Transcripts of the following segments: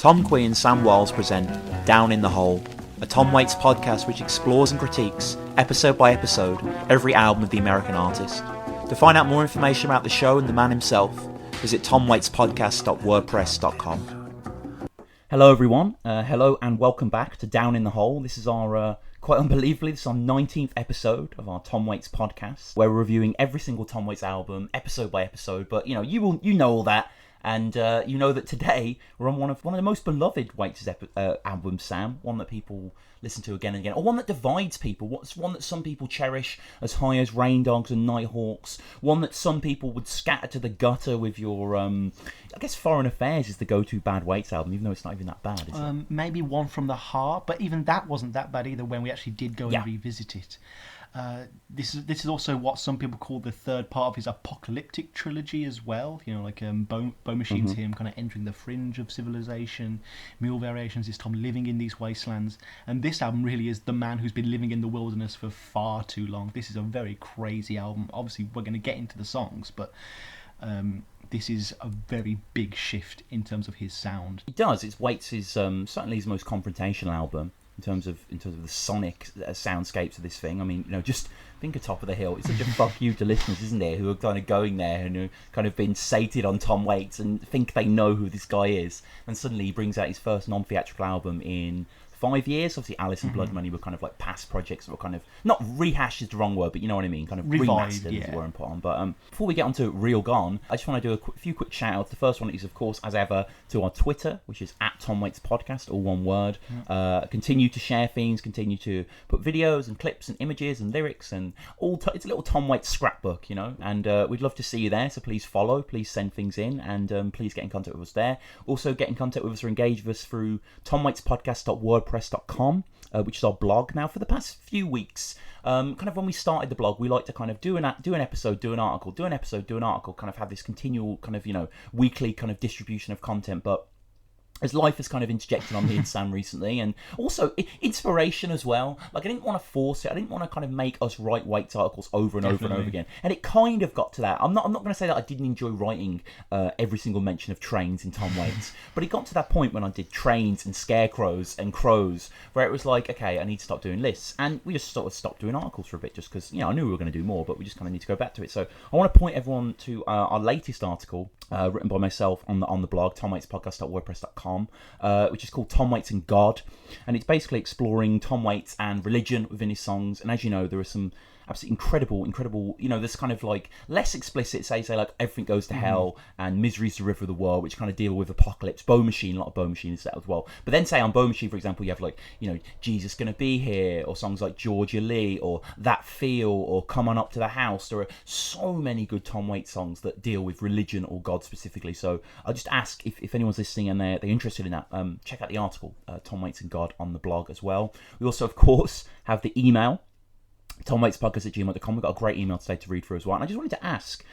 Tom Quinn and Sam Wiles present Down in the Hole, a Tom Waits podcast which explores and critiques, episode by episode, every album of the American artist. To find out more information about the show and the man himself, visit TomWaitsPodcast.wordpress.com. Hello everyone, hello and welcome back to Down in the Hole. This is our, quite unbelievably, this is our 19th episode of our Tom Waits podcast, where we're reviewing every single Tom Waits album, episode by episode, but you know all that. And you know that today we're on one of the most beloved Waits' albums, Sam. One that people listen to again and again, or one that divides people. What's one that some people cherish as high as Rain Dogs and Nighthawks. One that some people would scatter to the gutter with your, I guess Foreign Affairs is the go-to bad Waits album, even though it's not even that bad, is it? Maybe One from the Heart, but even that wasn't that bad either when we actually did go and revisit it. This is also what some people call the third part of his apocalyptic trilogy as well. You know, like Bone Machine's him kind of entering the fringe of civilization. Mule Variations is Tom living in these wastelands, and this album really is the man who's been living in the wilderness for far too long. This is a very crazy album. Obviously, we're going to get into the songs, but this is a very big shift in terms of his sound. It does. It's Waits' certainly his most confrontational album. In terms of the sonic soundscapes of this thing. I mean, just think of Top of the Hill. It's such a fuck you to listeners, isn't it? Who are kind of going there and who kind of been sated on Tom Waits and think they know who this guy is. And suddenly he brings out his first non-theatrical album in 5 years. Obviously, Alice and Blood Money were kind of like past projects that were kind of, not rehashed is the wrong word, but you know what I mean, kind of revived, remastered as it were and put on. But before we get on to Real Gone, I just want to do a few quick shout outs. The first one is, of course, as ever, to our Twitter, which is at TomWaitsPodcast, all one word. Continue to share things, continue to put videos and clips and images and lyrics and all. It's a little Tom Waits scrapbook, and we'd love to see you there. So please follow, please send things in, and please get in contact with us there. Also, get in contact with us or engage with us through TomWaitsPodcast.wordpress.com. Which is our blog. Now, for the past few weeks, kind of when we started the blog, we like to kind of do an episode, do an article, do an episode, do an article, kind of have this continual kind of, weekly kind of distribution of content. But as life has kind of interjected on me and Sam recently, and also inspiration as well. Like, I didn't want to force it. I didn't want to kind of make us write Waits articles over and over and over again. And it kind of got to that. I'm not going to say that I didn't enjoy writing every single mention of trains in Tom Waits, but it got to that point when I did trains and scarecrows and crows, where it was like, okay, I need to stop doing lists. And we just sort of stopped doing articles for a bit, just because, I knew we were going to do more, but we just kind of need to go back to it. So I want to point everyone to our latest article, written by myself on the blog, TomWaitsPodcast.wordpress.com. Which is called Tom Waits and God, and it's basically exploring Tom Waits and religion within his songs. And as you know, there are some absolutely incredible, this kind of like less explicit, say like Everything Goes to Hell and Misery's the River of the World, which kind of deal with apocalypse. Bow Machine, a lot of Bow Machine is that as well. But then say on Bow Machine, for example, you have like, Jesus Gonna Be Here, or songs like Georgia Lee, or That Feel, or Come On Up to the House. There are so many good Tom Waits songs that deal with religion or God specifically. So I'll just ask if anyone's listening and they're interested in that, check out the article, Tom Waits and God, on the blog as well. We also, of course, have the email, TomWaitsPodcast@gmail.com. We've got a great email today to read through as well. And I just wanted to ask,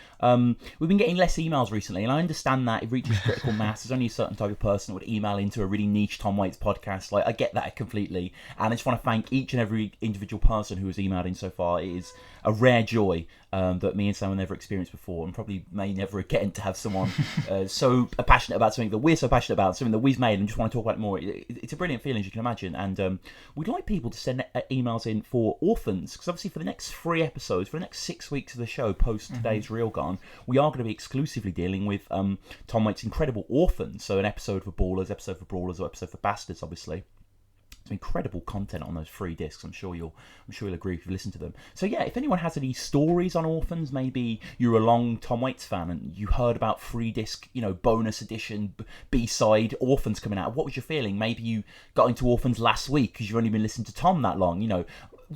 we've been getting less emails recently, and I understand that it reaches critical mass. There's only a certain type of person that would email into a really niche Tom Waits podcast. Like, I get that completely. And I just want to thank each and every individual person who has emailed in so far. It is a rare joy that me and Sam have never experienced before, and probably may never again, to have someone so passionate about something that we're so passionate about, something that we've made, and just want to talk about it more. It's a brilliant feeling, as you can imagine. And we'd like people to send emails in for orphans, because obviously for the next 3 episodes, for the next 6 weeks of the show post today's Real Gone, we are going to be exclusively dealing with Tom Waits' incredible orphans. So an episode for Ballers, episode for Brawlers, or episode for Bastards, obviously. Some incredible content on those 3 discs. I'm sure you'll agree if you listen to them. So yeah, if anyone has any stories on orphans, maybe you're a long Tom Waits fan and you heard about 3-disc, bonus edition B-side Orphans coming out. What was your feeling? Maybe you got into Orphans last week because you've only been listening to Tom that long.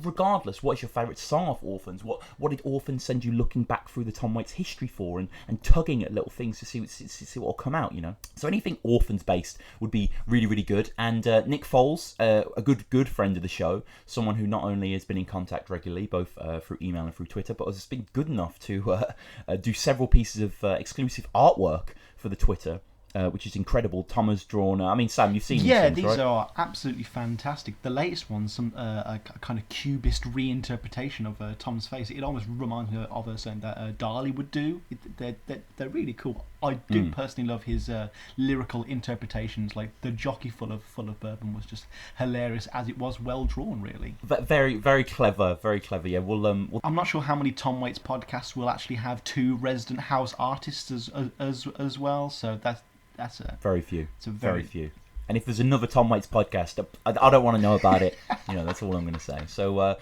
Regardless, what is your favourite song off Orphans? What did Orphans send you looking back through the Tom Waits history for, and tugging at little things to see what will come out, So anything Orphans based would be really, really good. And Nick Foles, a good friend of the show, someone who not only has been in contact regularly, both through email and through Twitter, but has been good enough to do several pieces of exclusive artwork for the Twitter. which is incredible. Tom has drawn. I mean, Sam, you've seen these right? are absolutely fantastic. The latest one's a kind of cubist reinterpretation of Tom's face. It almost reminds me of something that Dali would do. They're really cool. I do personally love his lyrical interpretations. Like the jockey full of bourbon was just hilarious, as it was well drawn, really. Very, very clever, very clever. Yeah, we'll I'm not sure how many Tom Waits podcasts will actually have 2 resident house artists as well. So that's very few. It's a very few. And if there's another Tom Waits podcast, I don't want to know about it. That's all I'm going to say. So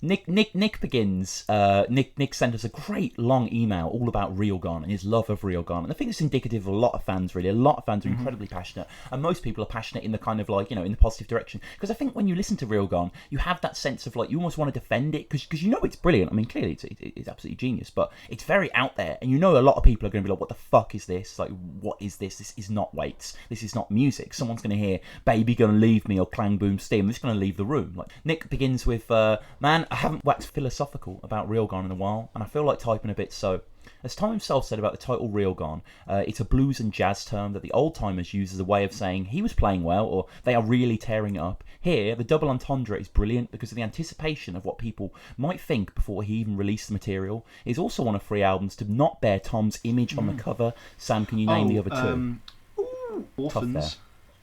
Nick begins. Nick sent us a great long email all about Reelgone and his love of Reelgone, and I think it's indicative of a lot of fans. Really, a lot of fans are incredibly passionate, and most people are passionate in the kind of like in the positive direction. Because I think when you listen to Reelgone, you have that sense of like you almost want to defend it because it's brilliant. I mean, clearly it's absolutely genius, but it's very out there, and a lot of people are going to be like, "What the fuck is this? Like, what is this? This is not Waits. This is not music." Someone's going to hear "Baby Gonna Leave Me" or "Clang Boom Steam." I'm just going to leave the room. Like Nick begins with, "Man, I haven't waxed philosophical about Reelgone in a while, and I feel like typing a bit so. As Tom himself said about the title Reelgone, it's a blues and jazz term that the old-timers use as a way of saying he was playing well or they are really tearing it up. Here, the double entendre is brilliant because of the anticipation of what people might think before he even released the material. It's also one of 3 albums to not bear Tom's image on the cover. Sam, can you name the other 2? Orphans.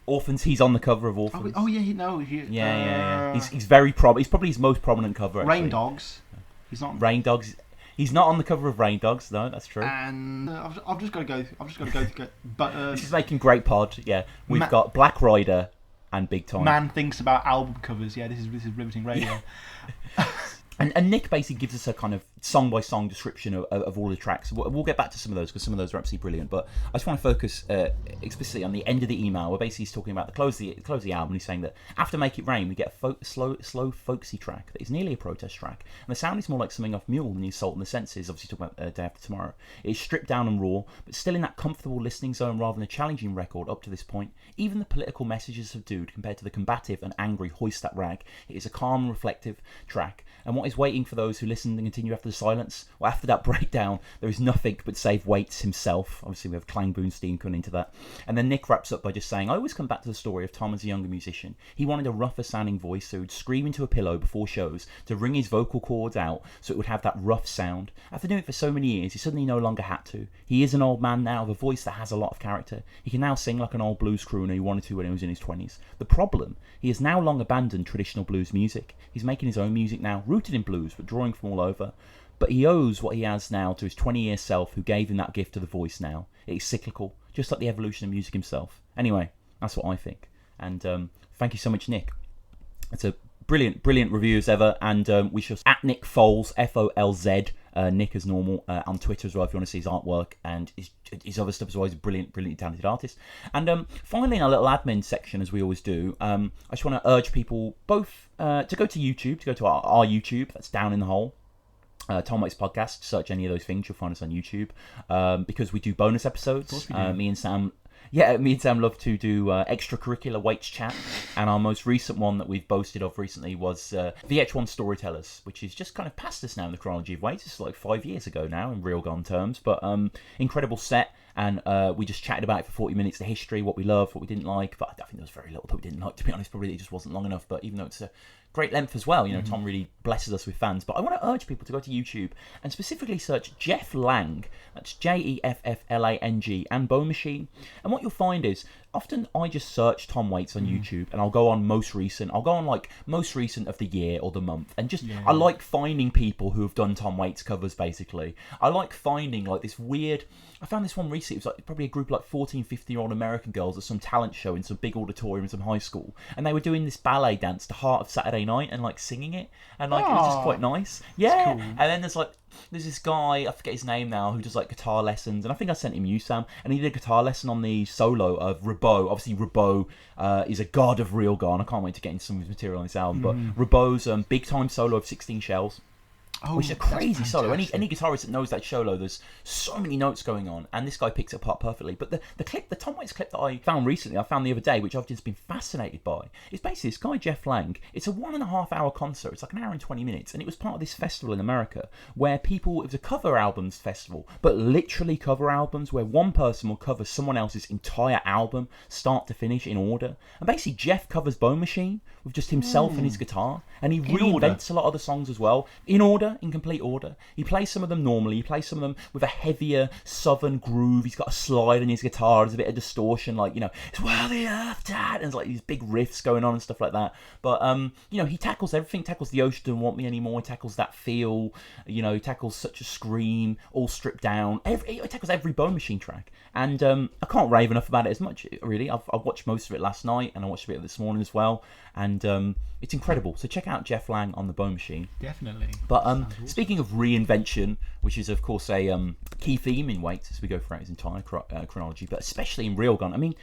Orphans. He's on the cover of Orphans. Yeah. He's very He's probably his most prominent cover. Actually. Rain Dogs. He's not. Rain Dogs. He's not on the cover of Rain Dogs. No, that's true. And I've just got to go. But this is making great pod. Yeah, we've got Black Rider and Big Time. Man thinks about album covers. Yeah, this is riveting radio. And Nick basically gives us a kind of song-by-song description of all the tracks. We'll get back to some of those because some of those are absolutely brilliant. But I just want to focus explicitly on the end of the email where basically he's talking about the close of the album. He's saying that after Make It Rain, we get a slow folksy track that is nearly a protest track. And the sound is more like something off Mule than you Salt in the Senses, obviously talking about Day After Tomorrow. It is stripped down and raw, but still in that comfortable listening zone rather than a challenging record up to this point. Even the political messages subdued compared to the combative and angry Hoist That Rag. It is a calm and reflective track. And what is waiting for those who listen and continue after the silence? Well, after that breakdown, there is nothing but save Waits himself. Obviously, we have Clang Boom Steam coming into that. And then Nick wraps up by just saying, I always come back to the story of Tom as a younger musician. He wanted a rougher sounding voice, so he would scream into a pillow before shows to wring his vocal cords out so it would have that rough sound. After doing it for so many years, he suddenly no longer had to. He is an old man now with a voice that has a lot of character. He can now sing like an old blues crooner he wanted to when he was in his 20s. The problem, he has now long abandoned traditional blues music. He's making his own music now, rooted in blues, but drawing from all over. But he owes what he has now to his 20-year self who gave him that gift of the voice now. It is cyclical, just like the evolution of music himself. Anyway, that's what I think. And thank you so much, Nick. It's a brilliant review as ever. And we shall at Nick Foles, Folz, Nick as normal, on Twitter as well if you want to see his artwork and his other stuff as well. He's a brilliantly talented artist. And finally, in our little admin section, as we always do, I just want to urge people both to go to YouTube, to go to our YouTube. That's Down in the Hole. Tom Waits Podcast. Search any of those things, you'll find us on YouTube. Because we do bonus episodes. Me and Sam love to do extracurricular Waits chat, and our most recent one that we've boasted of recently was VH1 Storytellers, which is just kind of past us now in the chronology of Waits. It's like 5 years ago now in Reelgone terms, but incredible set, and we just chatted about it for 40 minutes, the history, what we loved, what we didn't like, but I think there was very little that we didn't like, to be honest. Probably it just wasn't long enough, but even though it's a great length as well, Tom really blesses us with fans. But I want to urge people to go to YouTube and specifically search Jeff Lang, that's Jefflang, and Bone Machine. And what you'll find is, often I just search Tom Waits on YouTube and I'll go on most recent. I'll go on like most recent of the year or the month, and just I like finding people who have done Tom Waits covers. Basically, I like finding like this weird. I found this one recently. It was like probably a group of like 14, 15-year-old American girls at some talent show in some big auditorium in some high school, and they were doing this ballet dance to Heart of Saturday Night and like singing it, and like it was just quite nice. Yeah, cool. And then there's this guy, I forget his name now, who does like guitar lessons, and I think I sent him you, Sam, and he did a guitar lesson on the solo of Ribot. Obviously Ribot is a god of Reelgone. I can't wait to get into some of his material on this album, but Ribot's big time solo of 16 Shells. which is a crazy solo. Any guitarist that knows that solo, there's so many notes going on, and this guy picks it apart perfectly. But the clip, the Tom Waits clip that I found the other day, which I've just been fascinated by, is basically this guy Jeff Lang. It's a 1.5 hour concert. It's like an hour and 20 minutes, and it was part of this festival in America where it was a cover albums festival, but literally cover albums where one person will cover someone else's entire album, start to finish, in order. And basically, Jeff covers Bone Machine with just himself and his guitar, and he reinvents a lot of the songs as well, in complete order. He plays some of them normally, he plays some of them with a heavier southern groove. He's got a slide on his guitar, there's a bit of distortion, like, it's "Well the Earth Dad," and it's like these big riffs going on and stuff like that. But he tackles everything. Tackles The Ocean Don't Want Me Anymore. He tackles That Feel. He tackles Such a Scream, All Stripped Down. He tackles every Bone Machine track, and I can't rave enough about it as much. Really, I've watched most of it last night, and I watched a bit of it this morning as well, and it's incredible. So check out Jeff Lang on the Bone Machine. Definitely. But speaking of reinvention, which is of course a key theme in Waits as we go throughout his entire chronology, but especially in Reelgun. I mean,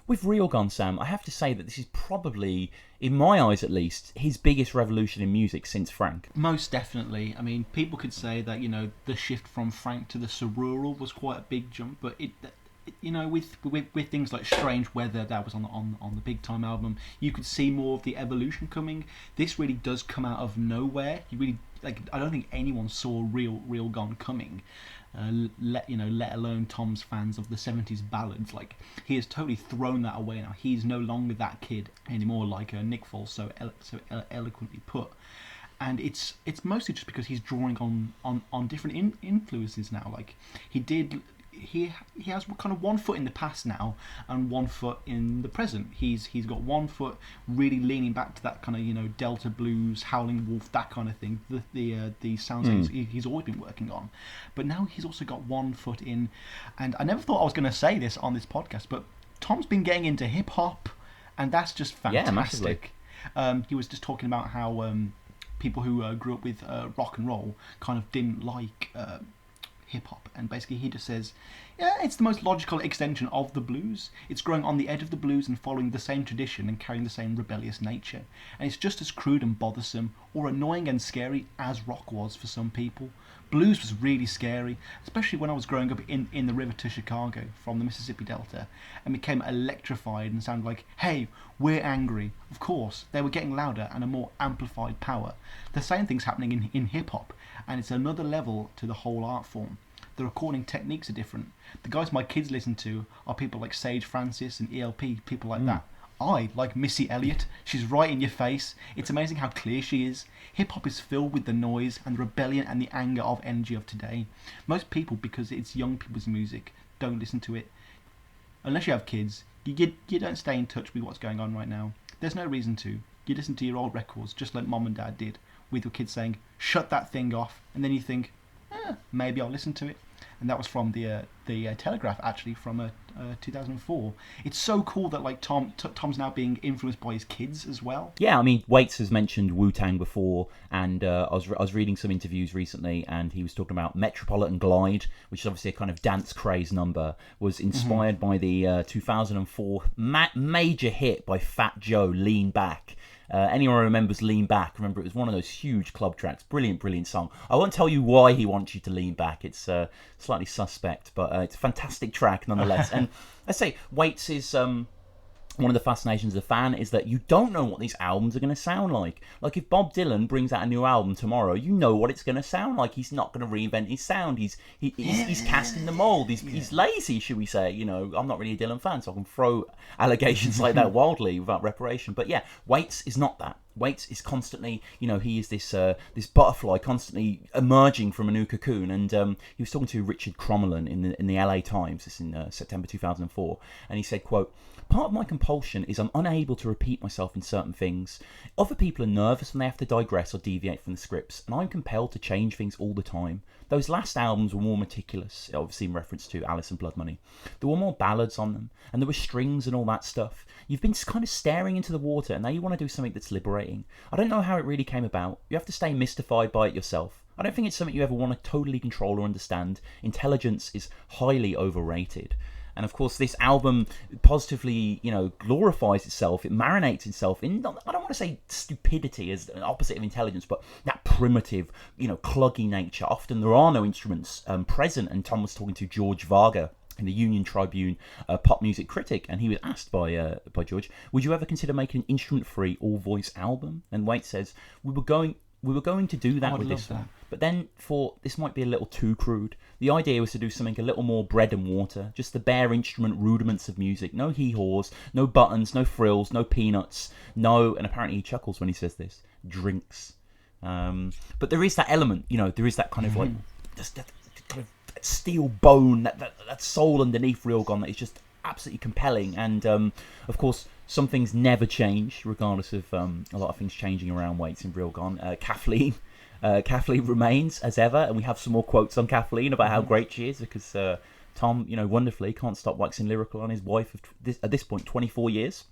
with Reelgun, Sam, I have to say that this is probably, in my eyes at least, his biggest revolution in music since Frank. Most definitely. I mean, people could say that, the shift from Frank to the Surrural was quite a big jump, but with things like Strange Weather, that was on the Big Time album, you could see more of the evolution coming. This really does come out of nowhere. You really, I don't think anyone saw Reelgun coming. Let alone Tom's fans of the 70s ballads. Like, he has totally thrown that away now. He's no longer that kid anymore, like Nick Foles so eloquently put. And it's mostly just because he's drawing on different influences now. Like, he has kind of one foot in the past now and one foot in the present. He's got one foot really leaning back to that kind of Delta blues, Howling Wolf, that kind of thing. The sounds that he's always been working on, but now he's also got one foot in. And I never thought I was going to say this on this podcast, but Tom's been getting into hip hop, and that's just fantastic. He was just talking about how people who grew up with rock and roll kind of didn't like hip-hop, and basically he just says, it's the most logical extension of the blues. It's growing on the edge of the blues and following the same tradition and carrying the same rebellious nature, and it's just as crude and bothersome or annoying and scary as rock was for some people. Blues was really scary, especially when I was growing up in the river to Chicago from the Mississippi Delta, and became electrified and sounded like, hey, we're angry. Of course, they were getting louder and a more amplified power. The same thing's happening in hip-hop, and it's another level to the whole art form. The recording techniques are different. The guys my kids listen to are people like Sage Francis and ELP, people like that. I like Missy Elliott. She's right in your face. It's amazing how clear she is. Hip-hop is filled with the noise and the rebellion and the anger of energy of today. Most people, because it's young people's music, don't listen to it. Unless you have kids, you don't stay in touch with what's going on right now. There's no reason to. You listen to your old records just like Mom and Dad did, with your kids saying, shut that thing off, and then you think, maybe I'll listen to it. And that was from the Telegraph, actually, from 2004. It's so cool that like Tom's now being influenced by his kids as well. Yeah, I mean, Waits has mentioned Wu-Tang before, and I was reading some interviews recently, and he was talking about Metropolitan Glide, which is obviously a kind of dance craze number, was inspired by the 2004 major hit by Fat Joe, Lean Back. Anyone remembers Lean Back? Remember, it was one of those huge club tracks. Brilliant song. I won't tell you why he wants you to lean back. It's slightly suspect, but it's a fantastic track nonetheless. And let's say Waits is one of the fascinations of the fan is that you don't know what these albums are going to sound like. Like, if Bob Dylan brings out a new album tomorrow, you know what it's going to sound like. He's not going to reinvent his sound. He's casting the mold. He's lazy, should we say. I'm not really a Dylan fan, so I can throw allegations like that wildly without reparation. But yeah, Waits is not that. Waits is constantly, he is this butterfly constantly emerging from a new cocoon. And he was talking to Richard Crommelin in the LA Times. This is in September 2004, and he said, quote, "Part of my compulsion is I'm unable to repeat myself in certain things. Other people are nervous when they have to digress or deviate from the scripts, and I'm compelled to change things all the time. Those last albums were more meticulous," obviously in reference to Alice and Blood Money. "There were more ballads on them, and there were strings and all that stuff. You've been kind of staring into the water, and now you want to do something that's liberating. I don't know how it really came about. You have to stay mystified by it yourself. I don't think it's something you ever want to totally control or understand. Intelligence is highly overrated." And of course, this album positively, glorifies itself. It marinates itself in, I don't want to say stupidity as an opposite of intelligence, but that primitive, cluggy nature. Often there are no instruments present. And Tom was talking to George Varga in the Union Tribune pop music critic, and he was asked by George, would you ever consider making an instrument-free all-voice album? And Waits says, we were going to do that with this one, but then thought this might be a little too crude. The idea was to do something a little more bread and water, just the bare instrument rudiments of music. No hee-haws, no buttons, no frills, no peanuts, no, and apparently he chuckles when he says this, drinks. But there is that element, there is that kind of like, just that kind of steel bone, that soul underneath Reelgone that is just absolutely compelling. And of course, some things never change, regardless of a lot of things changing around Waits in Reelgone. Kathleen remains as ever, and we have some more quotes on Kathleen about how great she is, because Tom, wonderfully can't stop waxing lyrical on his wife of at this point 24 years.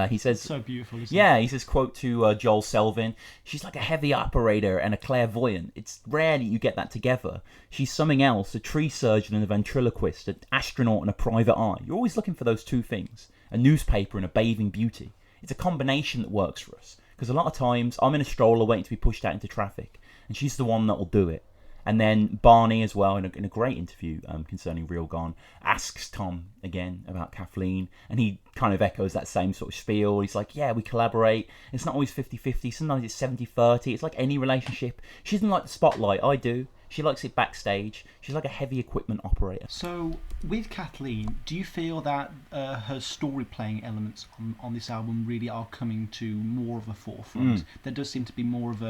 He says, so beautiful, isn't it? He says, quote to Joel Selvin, she's like a heavy operator and a clairvoyant. It's rare that you get that together. She's something else, a tree surgeon and a ventriloquist, an astronaut and a private eye. You're always looking for those two things, a newspaper and a bathing beauty. It's a combination that works for us, because a lot of times I'm in a stroller waiting to be pushed out into traffic, and she's the one that will do it. And then Barney as well, in a great interview concerning Reelgone, asks Tom again about Kathleen, and he kind of echoes that same sort of spiel. He's like, yeah, we collaborate. It's not always 50-50. Sometimes it's 70-30. It's like any relationship. She doesn't like the spotlight. I do. She likes it backstage. She's like a heavy equipment operator. So, with Kathleen, do you feel that her story-playing elements on this album really are coming to more of a forefront? There does seem to be more of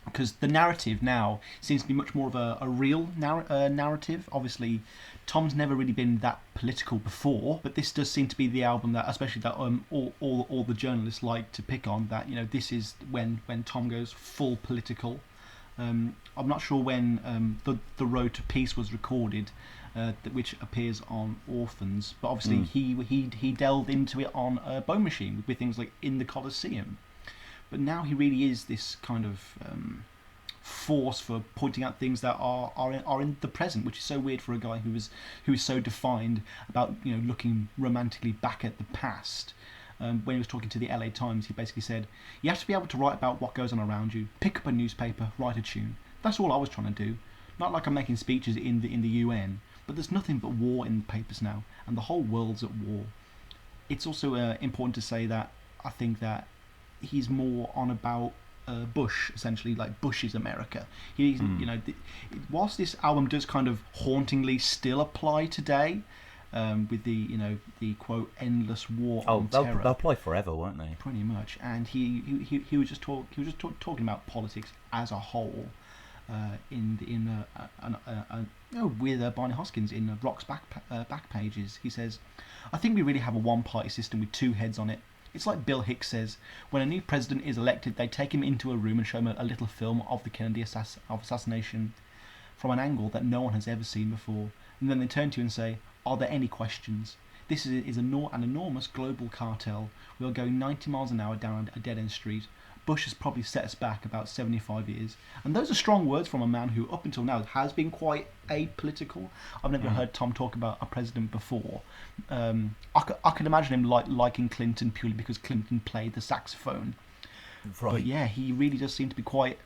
because the narrative now seems to be much more of a real narrative. Obviously, Tom's never really been that political before, but this does seem to be the album that, especially that all the journalists like to pick on. That this is when Tom goes full political. I'm not sure when the Road to Peace was recorded, which appears on Orphans, but obviously he delved into it on Bone Machine with things like In the Colosseum. But now he really is this kind of force for pointing out things that are in the present, which is so weird for a guy who is so defined about looking romantically back at the past. When he was talking to the LA Times, he basically said, "You have to be able to write about what goes on around you. Pick up a newspaper, write a tune. That's all I was trying to do. Not like I'm making speeches in the UN, but there's nothing but war in the papers now, and the whole world's at war." It's also important to say that I think that he's more on about Bush, essentially, like Bush's America. He's, whilst this album does kind of hauntingly still apply today, with the quote endless war on terror. They'll apply forever, won't they? Pretty much. And he was just talking about politics as a whole, with Barney Hoskins in Rock's back pages. He says, "I think we really have a one-party system with two heads on it. It's like Bill Hicks says, when a new president is elected, they take him into a room and show him a little film of the Kennedy assassination from an angle that no one has ever seen before. And then they turn to you and say, are there any questions? This is an enormous global cartel. We are going 90 miles an hour down a dead-end street. Bush has probably set us back about 75 years. And those are strong words from a man who, up until now, has been quite apolitical. I've never heard Tom talk about a president before. I could imagine him liking Clinton purely because Clinton played the saxophone. Right. But yeah, he really does seem to be quite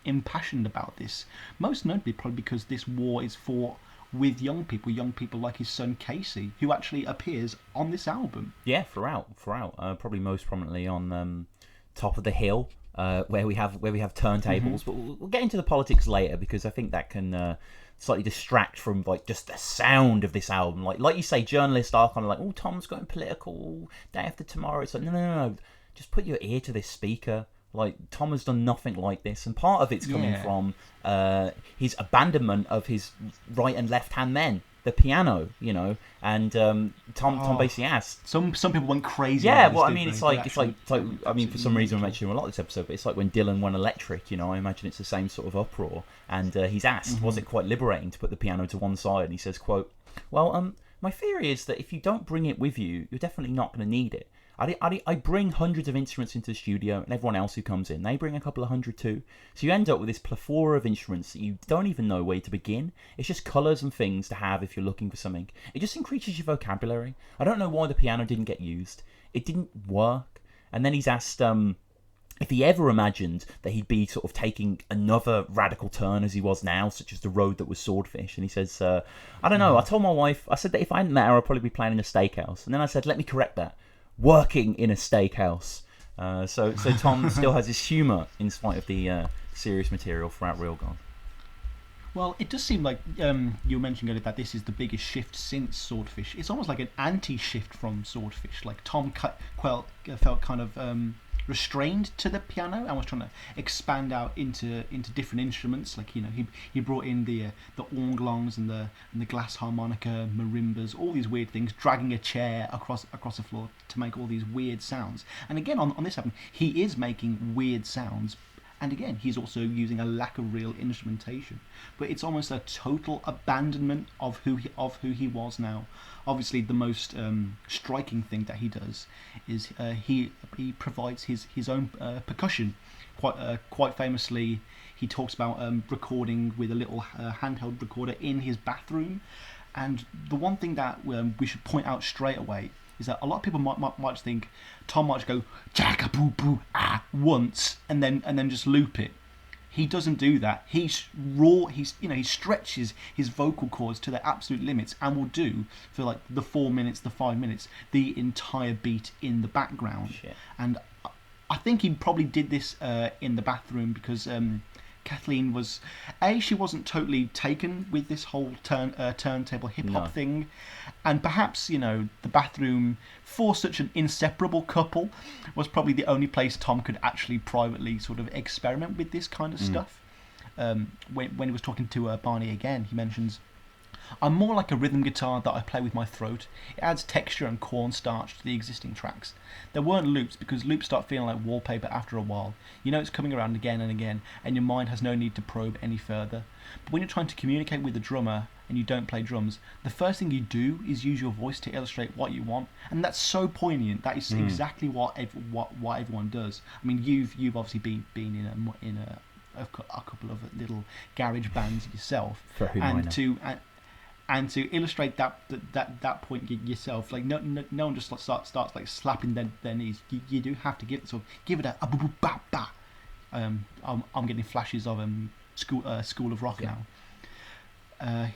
impassioned about this. Most notably, probably because this war is fought with young people like his son Casey, who actually appears on this album. Yeah, throughout. Probably most prominently on Top of the Hill, where we have turntables. But we'll get into the politics later, because I think that can slightly distract from like just the sound of this album. Like you say, journalists are kind of like, oh, Tom's going political, day after tomorrow. It's like, no. Just put your ear to this speaker. Like, Tom has done nothing like this, and part of it's coming from his abandonment of his right and left hand men, the piano, and Tom basically asked. Some people went crazy. Yeah, well, I mean, it's like I mean, for some reason I'm mentioning a lot of this episode, but it's like when Dylan went electric. I imagine it's the same sort of uproar. And he's asked, was it quite liberating to put the piano to one side? And he says, quote, well, my theory is that if you don't bring it with you, you're definitely not going to need it. I bring hundreds of instruments into the studio, and everyone else who comes in, they bring a couple of hundred too. So you end up with this plethora of instruments that you don't even know where to begin. It's just colours and things to have if you're looking for something. It just increases your vocabulary. I don't know why the piano didn't get used. It didn't work. And then he's asked if he ever imagined that he'd be sort of taking another radical turn as he was now, such as the road that was Swordfish. And he says, I don't know, I told my wife, I said that if I hadn't met her, I'd probably be playing in a steakhouse. And then I said, let me correct that, working in a steakhouse. So Tom still has his humour in spite of the serious material throughout Real Gone. Well, it does seem like you were mentioning earlier that this is the biggest shift since Swordfish. It's almost like an anti-shift from Swordfish. Like Tom felt kind of restrained to the piano and was trying to expand out into different instruments. Like, you know, he brought in the orglongs and the glass harmonica, marimbas, all these weird things, dragging a chair across the floor to make all these weird sounds. And again, on this album, he is making weird sounds. And again, he's also using a lack of real instrumentation, but it's almost a total abandonment of who he was now. Obviously, the most striking thing that he does is he provides his own percussion. Quite famously, he talks about recording with a little handheld recorder in his bathroom. And the one thing that we should point out straight away is that a lot of people might think Tom might just go chaka boo boo ah once and then just loop it. He doesn't do that. He's raw. He stretches his vocal cords to their absolute limits and will do for like the 4 minutes, the 5 minutes, the entire beat in the background. Shit. And I think he probably did this in the bathroom because Kathleen she wasn't totally taken with this whole turntable hip hop thing, and perhaps the bathroom for such an inseparable couple was probably the only place Tom could actually privately sort of experiment with this kind of stuff. When he was talking to Barney again, he mentions, I'm more like a rhythm guitar that I play with my throat. It adds texture and cornstarch to the existing tracks. There weren't loops because loops start feeling like wallpaper after a while. You know it's coming around again and again, and your mind has no need to probe any further. But when you're trying to communicate with a drummer and you don't play drums, the first thing you do is use your voice to illustrate what you want, and that's so poignant. That is exactly what everyone does. I mean, you've obviously been in a couple of little garage bands yourself, for whom I know. And to illustrate that point yourself, like no one just starts like slapping their knees. You do have to give it a boo boo ba ba. I'm getting flashes of School of Rock now.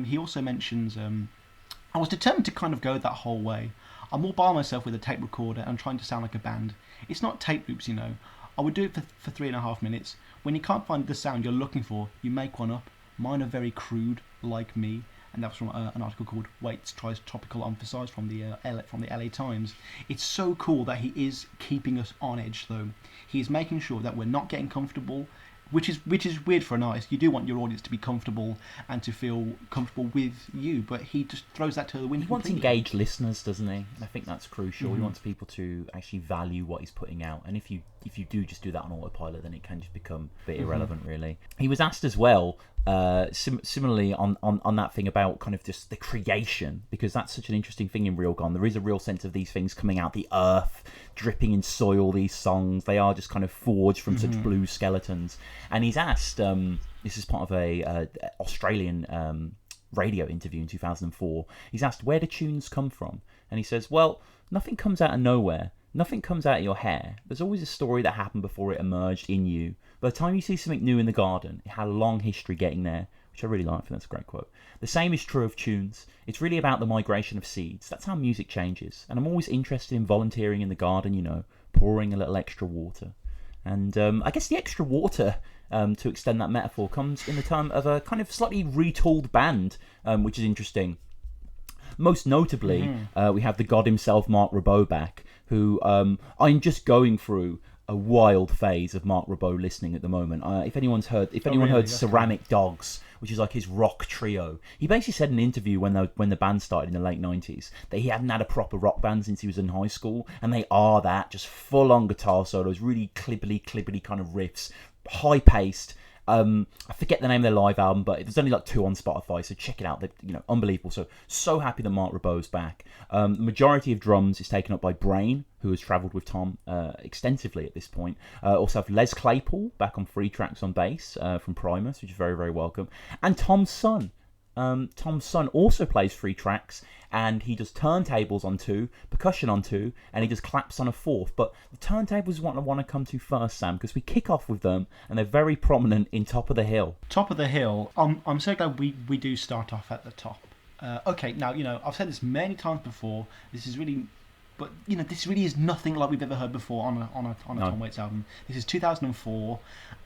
He also mentions, I was determined to kind of go that whole way. I'm all by myself with a tape recorder and trying to sound like a band. It's not tape loops, I would do it for 3.5 minutes. When you can't find the sound you're looking for, you make one up. Mine are very crude, like me, and that was from an article called Waits Tries Topical Emphasize from the LA Times. It's so cool that he is keeping us on edge, though. He's making sure that we're not getting comfortable, which is weird for an artist. You do want your audience to be comfortable and to feel comfortable with you, but he just throws that to the wind. He wants engaged listeners, doesn't he? And I think that's crucial. He wants people to actually value what he's putting out, and if you do just do that on autopilot, then it can just become a bit irrelevant, really. He was asked as well, similarly on that thing about kind of just the creation, because that's such an interesting thing in Real Gone. There is a real sense of these things coming out the earth, dripping in soil. These songs, they are just kind of forged from such blue skeletons. And he's asked, this is part of a Australian radio interview in 2004, he's asked, where do tunes come from? And he says, well, nothing comes out of nowhere. Nothing comes out of your hair. There's always a story that happened before it emerged in you. By the time you see something new in the garden, it had a long history getting there, which I really like. I think that's a great quote. The same is true of tunes. It's really about the migration of seeds. That's how music changes. And I'm always interested in volunteering in the garden, pouring a little extra water. And I guess the extra water, to extend that metaphor, comes in the term of a kind of slightly retooled band, which is interesting. Most notably, we have the god himself, Mark Ribot, back, who I'm just going through a wild phase of Mark Ribot listening at the moment. If anyone heard Ceramic Dogs, which is like his rock trio, he basically said in an interview when the band started in the late 90s that he hadn't had a proper rock band since he was in high school, and they are that, just full on guitar solos, really clibbly kind of riffs, high paced. I forget the name of their live album, but there's only like 2 on Spotify, so check it out. They're, unbelievable. So happy that Mark Ribot's back. The majority of drums is taken up by Brain, who has travelled with Tom extensively at this point. Also have Les Claypool back on 3 tracks on bass from Primus, which is very, very welcome. And Tom's son, Tom's son also plays 3 tracks, and he does turntables on 2, percussion on 2, and he does claps on a 4th. But the turntables is what I want to come to first, Sam, because we kick off with them, and they're very prominent in Top of the Hill. Top of the Hill. I'm so glad we do start off at the top. Okay, now, I've said this many times before. This is really is nothing like we've ever heard before on a Tom Waits album. This is 2004,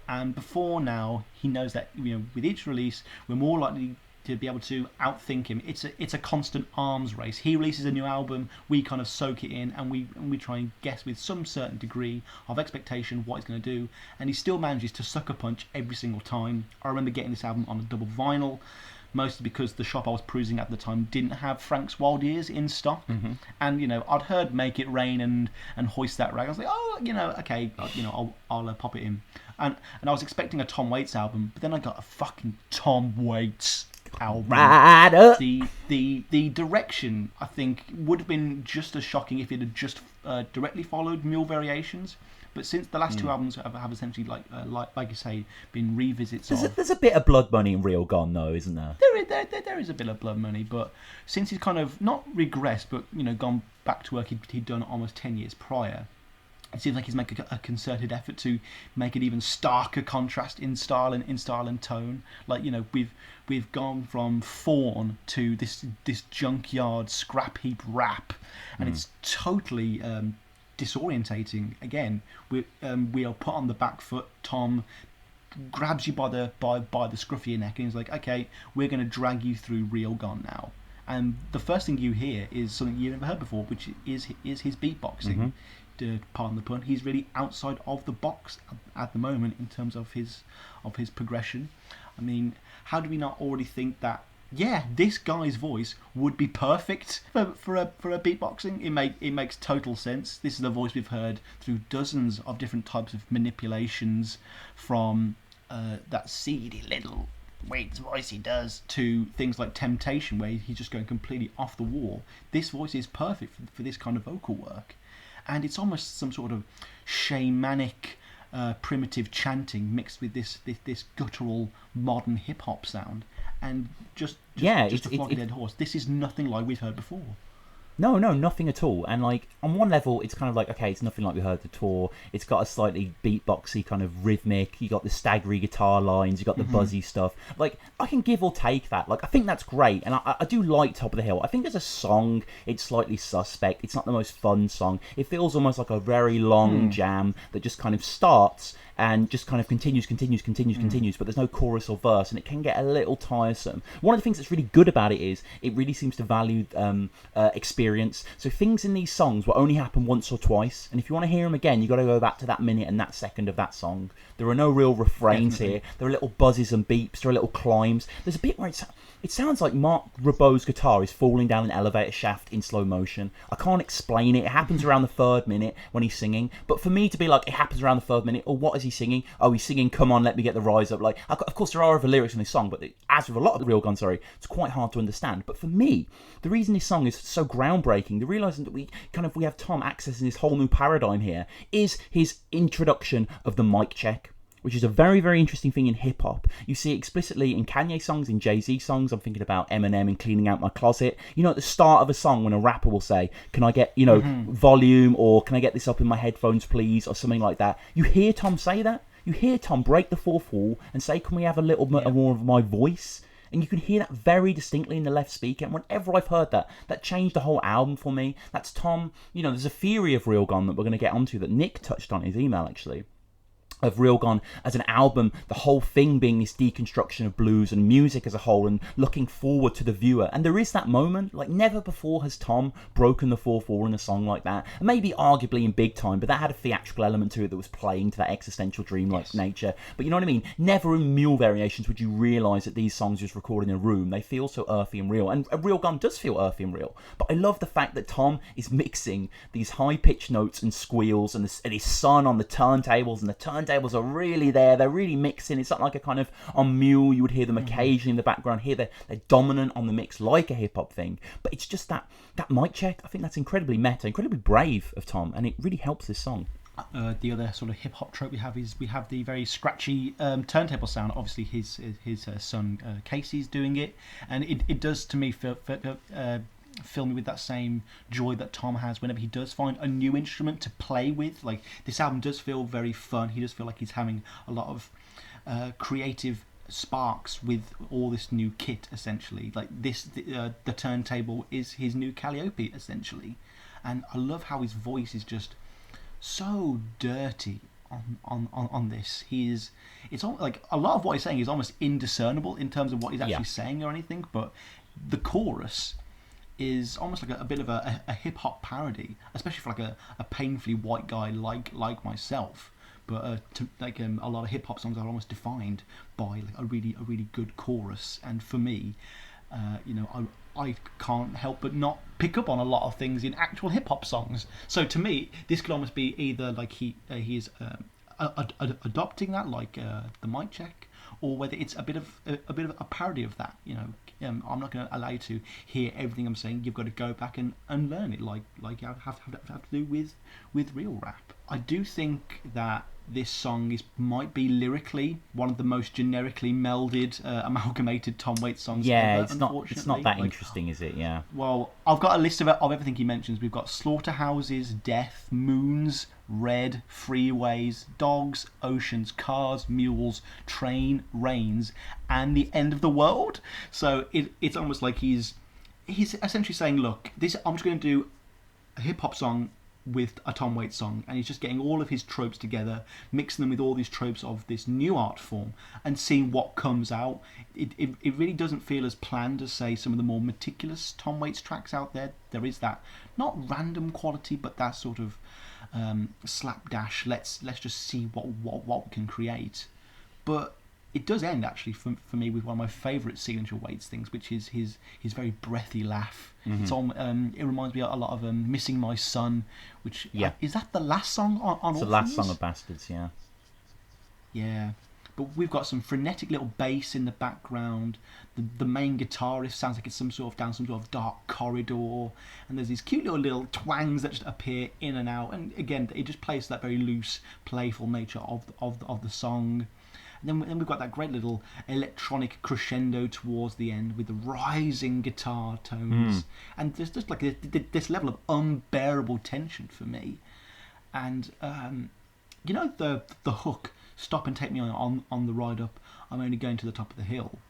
and before now, he knows that with each release, we're more likely to be able to outthink him. It's a constant arms race. He releases a new album, we kind of soak it in, and we try and guess with some certain degree of expectation what he's going to do, and he still manages to sucker punch every single time. I remember getting this album on a double vinyl, mostly because the shop I was perusing at the time didn't have Frank's Wild Ears in stock, and I'd heard Make It Rain and Hoist That Rag. I was like, okay, I'll pop it in, and I was expecting a Tom Waits album, but then I got a fucking Tom Waits album. Right up. The direction, I think, would have been just as shocking if it had just directly followed Mule Variations. But since the last 2 albums have essentially, like you say, been revisits there's a bit of Blood Money and Real Gone, though, isn't there? There is a bit of Blood Money, but since he's kind of not regressed, but gone back to work he'd done almost 10 years prior, it seems like he's making a concerted effort to make an even starker contrast in style and tone. Like we've gone from Fawn to this junkyard scrap heap rap, and it's totally disorientating. Again, we are put on the back foot. Tom grabs you by the scruff of your neck and he's like, okay, we're going to drag you through Real Gone now. And the first thing you hear is something you've never heard before, which is his beatboxing. Pardon the pun. He's really outside of the box at the moment in terms of his progression. I mean, how do we not already think that? Yeah, this guy's voice would be perfect for a beatboxing. It makes total sense. This is the voice we've heard through dozens of different types of manipulations, from that seedy little Waits voice he does to things like Temptation, where he's just going completely off the wall. This voice is perfect for this kind of vocal work, and it's almost some sort of shamanic primitive chanting mixed with this guttural modern hip hop sound. And just to flog a dead horse, this is nothing like we've heard before. No, nothing at all. And like on one level, it's kind of like, okay, it's nothing like we heard the tour. It's got a slightly beatboxy kind of rhythmic. You got the staggery guitar lines. You got the buzzy stuff. Like I can give or take that. Like I think that's great, and I do like Top of the Hill. I think as a song, it's slightly suspect. It's not the most fun song. It feels almost like a very long jam that just kind of starts and just kind of continues, but there's no chorus or verse, and it can get a little tiresome. One of the things that's really good about it is it really seems to value experience. So things in these songs will only happen once or twice, and if you want to hear them again, you got to go back to that minute and that second of that song. There are no real refrains here. There are little buzzes and beeps. There are little climbs. There's a bit where it sounds like Mark Ribot's guitar is falling down an elevator shaft in slow motion. I can't explain it. It happens around the 3rd minute when he's singing. But for me to be like, it happens around the 3rd minute, or what is he singing? Oh, he's singing, come on, let me get the rise up. Like, of course, there are other lyrics in this song, but as with a lot of the Real Gone, it's quite hard to understand. But for me, the reason this song is so groundbreaking, the realising that we have Tom accessing this whole new paradigm here, is his introduction of the mic check, which is a very, very interesting thing in hip-hop. You see it explicitly in Kanye songs, in Jay-Z songs. I'm thinking about Eminem in Cleaning Out My Closet. At the start of a song when a rapper will say, can I get, volume, or can I get this up in my headphones, please, or something like that. You hear Tom say that. You hear Tom break the 4th wall and say, can we have a little more of my voice? And you can hear that very distinctly in the left speaker. And whenever I've heard that, that changed the whole album for me. That's Tom. There's a theory of Real Gone that we're going to get onto that Nick touched on in his email, actually, of Real Gone as an album, the whole thing being this deconstruction of blues and music as a whole, and looking forward to the viewer. And there is that moment, like never before has Tom broken the 4th wall in a song like that. And maybe arguably in Big Time, but that had a theatrical element to it that was playing to that existential dream-like nature. But you know what I mean? Never in Mule Variations would you realise that these songs just recorded in a room. They feel so earthy and real. And Real Gone does feel earthy and real. But I love the fact that Tom is mixing these high-pitched notes and squeals and his son on the turntables, and the turntables are really there. They're really mixing. It's not like a kind of on Mule you would hear them occasionally in the background. Here they're dominant on the mix like a hip hop thing. But it's just that mic check. I think that's incredibly meta, incredibly brave of Tom, and it really helps this song. The other sort of hip hop trope we have the very scratchy turntable sound. Obviously, his son Casey's doing it, and it does to me fill me with that same joy that Tom has whenever he does find a new instrument to play with. Like, this album does feel very fun. He does feel like he's having a lot of creative sparks with all this new kit, essentially. Like the turntable is his new Calliope, essentially, and I love how his voice is just so dirty on this. It's all, like, a lot of what he's saying is almost indiscernible in terms of what he's actually saying or anything, but the chorus is almost like a bit of a hip hop parody, especially for like a painfully white guy like myself. But a lot of hip hop songs are almost defined by like a really good chorus, and for me, I can't help but not pick up on a lot of things in actual hip hop songs. So to me, this could almost be either like he is adopting that, like the mic check, or whether it's a bit of a parody of that. I'm not going to allow you to hear everything I'm saying. You've got to go back and learn it, like you have to do with real rap. I do think that this song might be lyrically one of the most generically melded, amalgamated Tom Waits songs ever. It's not that interesting, is it? Yeah. Well, I've got a list of everything he mentions. We've got slaughterhouses, death, moons, red, freeways, dogs, oceans, cars, mules, train, rains, and the end of the world. So it's almost like he's essentially saying, look, I'm just going to do a hip hop song with a Tom Waits song, and he's just getting all of his tropes together, mixing them with all these tropes of this new art form, and seeing what comes out. It really doesn't feel as planned as, say, some of the more meticulous Tom Waits tracks out there. There is that not random quality, but that sort of slapdash. Let's just see what we can create. But it does end, actually, for me, with one of my favourite signature Waits things, which is his very breathy laugh. Mm-hmm. It reminds me a lot of Missing My Son, which is that the last song on It's all the last these? song of Bastards, yeah. Yeah, but we've got some frenetic little bass in the background. The main guitarist sounds like it's down some sort of dark corridor, and there's these cute little twangs that just appear in and out. And again, it just plays to that very loose, playful nature of the song. And then we've got that great little electronic crescendo towards the end with the rising guitar tones. And there's just like this level of unbearable tension for me. And the hook, "Stop and take me on the ride up, I'm only going to the top of the hill."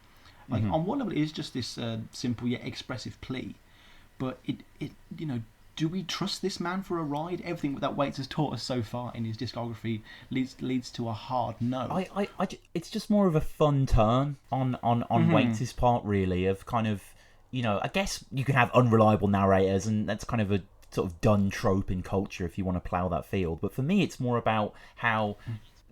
Like, on one level, it is just this simple yet expressive plea. But it do we trust this man for a ride? Everything that Waits has taught us so far in his discography leads to a hard no. It's just more of a fun turn on Waits' part, really, of kind of, I guess you can have unreliable narrators, and that's kind of a sort of done trope in culture if you want to plough that field. But for me, it's more about how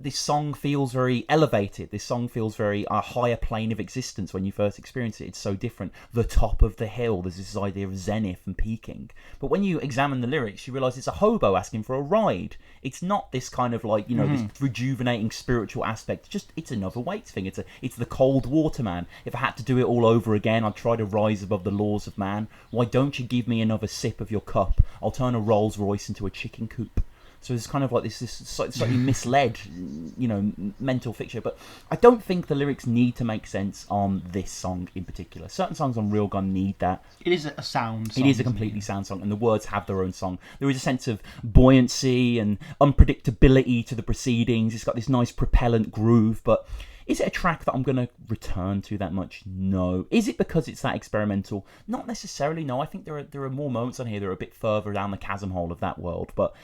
this song feels very elevated. This song feels very a higher plane of existence when you first experience it. It's so different. The top of the hill, there's this idea of zenith and peaking. But when you examine the lyrics, you realise it's a hobo asking for a ride. It's not this kind of like, this rejuvenating spiritual aspect. It's another Waits thing. It's the cold water man. If I had to do it all over again, I'd try to rise above the laws of man. Why don't you give me another sip of your cup? I'll turn a Rolls Royce into a chicken coop. So it's kind of like this slightly misled, mental picture. But I don't think the lyrics need to make sense on this song in particular. Certain songs on Real Gun need that. It is a sound song. It is a completely sound song, and the words have their own song. There is a sense of buoyancy and unpredictability to the proceedings. It's got this nice propellant groove, but is it a track that I'm going to return to that much? No. Is it because it's that experimental? Not necessarily, no. I think there are more moments on here that are a bit further down the chasm hole of that world, but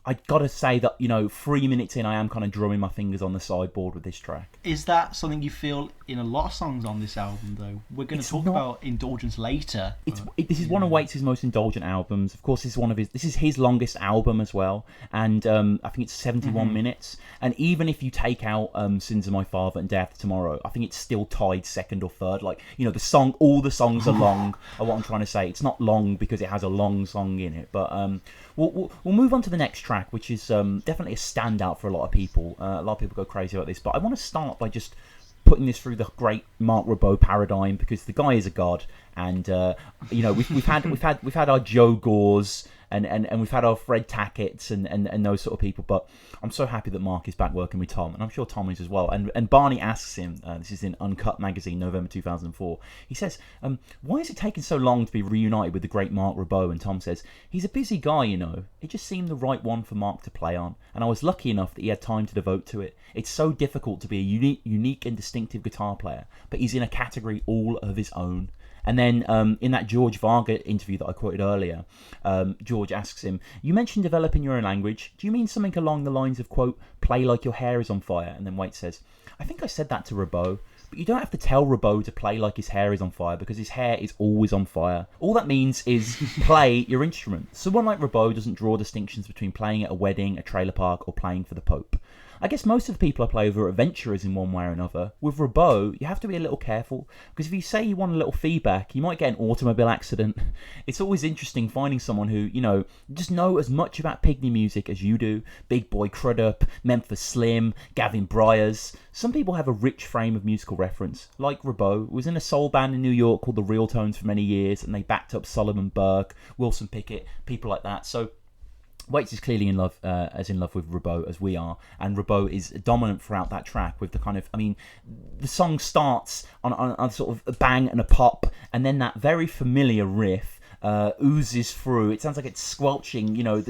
I gotta say that, 3 minutes in, I am kind of drumming my fingers on the sideboard with this track. Is that something you feel in a lot of songs on this album, though? We're going to talk about Indulgence later. This is one of Waits' most indulgent albums. Of course, this is his longest album as well, and I think it's 71 minutes. And even if you take out Sins of My Father and Day After Tomorrow, I think it's still tied second or third. Like, all the songs are long. Are what I'm trying to say. It's not long because it has a long song in it, but we'll move on to the next track, which is definitely a standout for a lot of people. A lot of people go crazy about this, but I want to start by just putting this through the great Mark Ribot paradigm, because the guy is a god, and we've had our Joe Gores and we've had our Fred Tackett's and those sort of people. But I'm so happy that Mark is back working with Tom, and I'm sure Tom is as well. And Barney asks him, this is in Uncut magazine, November 2004. He says, why is it taking so long to be reunited with the great Mark Ribot? And Tom says, he's a busy guy, you know. It just seemed the right one for Mark to play on, and I was lucky enough that he had time to devote to it. It's so difficult to be a unique and distinctive guitar player, but he's in a category all of his own. And then in that George Varga interview that I quoted earlier, George asks him, you mentioned developing your own language. Do you mean something along the lines of, quote, play like your hair is on fire? And then Waits says, I think I said that to Ribot. But you don't have to tell Ribot to play like his hair is on fire, because his hair is always on fire. All that means is play your instrument. Someone like Ribot doesn't draw distinctions between playing at a wedding, a trailer park, or playing for the Pope. I guess most of the people I play with are adventurers in one way or another. With Ribot, you have to be a little careful, because if you say you want a little feedback, you might get an automobile accident. It's always interesting finding someone who, you know, just know as much about Pygmy music as you do. Big Boy Crudup, Memphis Slim, Gavin Bryars. Some people have a rich frame of musical reference, like Ribot, who was in a soul band in New York called the Real Tones for many years, and they backed up Solomon Burke, Wilson Pickett, people like that. So Waits is clearly in love with Ribot as we are, and Ribot is dominant throughout that track with the kind of, I mean, the song starts on a sort of a bang and a pop, and then that very familiar riff oozes through. It sounds like it's squelching, you know,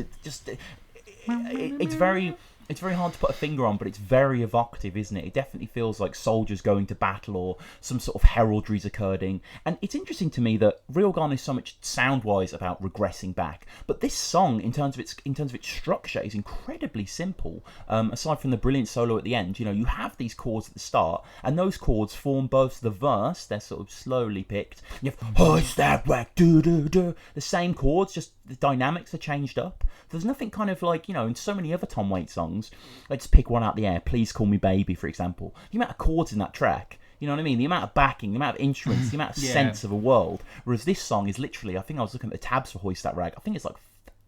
it's very hard to put a finger on, but it's very evocative, isn't it? It definitely feels like soldiers going to battle or some sort of heraldry's occurring. And it's interesting to me that Reelgone is so much sound-wise about regressing back, but this song, in terms of its structure, is incredibly simple. Aside from the brilliant solo at the end, you know, you have these chords at the start, and those chords form both the verse. They're sort of slowly picked. You have Hoist That Rag, do do do. The same chords, just the dynamics are changed up. There's nothing kind of like, you know, in so many other Tom Waits songs, let's pick one out the air, Please Call Me Baby, for example. The amount of chords in that track, you know what I mean? The amount of backing, the amount of instruments, the amount of sense of a world. Whereas this song is literally, I think I was looking at the tabs for Hoist That Rag, I think it's like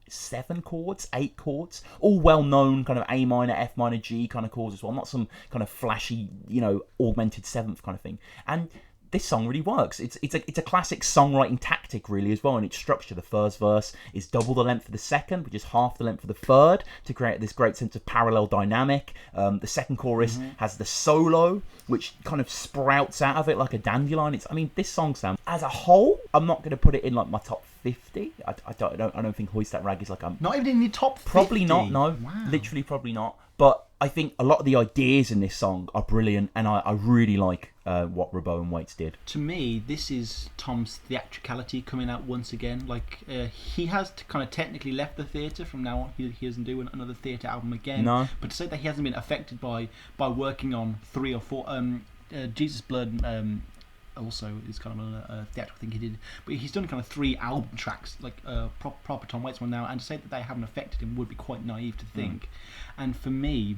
7 chords, 8 chords, all well-known kind of A minor, F minor, G kind of chords as well, not some kind of flashy, you know, augmented seventh kind of thing. And this song really works. It's a classic songwriting tactic, really, as well, in its structure. The first verse is double the length of the second, which is half the length of the third, to create this great sense of parallel dynamic. The second chorus has the solo, which kind of sprouts out of it like a dandelion. This song sound as a whole, I'm not going to put it in like my top 50. I don't think Hoist That Rag is like not even in the top 50. Probably not. No, wow. Literally probably not. But I think a lot of the ideas in this song are brilliant, and I really like what Ribot and Waits did. To me, this is Tom's theatricality coming out once again. Like he has kind of technically left the theatre from now on. He doesn't do another theatre album again. No. But to say that he hasn't been affected by working on 3 or 4, Jesus Blood. Also is kind of a theatrical thing he did, but he's done kind of 3 album tracks, like proper Tom Waits one now, and to say that they haven't affected him would be quite naive to think. And for me,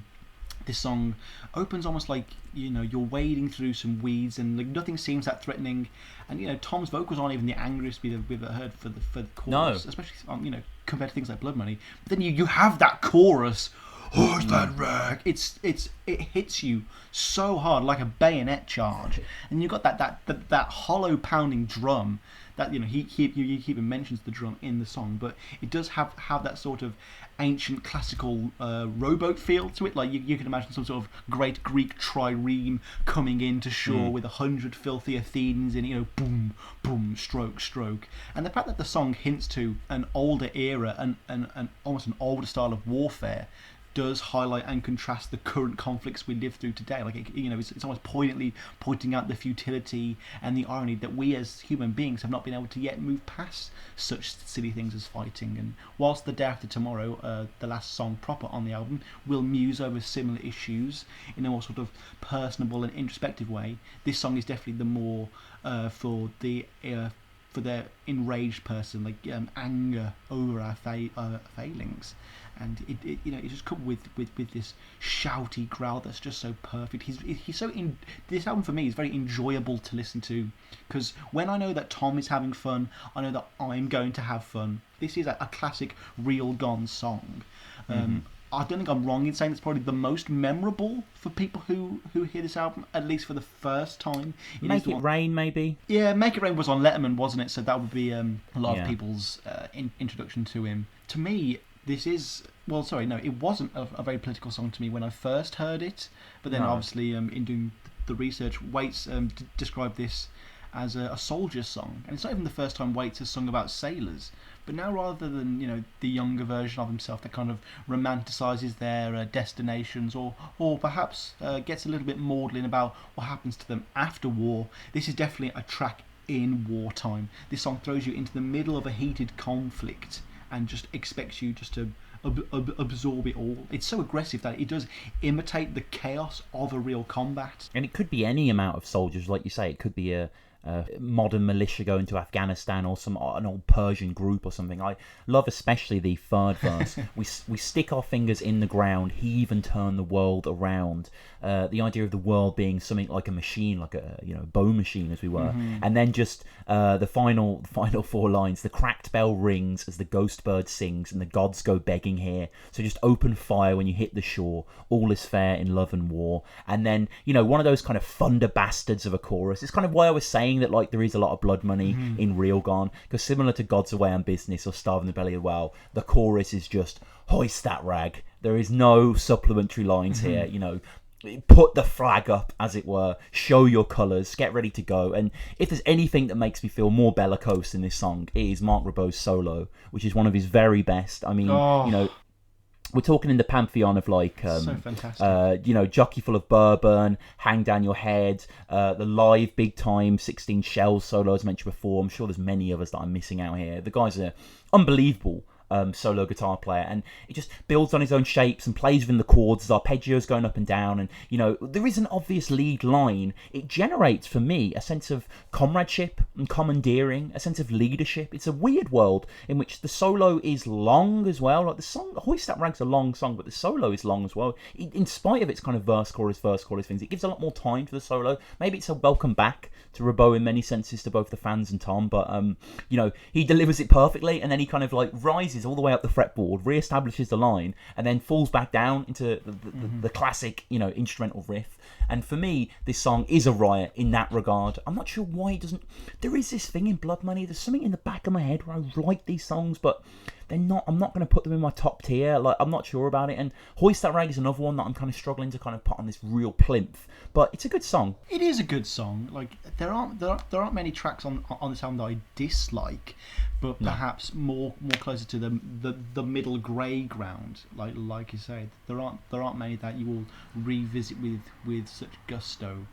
this song opens almost like, you know, you're wading through some weeds and like nothing seems that threatening, and you know Tom's vocals aren't even the angriest we've ever heard for the chorus, especially you know, compared to things like Blood Money. But then you have that chorus, Hoist That Rag. It hits you so hard, like a bayonet charge, and you've got that hollow pounding drum. That, you know, he even mentions the drum in the song, but it does have that sort of ancient classical rowboat feel to it. Like you can imagine some sort of great Greek trireme coming into shore with 100 filthy Athenians in, you know, boom, boom, stroke, stroke. And the fact that the song hints to an older era and almost an older style of warfare does highlight and contrast the current conflicts we live through today. Like, you know, it's almost poignantly pointing out the futility and the irony that we as human beings have not been able to yet move past such silly things as fighting. And whilst The Day After Tomorrow, the last song proper on the album, will muse over similar issues in a more sort of personable and introspective way, this song is definitely the more for the enraged person, like anger over our failings. And it you know, it's just coupled with this shouty growl that's just so perfect. He's so this album for me is very enjoyable to listen to, because when I know that Tom is having fun, I know that I'm going to have fun. This is a classic Reelgone song. I don't think I'm wrong in saying it's probably the most memorable for people who hear this album, at least for the first time. Make It Rain, maybe? Yeah, Make It Rain was on Letterman, wasn't it? So that would be a lot of people's introduction to him. To me, this is... Well, sorry, no, it wasn't a very political song to me when I first heard it. But then obviously in doing the research, Waits described this as a soldier's song. And it's not even the first time Waits has sung about sailors. But now, rather than the younger version of himself that kind of romanticises their destinations, or perhaps gets a little bit maudlin about what happens to them after war, this is definitely a track in wartime. This song throws you into the middle of a heated conflict and just expects you just to absorb it all. It's so aggressive that it does imitate the chaos of a real combat. And it could be any amount of soldiers, like you say. It could be a modern militia going to Afghanistan, or an old Persian group or something. I love especially the third verse. we stick our fingers in the ground, heave and turn the world around. The idea of the world being something like a machine, like a bone machine, as we were. And then just the final four lines: the cracked bell rings as the ghost bird sings, and the gods go begging here. So just open fire when you hit the shore. All is fair in love and war. And then one of those kind of thunder bastards of a chorus. It's kind of why I was saying that, like, there is a lot of blood money in Real Gone, because similar to God's Away on Business or Starve in the Belly of the Whale, the chorus is just hoist that rag. There is no supplementary lines here. Put the flag up, as it were, show your colours, get ready to go. And if there's anything that makes me feel more bellicose in this song, it is Mark Ribot's solo, which is one of his very best. I mean, we're talking in the pantheon of like, so fantastic. Jockey Full of Bourbon, Hang Down Your Head, the live big time 16 Shells solo as mentioned before. I'm sure there's many others that I'm missing out here. The guy's an unbelievable solo guitar player, and it just builds on his own shapes and plays within the chords as arpeggios going up and down. And there is an obvious lead line. It generates for me a sense of comradeship and commandeering, a sense of leadership. It's a weird world in which the solo is long as well. Like the song Hoist That Rag's a long song, but the solo is long as well. In spite of its kind of verse chorus things, it gives a lot more time to the solo. Maybe it's a welcome back to Ribot in many senses to both the fans and Tom, but he delivers it perfectly, and then he kind of like rises all the way up the fretboard, re-establishes the line, and then falls back down into the classic instrumental riff. And for me, this song is a riot in that regard. I'm not sure why it doesn't... There is this thing in Blood Money, there's something in the back of my head where I like these songs, but they're not... I'm not going to put them in my top tier. Like, I'm not sure about it. And Hoist That Rag is another one that I'm kind of struggling to kind of put on this real plinth. But it's a good song. It is a good song. Like, there aren't many tracks on this album that I dislike, but perhaps more closer to the middle grey ground. Like you say, there aren't many that you will revisit with such gusto.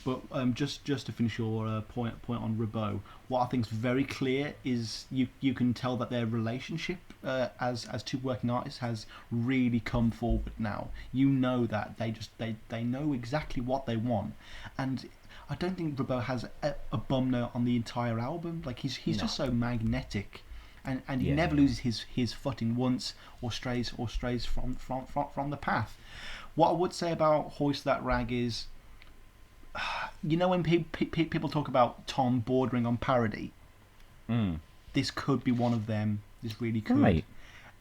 But just to finish your point on Ribot, what I think is very clear is you can tell that their relationship as two working artists has really come forward now. You know that they know exactly what they want, and I don't think Ribot has a bum note on the entire album. Like he's just so magnetic, and he never loses his footing once or strays from the path. What I would say about Hoist That Rag is, when people talk about Tom bordering on parody, this could be one of them. This really could. Right.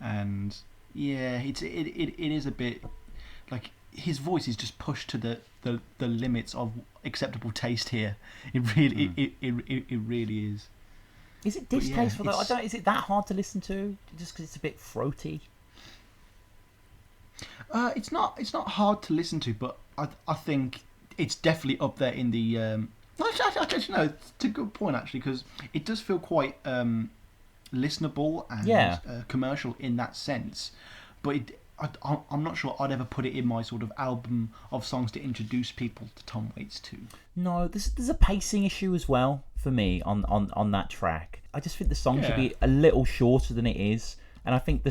And yeah, it is a bit like his voice is just pushed to the limits of acceptable taste here. It really it really is. Is it distasteful though? Is it that hard to listen to just because it's a bit throaty? It's not hard to listen to, but I think it's definitely up there in the... Actually, no, it's a good point, actually, because it does feel quite listenable and commercial in that sense. But I'm not sure I'd ever put it in my sort of album of songs to introduce people to Tom Waits to. No, there's a pacing issue as well for me on that track. I just think the song should be a little shorter than it is. And I think the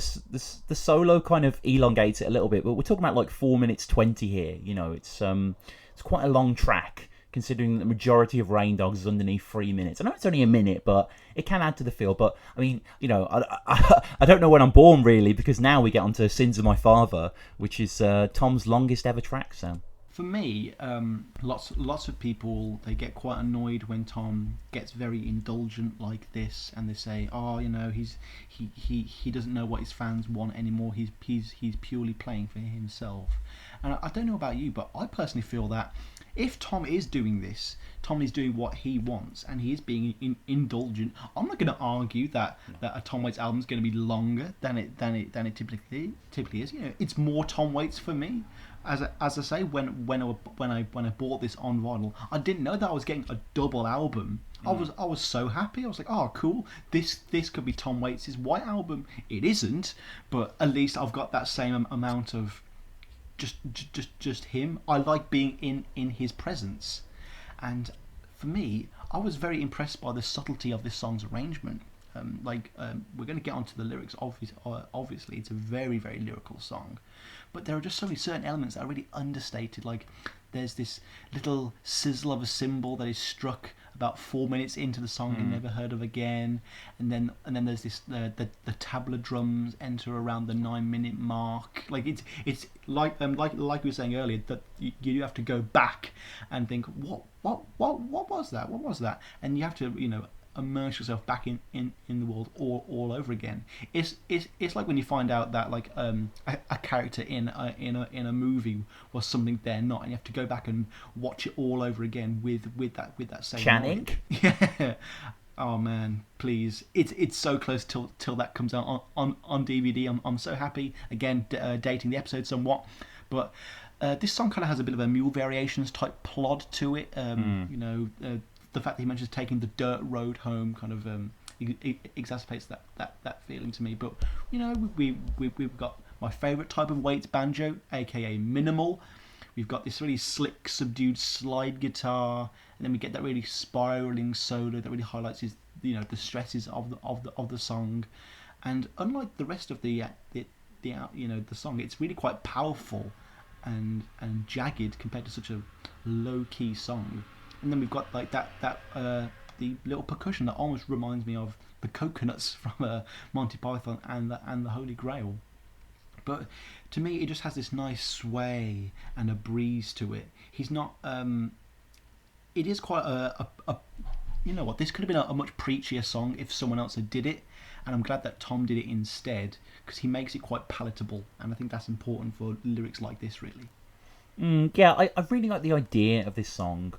solo kind of elongates it a little bit. But we're talking about like 4 minutes 20 here. It's quite a long track, considering the majority of Rain Dogs is underneath 3 minutes. I know it's only a minute, but it can add to the feel. But, I mean, I don't know when I'm born, really, because now we get onto Sins of My Father, which is Tom's longest ever track, Sam. For me, lots of people, they get quite annoyed when Tom gets very indulgent like this, and they say, "Oh, he doesn't know what his fans want anymore. He's purely playing for himself." And I don't know about you, but I personally feel that if Tom is doing this, Tom is doing what he wants, and he is being indulgent. I'm not going to argue that a Tom Waits album is going to be longer than it typically is. It's more Tom Waits for me. As I say, when I bought this on vinyl, I didn't know that I was getting a double album. I was so happy. I was like, oh, cool. This could be Tom Waits' White Album. It isn't, but at least I've got that same amount of just him. I like being in his presence, and for me, I was very impressed by the subtlety of this song's arrangement. We're going to get onto the lyrics. Obviously, it's a very, very lyrical song, but there are just so many certain elements that are really understated. Like, there's this little sizzle of a cymbal that is struck about 4 minutes into the song and never heard of again, and then there's this the tabla drums enter around the 9-minute mark. Like, it's like we were saying earlier, that you have to go back and think, what was that, and you have to immerse yourself back in the world all over again. It's like when you find out that like a character in a movie was something they're not, and you have to go back and watch it all over again with that same Channing. Yeah. Oh man, please! It's so close till that comes out on DVD. I'm so happy. Again, dating the episode somewhat, but this song kind of has a bit of a Mule Variations type plot to it. The fact that he mentions taking the dirt road home kind of exacerbates that feeling to me. But we've got my favourite type of Waits banjo, aka minimal. We've got this really slick, subdued slide guitar, and then we get that really spiraling solo that really highlights the stresses of the song. And unlike the rest of the song, it's really quite powerful and jagged compared to such a low key song. And then we've got like the little percussion that almost reminds me of the coconuts from Monty Python and the Holy Grail. But to me, it just has this nice sway and a breeze to it. He's not. It is quite a this could have been a much preachier song if someone else had did it, and I'm glad that Tom did it instead, because he makes it quite palatable, and I think that's important for lyrics like this, really. I really like the idea of this song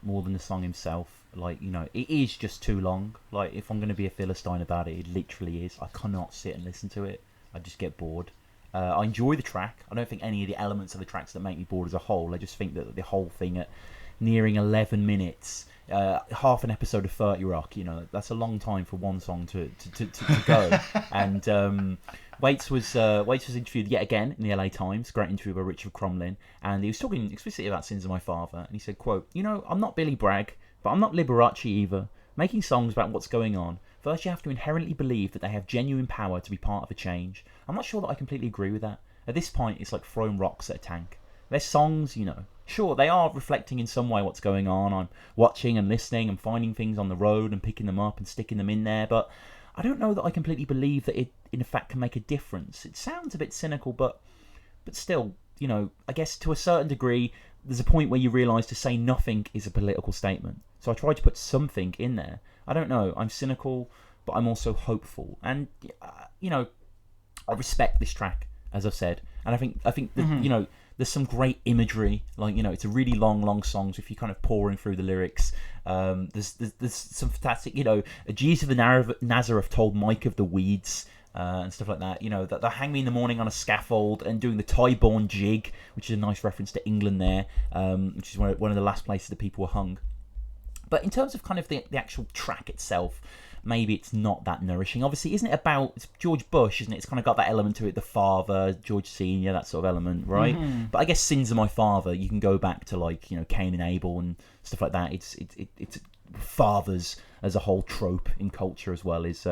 more than the song himself. It is just too long. Like, if I'm going to be a Philistine about it, it literally is. I cannot sit and listen to it. I just get bored. I enjoy the track. I don't think any of the elements of the tracks that make me bored as a whole. I just think that the whole thing at nearing 11 minutes, half an episode of 30 Rock, that's a long time for one song to go. And Waits was interviewed yet again in the LA Times, great interview by Richard Cromlin, and he was talking explicitly about Sins of My Father, and he said, quote, I'm not Billy Bragg, but I'm not Liberace either. Making songs about what's going on, first you have to inherently believe that they have genuine power to be part of a change. I'm not sure that I completely agree with that. At this point, it's like throwing rocks at a tank. Their songs, sure, they are reflecting in some way what's going on. I'm watching and listening and finding things on the road and picking them up and sticking them in there, but I don't know that I completely believe that it, in fact, can make a difference. It sounds a bit cynical, but still, I guess to a certain degree, there's a point where you realise to say nothing is a political statement. So I tried to put something in there. I don't know, I'm cynical, but I'm also hopeful. And, I respect this track, as I've said. And I think that, there's some great imagery. Like, it's a really long song, so if you're kind of pouring through the lyrics, there's some fantastic, Jesus of Nazareth told Mike of the weeds, and stuff like that. That they'll hang me in the morning on a scaffold and doing the Tyburn jig, which is a nice reference to England there, which is one of the last places that people were hung. But in terms of kind of the actual track itself, maybe it's not that nourishing. Obviously, isn't it about... It's George Bush, isn't it? It's kind of got that element to it, the father, George Senior, that sort of element, right? Mm-hmm. But I guess Sins of My Father, you can go back to, like, Cain and Abel and stuff like that. It's fathers as a whole trope in culture as well is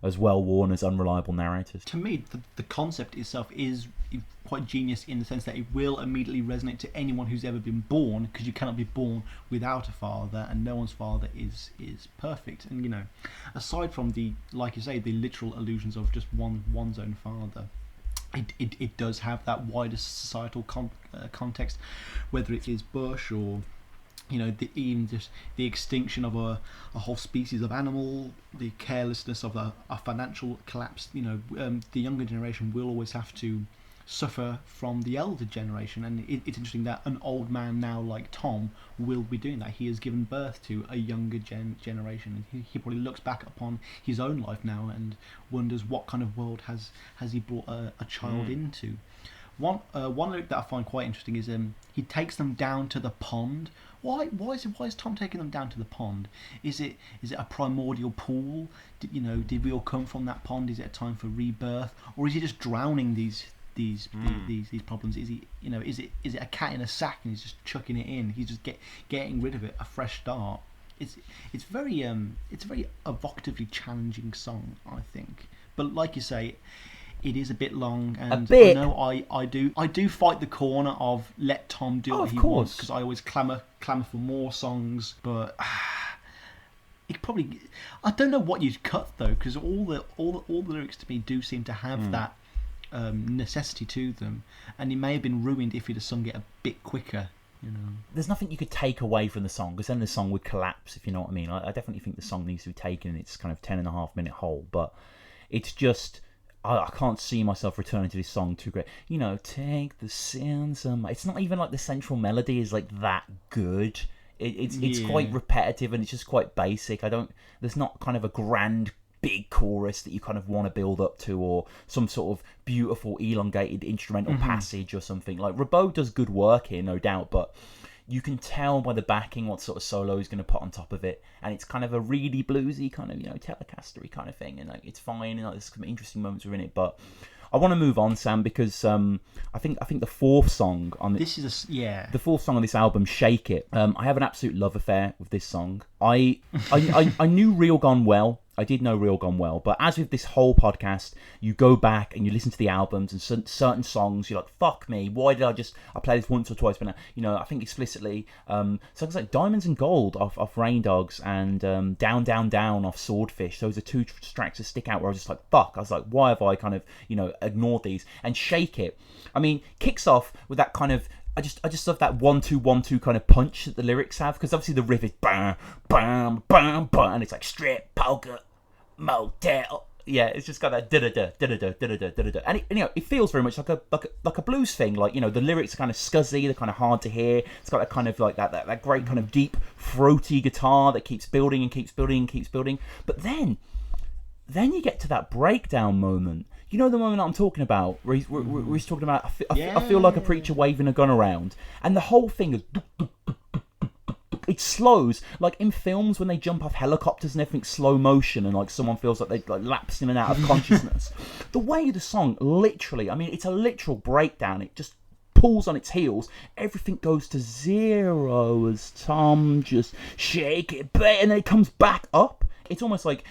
as well worn as unreliable narrators. To me, the concept itself is quite genius in the sense that it will immediately resonate to anyone who's ever been born, because you cannot be born without a father, and no one's father is perfect. And aside from the, like you say, the literal allusions of just one's own father, it does have that wider societal context, whether it is bush or even just the extinction of a whole species of animal, the carelessness of a financial collapse. The younger generation will always have to suffer from the elder generation, and it's interesting that an old man now like Tom will be doing that. He has given birth to a younger generation, and he probably looks back upon his own life now and wonders what kind of world has he brought a child into. One lyric that I find quite interesting is he takes them down to the pond. Why is Tom taking them down to the pond? Is it a primordial pool? Did we all come from that pond? Is it a time for rebirth, or is he just drowning these problems? Is it a cat in a sack and he's just chucking it in? He's just getting rid of it, a fresh start. It's a very evocatively challenging song, I think. But like you say, it is a bit long, and I know I do fight the corner of let Tom do what he wants, because I always clamour for more songs, but it probably, I don't know what you'd cut though, because all the lyrics to me do seem to have that necessity to them, and it may have been ruined if he'd have sung it a bit quicker. There's nothing you could take away from the song, because then the song would collapse, if you know what I mean. I definitely think the song needs to be taken in its kind of 10.5-minute whole, but it's just, I can't see myself returning to this song too great. Take the sins. It's not even like the central melody is like that good. It's quite repetitive, and it's just quite basic. There's not kind of a grand big chorus that you kind of want to build up to, or some sort of beautiful elongated instrumental passage or something. Like Ribot does good work here, no doubt, but you can tell by the backing what sort of solo he's going to put on top of it, and it's kind of a really bluesy kind of Telecaster-y kind of thing, and it's fine, and there's some interesting moments within it. But I want to move on, Sam, because I think the fourth song on the fourth song on this album, "Shake It." I have an absolute love affair with this song. I knew Real Gone Well. I did know Real Gone Well, but as with this whole podcast, you go back and you listen to the albums, and certain songs you're like, fuck me, why did I play this once or twice? But I think explicitly songs like Diamonds and Gold off Rain Dogs, and Down Down Down off Swordfish. Those are two tracks that stick out where I was just like, fuck. I was like, why have I kind of ignored these? And Shake It, kicks off with that kind of, I just love that 1-2-1-2 kind of punch that the lyrics have, because obviously the riff is bam bam bam bam, and it's like strip, poker, motel. Yeah, it's just got that da da da da da da da da da, and it feels very much like a blues thing. Like the lyrics are kind of scuzzy, they're kind of hard to hear. It's got that kind of like that great kind of deep throaty guitar that keeps building and keeps building and keeps building. But then you get to that breakdown moment. You know the moment I'm talking about, where he's talking about, I feel like a preacher waving a gun around, and the whole thing is, it slows, like in films when they jump off helicopters and everything's slow motion, and like someone feels like they lapse in and out of consciousness. The way the song literally, it's a literal breakdown. It just pulls on its heels, everything goes to zero as Tom just shake it, and then it comes back up. It's almost like,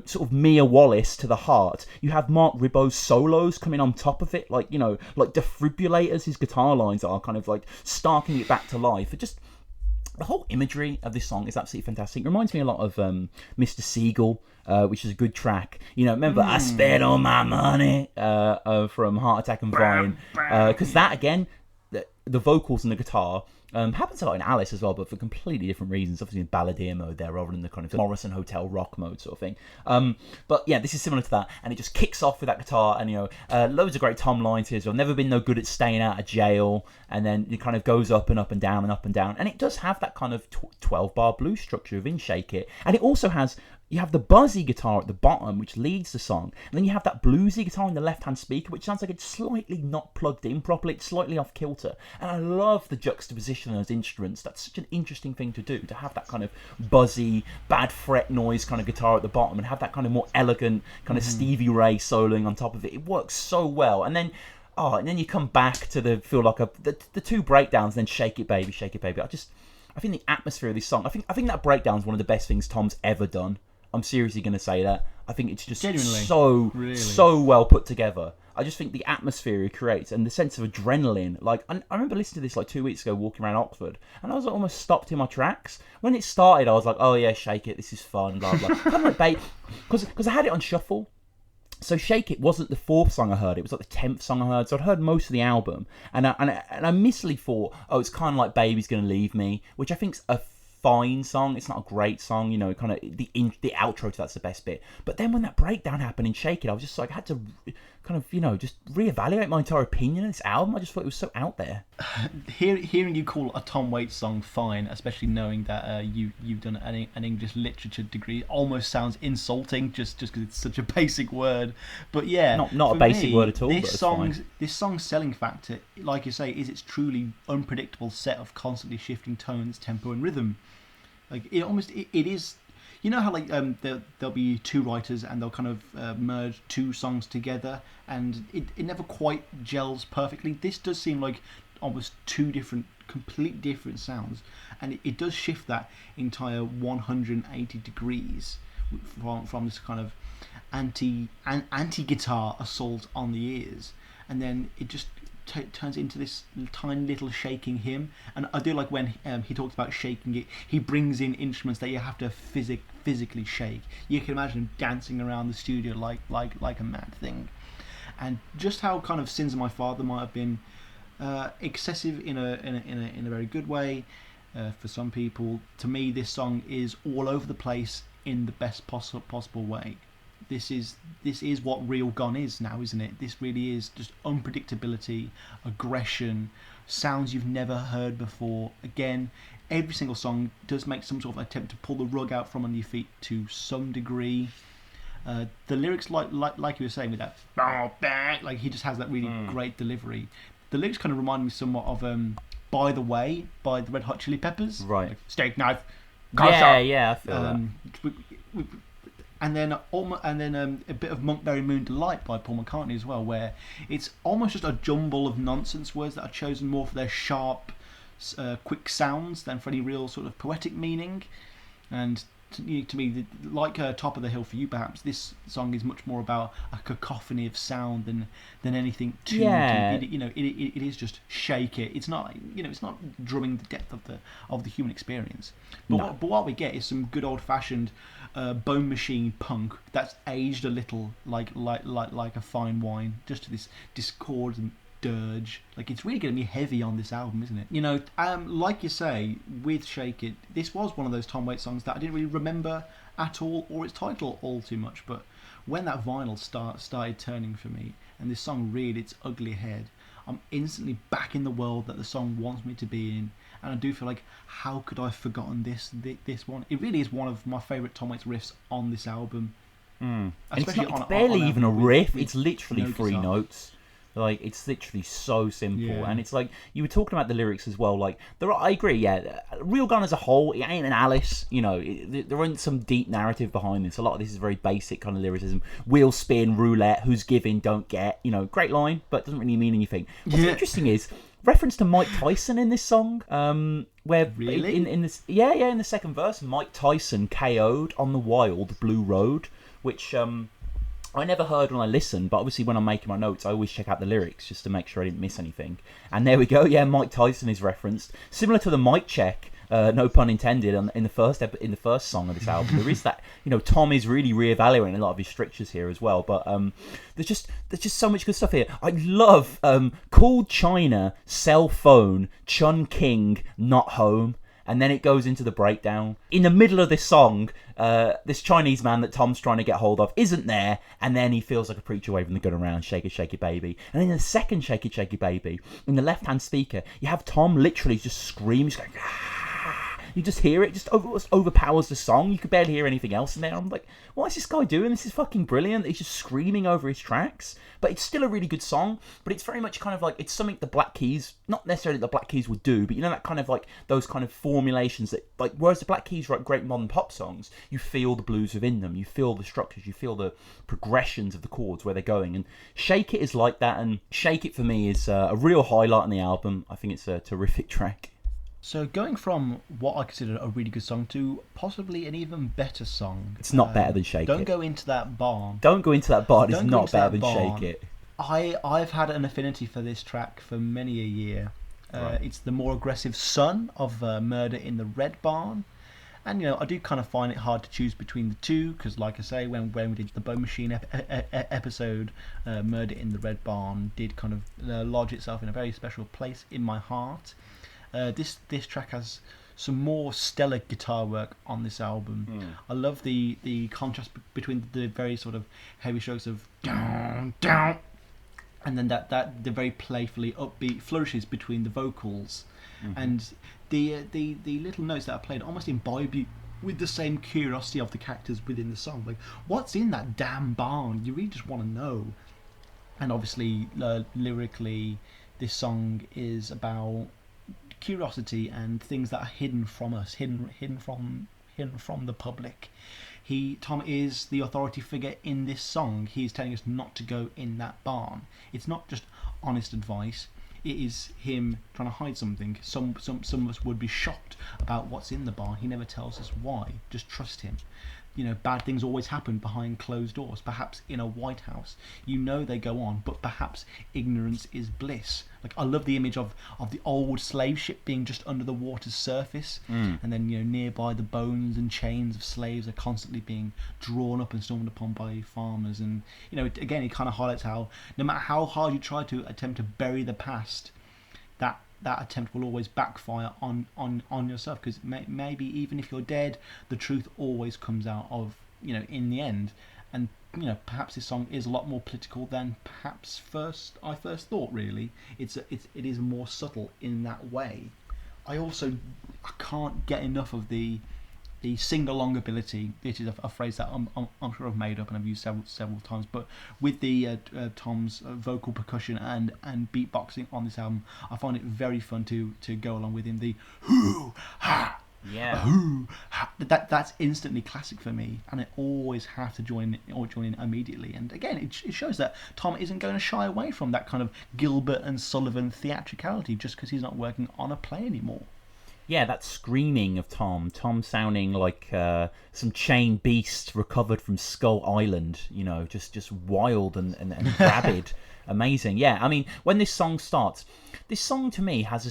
sort of Mia Wallace to the heart. You have Mark Ribot's solos coming on top of it, like defibrillators. His guitar lines are kind of like starking it back to life. It just, the whole imagery of this song is absolutely fantastic. It reminds me a lot of Mr. Seagull, which is a good track. Remember I Spent All My Money from Heart Attack and Vine, because that again, the vocals and the guitar happens a lot in Alice as well, but for completely different reasons. Obviously in balladeer mode there, rather than the kind of Morrison Hotel rock mode sort of thing. But yeah, this is similar to that, and it just kicks off with that guitar, and loads of great Tom lines here as well. Never been no good at staying out of jail, and then it kind of goes up and up and down and up and down, and it does have that kind of 12-bar blues structure within Shake It, and it also has. You have the buzzy guitar at the bottom, which leads the song, and then you have that bluesy guitar in the left-hand speaker, which sounds like it's slightly not plugged in properly. It's slightly off kilter, and I love the juxtaposition of those instruments. That's such an interesting thing to do, to have that kind of buzzy, bad fret noise kind of guitar at the bottom, and have that kind of more elegant kind of Stevie Ray soloing on top of it. It works so well, and then you come back to the two breakdowns, then Shake It Baby, Shake It Baby. I think the atmosphere of this song, I think that breakdown is one of the best things Tom's ever done. I'm seriously going to say that. I think it's just genuinely so well put together. I just think the atmosphere it creates and the sense of adrenaline. Like, I remember listening to this like 2 weeks ago, walking around Oxford, and I was like, almost stopped in my tracks. When it started, I was like, oh yeah, Shake It, this is fun, blah blah. Kind of like bait, because I had it on shuffle. So Shake It wasn't the 4th song I heard, it was like the 10th song I heard, so I'd heard most of the album, and I initially thought, oh, it's kind of like Baby's Gonna Leave Me, which I think's a fine song. It's not a great song, you know, kind of the outro to that's the best bit. But then when that breakdown happened in Shake It, I was just like, I had to kind of, you know, just reevaluate my entire opinion of this album. I just thought it was so out there. Hearing you call a Tom Waits song fine, especially knowing that you've done an English literature degree, almost sounds insulting just because it's such a basic word. But yeah, not a basic word at all. This song's selling factor, like you say, is its truly unpredictable set of constantly shifting tones, tempo, and rhythm. Like it is. You know how like there'll be 2 writers and they'll kind of merge 2 songs together, and it never quite gels perfectly. This does seem like almost 2 complete different sounds, and it does shift that entire 180 degrees from this kind of anti guitar assault on the ears, and then it just turns into this tiny little shaking hymn. And I do like when he talks about shaking it, he brings in instruments that you have to physically shake. You can imagine him dancing around the studio like a mad thing. And just how kind of Sins of My Father might have been excessive in a very good way for some people, to me this song is all over the place in the best possible way. This is what real Gone is now, isn't it? This really is just unpredictability, aggression, sounds you've never heard before. Again, every single song does make some sort of attempt to pull the rug out from under your feet to some degree. The lyrics, like you were saying with that, like he just has that really great delivery. The lyrics kind of remind me somewhat of "By the Way" by the Red Hot Chili Peppers. Right. Like, steak knife. Yeah, I feel that. And then a bit of Monkberry Moon Delight by Paul McCartney as well, where it's almost just a jumble of nonsense words that are chosen more for their sharp, quick sounds than for any real sort of poetic meaning. And to me, like Top of the Hill for you, perhaps this song is much more about a cacophony of sound than anything too deep. It is just shake it. It's not it's not drumming the depth of the human experience. But what we get is some good old fashioned Bone Machine punk that's aged a little like a fine wine, just to this discordant dirge. Like, it's really going to be heavy on this album, isn't it? Like you say, with Shake It, this was one of those Tom Waits songs that I didn't really remember at all, or its title all too much, but when that vinyl started turning for me and this song reared its ugly head, I'm instantly back in the world that the song wants me to be in. And I do feel like, how could I have forgotten this one? It really is one of my favourite Tom Waits riffs on this album. It's barely even a riff. It's literally 3 notes. Like, it's literally so simple. And it's like, you were talking about the lyrics as well. Like, I agree, yeah. Real Gun as a whole, it ain't an Alice. There ain't some deep narrative behind this. A lot of this is very basic kind of lyricism. Wheel spin, roulette, who's giving, don't get. Great line, but doesn't really mean anything. What's interesting is reference to Mike Tyson in this song, where really? in this, in the second verse, Mike Tyson KO'd on the wild Blue Road, which I never heard when I listened, but obviously when I'm making my notes, I always check out the lyrics just to make sure I didn't miss anything. And there we go, Mike Tyson is referenced, similar to the mic check. No pun intended. In the first song of this album, there is that. Tom is really reevaluating a lot of his strictures here as well. But there's just so much good stuff here. I love Called China, Cell Phone, Chun King, Not Home. And then it goes into the breakdown. In the middle of this song, this Chinese man that Tom's trying to get hold of isn't there, and then he feels like a preacher waving the gun around, shake it, shake it, baby. And then in the second shake it, shake it, baby, in the left-hand speaker, you have Tom literally just screaming, just going, ah. You just hear it, just overpowers the song. You could barely hear anything else in there. I'm like, what is this guy doing? This is fucking brilliant. He's just screaming over his tracks. But it's still a really good song, but it's very much kind of like, it's something the Black Keys, not necessarily the Black Keys would do, but that kind of like, those kind of formulations that, like, whereas the Black Keys write great modern pop songs, you feel the blues within them, you feel the structures, you feel the progressions of the chords, where they're going, and Shake It is like that, and Shake It for me is a real highlight on the album. I think it's a terrific track. So going from what I consider a really good song to possibly an even better song. It's not better than Shake It. Don't go into that barn. Don't go into that barn. It's not better than Shake It. I've had an affinity for this track for many a year. Right. It's the more aggressive son of Murder in the Red Barn. And I do kind of find it hard to choose between the two, because like I say, when we did the Bone Machine episode, Murder in the Red Barn did kind of lodge itself in a very special place in my heart. This track has some more stellar guitar work on this album. I love the contrast between the very sort of heavy strokes of down, down, and then that the very playfully upbeat flourishes between the vocals, and the little notes that are played almost imbibe you with the same curiosity of the characters within the song. Like, what's in that damn barn? You really just want to know. And obviously, lyrically, this song is about curiosity and things that are hidden from us, hidden from the public. Tom is the authority figure in this song. He's telling us not to go in that barn. It's not just honest advice. It is him trying to hide something. Some of us would be shocked about what's in the barn. He never tells us why. Just trust him. Bad things always happen behind closed doors, perhaps in a White House. They go on, but perhaps ignorance is bliss. Like, I love the image of the old slave ship being just under the water's surface, and then nearby the bones and chains of slaves are constantly being drawn up and stormed upon by farmers. And again, it kind of highlights how no matter how hard you try to attempt to bury the past, that attempt will always backfire on yourself, because maybe even if you're dead, the truth always comes out of in the end. And perhaps this song is a lot more political than perhaps I first thought. Really, it is more subtle in that way. I can't get enough of the sing-along ability. It is a phrase that I'm sure I've made up and I've used several times, but with the Tom's vocal percussion and beatboxing on this album, I find it very fun to go along with him. The hoo ha, hoo ha, that's instantly classic for me, and I always have to join in immediately. And again, it shows that Tom isn't going to shy away from that kind of Gilbert and Sullivan theatricality just because he's not working on a play anymore. Yeah, that screaming of Tom sounding like some chained beast recovered from Skull Island, just wild and rabid. Amazing. Yeah, I mean, when this song starts, this song to me has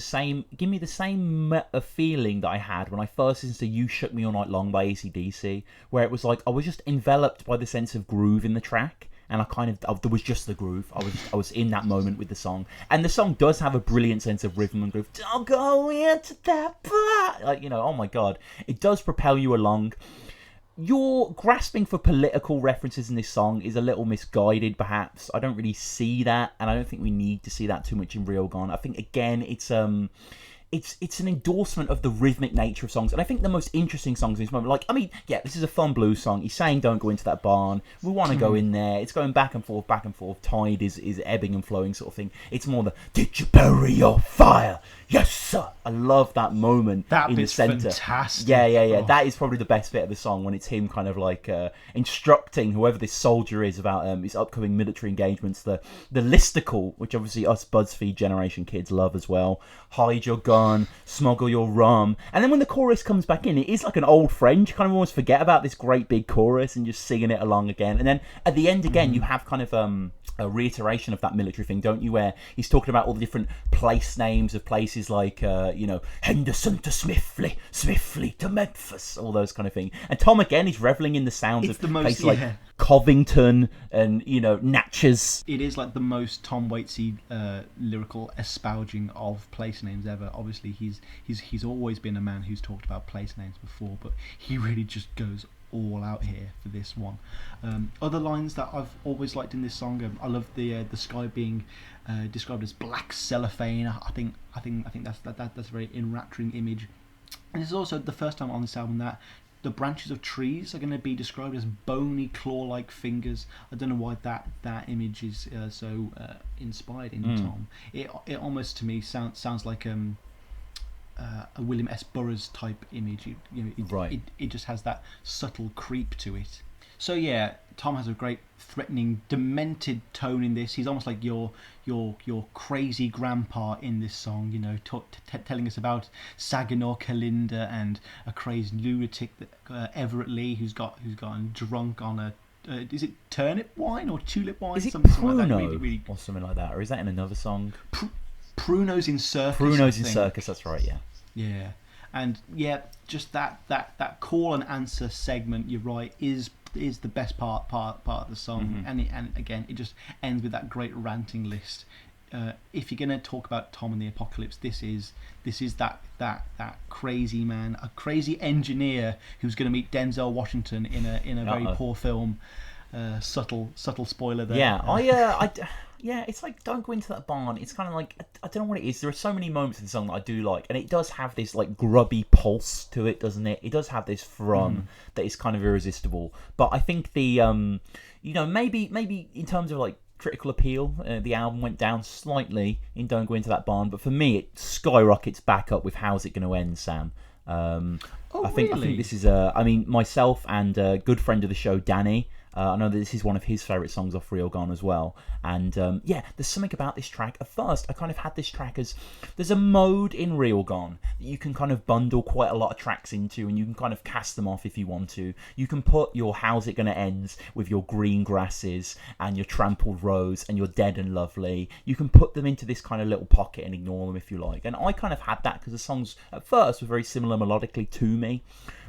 give me the same feeling that I had when I first listened to You Shook Me All Night Long by AC/DC, where it was like I was just enveloped by the sense of groove in the track. And there was just the groove. I was in that moment with the song, and the song does have a brilliant sense of rhythm and groove. Don't go into that part, oh my god, it does propel you along. Your grasping for political references in this song is a little misguided, perhaps. I don't really see that, and I don't think we need to see that too much in Real Gone. I think again, it's an endorsement of the rhythmic nature of songs, and I think the most interesting songs in this moment, this is a fun blues song. He's saying don't go into that barn, we want to go in there. It's going back and forth, tide is ebbing and flowing sort of thing. It's more the did you bury your fire, yes sir. I love that moment in the centre. Fantastic. Yeah. Oh. That is probably the best bit of the song, when it's him kind of like instructing whoever this soldier is about his upcoming military engagements. The listicle, which obviously us BuzzFeed generation kids love as well. Hide your gun, smuggle your rum. And then when the chorus comes back in, it is like an old friend. You kind of almost forget about this great big chorus and just singing it along again. And then at the end again, you have kind of a reiteration of that military thing, don't you, where he's talking about all the different place names of places like Henderson to Swiftly to Memphis, all those kind of things. And Tom again is reveling in the sounds of places like Covington and Natchez. It is like the most Tom Waitsy lyrical espousing of place names ever. Obviously he's always been a man who's talked about place names before, but he really just goes all out here for this one. Other lines that I've always liked in this song, I love the sky being described as black cellophane. I think that's a very enrapturing image. And this is also the first time on this album that the branches of trees are going to be described as bony claw-like fingers. I don't know why that image is so inspired in Tom. It almost to me sounds like a William S. Burroughs type image. It just has that subtle creep to it. So yeah, Tom has a great threatening, demented tone in this. He's almost like your crazy grandpa in this song, telling us about Saginaw Kalinda and a crazy lunatic, Everett Lee, who's gotten drunk on a is it turnip wine or tulip wine? Is it something Pruno like that. Really, or something like that, or is that in another song? Pruno's in Circus. Pruno's in Circus. That's right. Yeah. Yeah. And yeah, just that call and answer segment, you're right, is the best part of the song. And again, it just ends with that great ranting list. If you're going to talk about Tom and the Apocalypse, this is that crazy man, a crazy engineer who's going to meet Denzel Washington in a very poor film. Subtle spoiler there. Yeah, it's like Don't Go Into That Barn. It's kind of like, I don't know what it is. There are so many moments in the song that I do like, and it does have this like grubby pulse to it, doesn't it? It does have this thrum that is kind of irresistible. But I think the maybe in terms of like critical appeal, the album went down slightly in Don't Go Into That Barn, but for me it skyrockets back up with How's It Gonna End, Sam. I think this is myself and a good friend of the show, Danny, I know that this is one of his favourite songs off Real Gone as well. And there's something about this track. At first, I kind of had this track as... There's a mode in Real Gone that you can kind of bundle quite a lot of tracks into, and you can kind of cast them off if you want to. You can put your How's It Gonna End with your Green Grasses and your Trampled Rose and your Dead and Lovely. You can put them into this kind of little pocket and ignore them if you like. And I kind of had that because the songs at first were very similar melodically to me.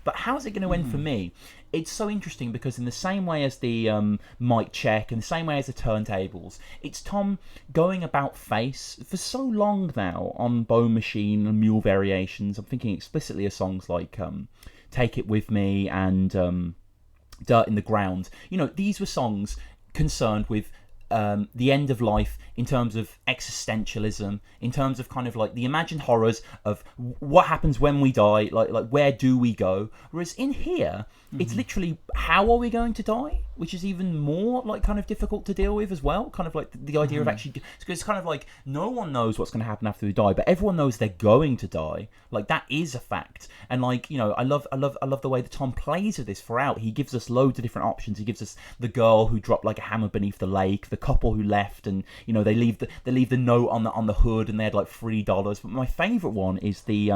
But How's It Going to End for me? It's so interesting because in the same way as the mic check, in the same way as the turntables, it's Tom going about face for so long now on Bone Machine and Mule Variations. I'm thinking explicitly of songs like Take It With Me and Dirt in the Ground. You know, these were songs concerned with the end of life in terms of existentialism, in terms of kind of like the imagined horrors of what happens when we die, like where do we go? Whereas in here, it's literally how are we going to die, which is even more like kind of difficult to deal with as well. Kind of like the idea of actually, because it's kind of like no one knows what's going to happen after we die, but everyone knows they're going to die. Like that is a fact. And like, you know, I love the way that Tom plays with this throughout. He gives us loads of different options. He gives us the girl who dropped like a hammer beneath the lake, the couple who left, and you know they leave the note on the hood, and they had like $3. But my favourite one is the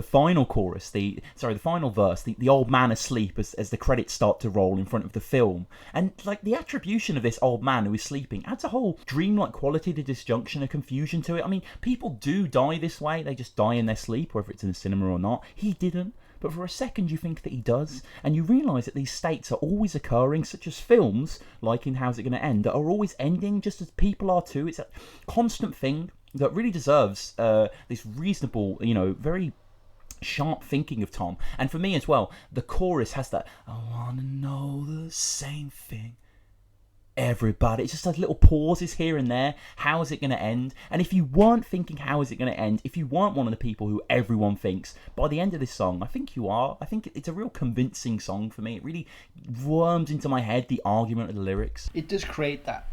final chorus, the final verse, the old man asleep as the credits start to roll in front of the film, and like the attribution of this old man who is sleeping adds a whole dreamlike quality to disjunction and confusion to it. I mean, people do die this way; they just die in their sleep, whether it's in the cinema or not. He didn't. But for a second you think that he does, and you realise that these states are always occurring, such as films, like in How's It Gonna End, that are always ending just as people are too. It's a constant thing that really deserves this reasonable, you know, very sharp thinking of Tom. And for me as well, the chorus has that, I wanna know the same thing. Everybody, it's just like little pauses here and there. How is it going to end? And if you weren't thinking how is it going to end, if you weren't one of the people who everyone thinks, by the end of this song, I think you are. I think it's a real convincing song for me. It really worms into my head the argument of the lyrics. It does create that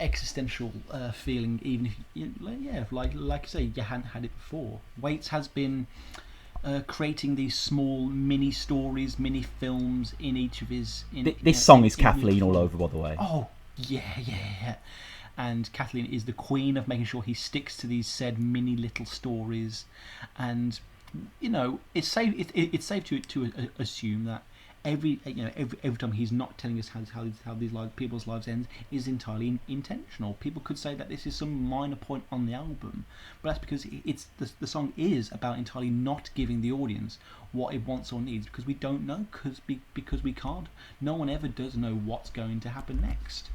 existential feeling, even if like you say, you hadn't had it before. Waits has been creating these small mini stories, mini films in each of his. This song is Kathleen all over, by the way. Oh. Yeah. And Kathleen is the queen of making sure he sticks to these said mini little stories, and you know it's safe. It's safe to assume that every time he's not telling us how these people's lives end is entirely intentional. People could say that this is some minor point on the album, but that's because the song is about entirely not giving the audience what it wants or needs, because we don't know, because we can't. No one ever does know what's going to happen next.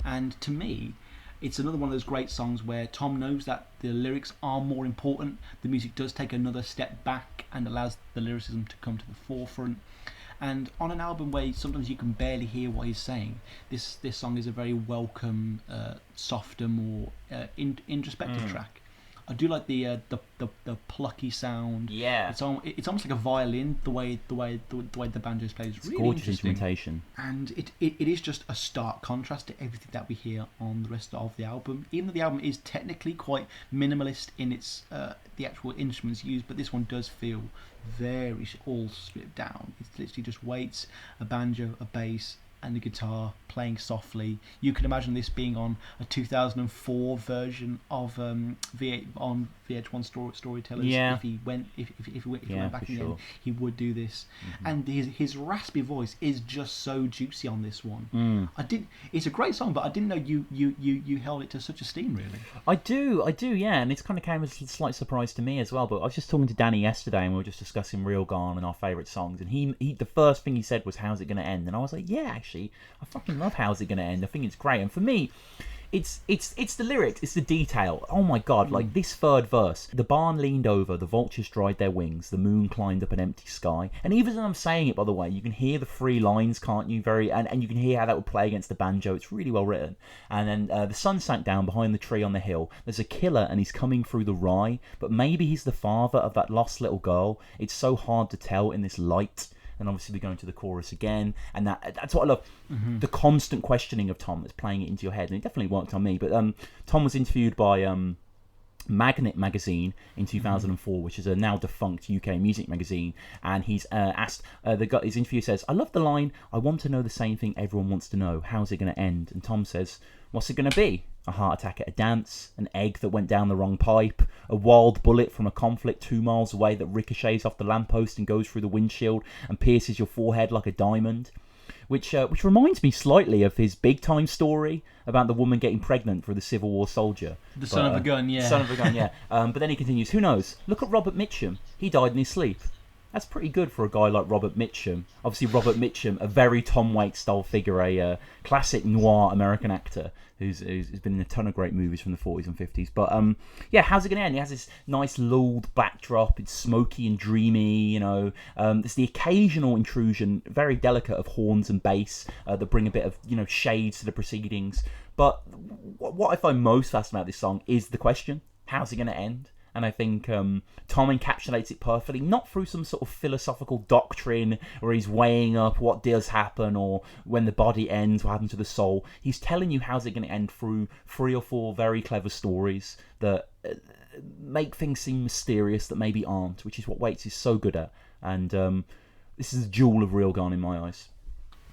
And to me, it's another one of those great songs where Tom knows that the lyrics are more important. The music does take another step back and allows the lyricism to come to the forefront. And on an album where sometimes you can barely hear what he's saying, this song is a very welcome, softer, more introspective track. I do like the plucky sound. Yeah, it's almost like a violin. The way the banjo plays is really gorgeous interesting. instrumentation, and it is just a stark contrast to everything that we hear on the rest of the album. Even though the album is technically quite minimalist in its the actual instruments used, but this one does feel very all stripped down. It's literally just Waits, a banjo, a bass, and the guitar playing softly. You can imagine this being on a 2004 version of VH1 Storytellers. Yeah. If he went back again, sure. he would do this. And his raspy voice is just so juicy on this one. It's a great song, but I didn't know you held it to such esteem, really. I do, yeah, and it's kind of came as a slight surprise to me as well. But I was just talking to Danny yesterday, and we were just discussing Real Gone and our favourite songs, and he the first thing he said was, "How's it going to end?" And I was like, "Yeah, actually, I fucking love How's It Going to End. I think it's great." And for me, it's the lyrics, it's the detail. Oh my god, like this third verse. The barn leaned over, the vultures dried their wings, the moon climbed up an empty sky. And even as I'm saying it, by the way, you can hear the three lines, can't you? And you can hear how that would play against the banjo. It's really well written. And then the sun sank down behind the tree on the hill. There's a killer and he's coming through the rye, but maybe he's the father of that lost little girl. It's so hard to tell in this light. And obviously we're going to the chorus again, and that's what I love, the constant questioning of Tom that's playing it into your head, and it definitely worked on me. But Tom was interviewed by Magnet magazine in 2004, which is a now defunct UK music magazine, and he's asked, his interview says, "I love the line, I want to know the same thing everyone wants to know, how's it going to end?" And Tom says, "What's it going to be? A heart attack at a dance, an egg that went down the wrong pipe, a wild bullet from a conflict 2 miles away that ricochets off the lamppost and goes through the windshield and pierces your forehead like a diamond." Which reminds me slightly of his big time story about the woman getting pregnant for the Civil War soldier. The son of a gun, yeah. Son of a gun, yeah. But then he continues, "Who knows? Look at Robert Mitchum. He died in his sleep." That's pretty good for a guy like Robert Mitchum. Obviously, Robert Mitchum, a very Tom Waits style figure, a classic noir American actor who's been in a ton of great movies from the 40s and 50s. But yeah, how's it going to end? He has this nice lulled backdrop. It's smoky and dreamy, you know. There's the occasional intrusion, very delicate, of horns and bass that bring a bit of, you know, shades to the proceedings. But what I find most fascinating about this song is the question: how's it going to end? And I think Tom encapsulates it perfectly, not through some sort of philosophical doctrine where he's weighing up what does happen or when the body ends, what happens to the soul. He's telling you how's it going to end through 3 or 4 very clever stories that make things seem mysterious that maybe aren't, which is what Waits is so good at. And this is a jewel of Real Gone in my eyes.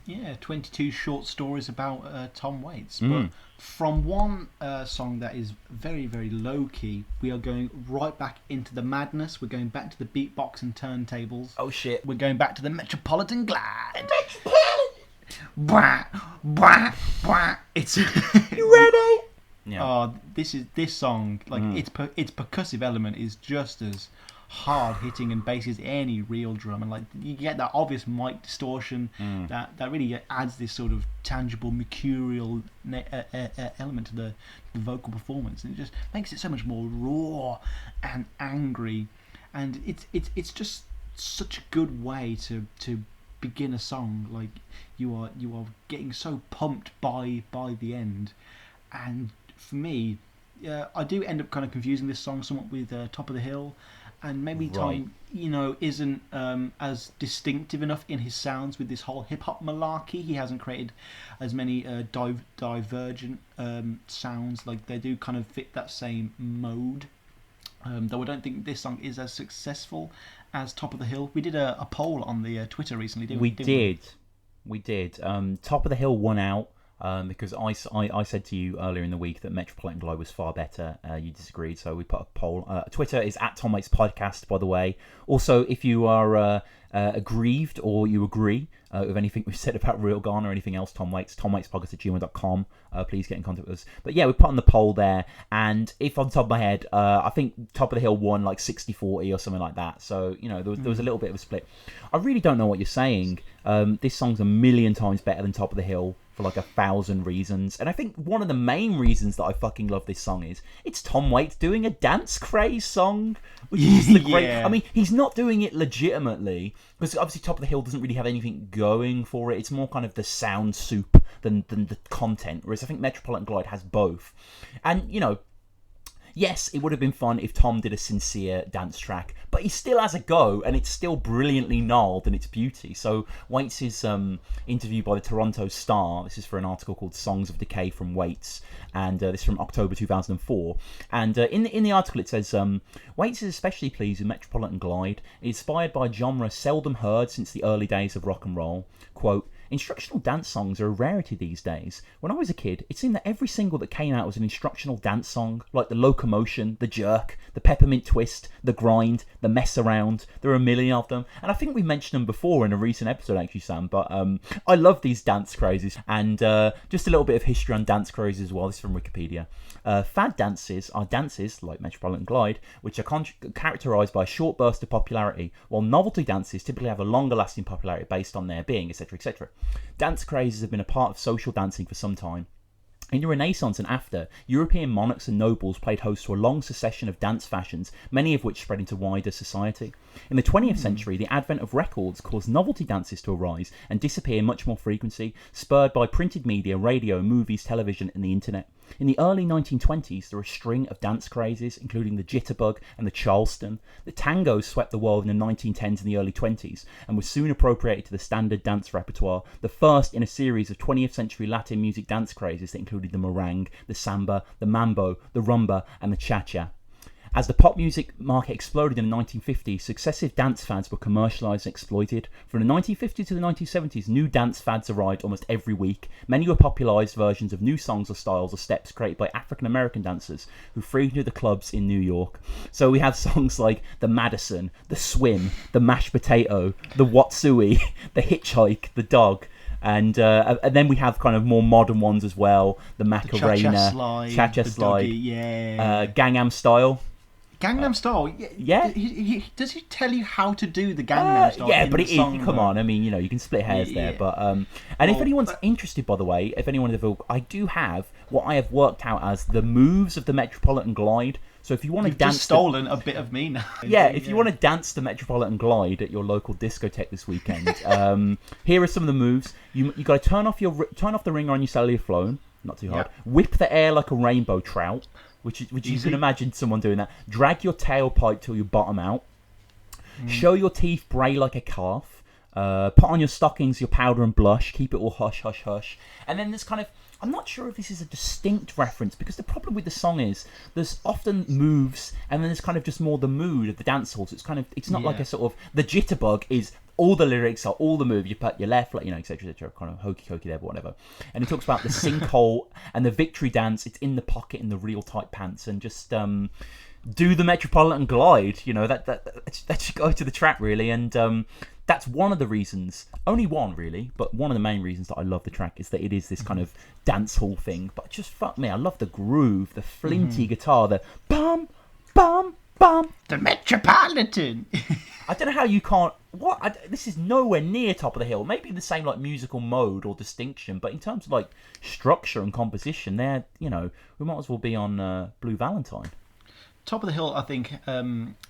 Yeah, 22 short stories about Tom Waits. But from one song that is very, very low-key, we are going right back into the madness. We're going back to the beatbox and turntables. Oh, shit. We're going back to the Metropolitan Glide. Bwah, bwah, bwah. It's You ready? Yeah. This song, like its percussive element is just as hard hitting and bass as any real drum, and like you get that obvious mic distortion that really adds this sort of tangible mercurial element to the vocal performance, and it just makes it so much more raw and angry, and it's just such a good way to begin a song. Like you are getting so pumped by the end. And for me, I do end up kind of confusing this song somewhat with Top of the Hill. And maybe Tom, you know, isn't as distinctive enough in his sounds with this whole hip-hop malarkey. He hasn't created as many divergent sounds. Like, they do kind of fit that same mode. Though I don't think this song is as successful as Top of the Hill. We did a poll on the Twitter recently, didn't we? We did. Top of the Hill won out. Because I said to you earlier in the week that Metropolitan Glide was far better. You disagreed, so we put a poll. Twitter is at TomWaitsPodcast, by the way. Also, if you are aggrieved or you agree with anything we've said about Real Gone or anything else, Tom Waits, TomWaitsPodcast@gmail.com. Please get in contact with us. But yeah, we put on the poll there, and if on top of my head, I think Top of the Hill won like 60-40 or something like that. So, you know, there was a little bit of a split. I really don't know what you're saying. This song's a million times better than Top of the Hill for like 1,000 reasons. And I think one of the main reasons that I fucking love this song is it's Tom Waits doing a dance craze song, which is the great. I mean, he's not doing it legitimately, because obviously Top of the Hill doesn't really have anything going for it. It's more kind of the sound soup than the content, whereas I think Metropolitan Glide has both. And, you know, yes, it would have been fun if Tom did a sincere dance track, but he still has a go, and it's still brilliantly gnarled in its beauty. So Waits' interview by the Toronto Star, this is for an article called Songs of Decay from Waits, and this is from October 2004. And in the article it says, Waits is especially pleased with Metropolitan Glide, inspired by a genre seldom heard since the early days of rock and roll. Quote, Instructional dance songs are a rarity these days. When I was a kid, it seemed that every single that came out was an instructional dance song, like the Locomotion, the Jerk, the Peppermint Twist, the Grind, the Mess Around. There are a million of them, and I think we mentioned them before in a recent episode, actually, Sam. But I love these dance crazes, and just a little bit of history on dance crazes as well. This is from Wikipedia. Fad dances are dances, like Metropolitan Glide, which are characterised by a short burst of popularity, while novelty dances typically have a longer lasting popularity based on their being, etc., etc. Dance crazes have been a part of social dancing for some time. In the Renaissance and after, European monarchs and nobles played host to a long succession of dance fashions, many of which spread into wider society. In the 20th century, the advent of records caused novelty dances to arise and disappear in much more frequency, spurred by printed media, radio, movies, television, and the internet. In the early 1920s, there were a string of dance crazes, including the jitterbug and the charleston. The tango swept the world in the 1910s and the early 20s, and was soon appropriated to the standard dance repertoire, the first in a series of 20th century Latin music dance crazes that included the meringue, the samba, the mambo, the rumba, and the cha-cha. As the pop music market exploded in the 1950s, successive dance fads were commercialised and exploited. From the 1950s to the 1970s, new dance fads arrived almost every week. Many were popularised versions of new songs or styles or steps created by African-American dancers who frequented the clubs in New York. So we have songs like the Madison, the Swim, the Mashed Potato, the Watsui, the Hitchhike, the Dog. And then we have kind of more modern ones as well. The Macarena, Cha-Cha Slide, Gangnam Style. Gangnam Style? Yeah. Does he tell you how to do the Gangnam Style? Yeah, but it is. Come on, I mean, you can split hairs there. But and if anyone's interested, by the way, if anyone ever, I do have what I have worked out as the moves of the Metropolitan Glide. So if you want to dance, just stolen a bit of me now. If you want to dance the Metropolitan Glide at your local discotheque this weekend, here are some of the moves. You got to turn off the ringer on your cellular phone, not too hard. Whip the air like a rainbow trout, which you can imagine someone doing that. Drag your tailpipe till you bottom out. Show your teeth bray like a calf. Put on your stockings, your powder and blush. Keep it all hush, hush, hush. And then there's kind of, I'm not sure if this is a distinct reference, because the problem with the song is there's often moves and then there's kind of just more the mood of the dance hall. So it's not like a sort of, the jitterbug is all the lyrics are all the move. You put your left, like, etc., etc., kind of hokey cokey there, but whatever. And it talks about the sinkhole and the victory dance. It's in the pocket in the real tight pants, and just do the Metropolitan Glide. That should go to the track really, and that's one of the reasons, only one really, but one of the main reasons that I love the track is that it is this kind of dance hall thing. But just fuck me, I love the groove, the flinty guitar, the bum bum bum, the Metropolitan. I don't know how you can't. This is nowhere near top of the hill. Maybe the same like musical mode or distinction, but in terms of like structure and composition, we might as well be on Blue Valentine. Top of the Hill, I think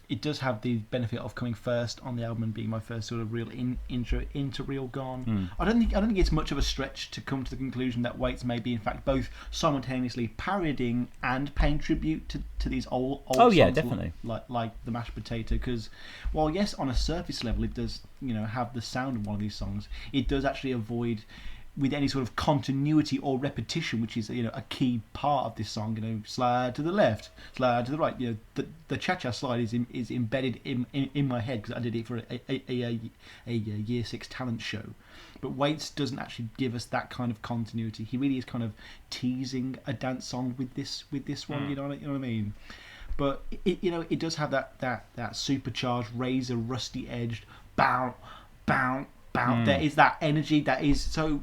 it does have the benefit of coming first on the album and being my first sort of real intro into Real Gone. I don't think it's much of a stretch to come to the conclusion that Waits may be in fact both simultaneously parodying and paying tribute to these old songs. Yeah, definitely. Like the Mashed Potato, because while yes, on a surface level it does have the sound of one of these songs, it does actually avoid with any sort of continuity or repetition, which is a key part of this song. Slide to the left, slide to the right. The cha-cha slide is embedded in my head because I did it for a year 6 talent show. But Waits doesn't actually give us that kind of continuity. He really is kind of teasing a dance song with this one. You know what I mean? But it does have that supercharged, razor rusty edged bow bow. There is that energy that is so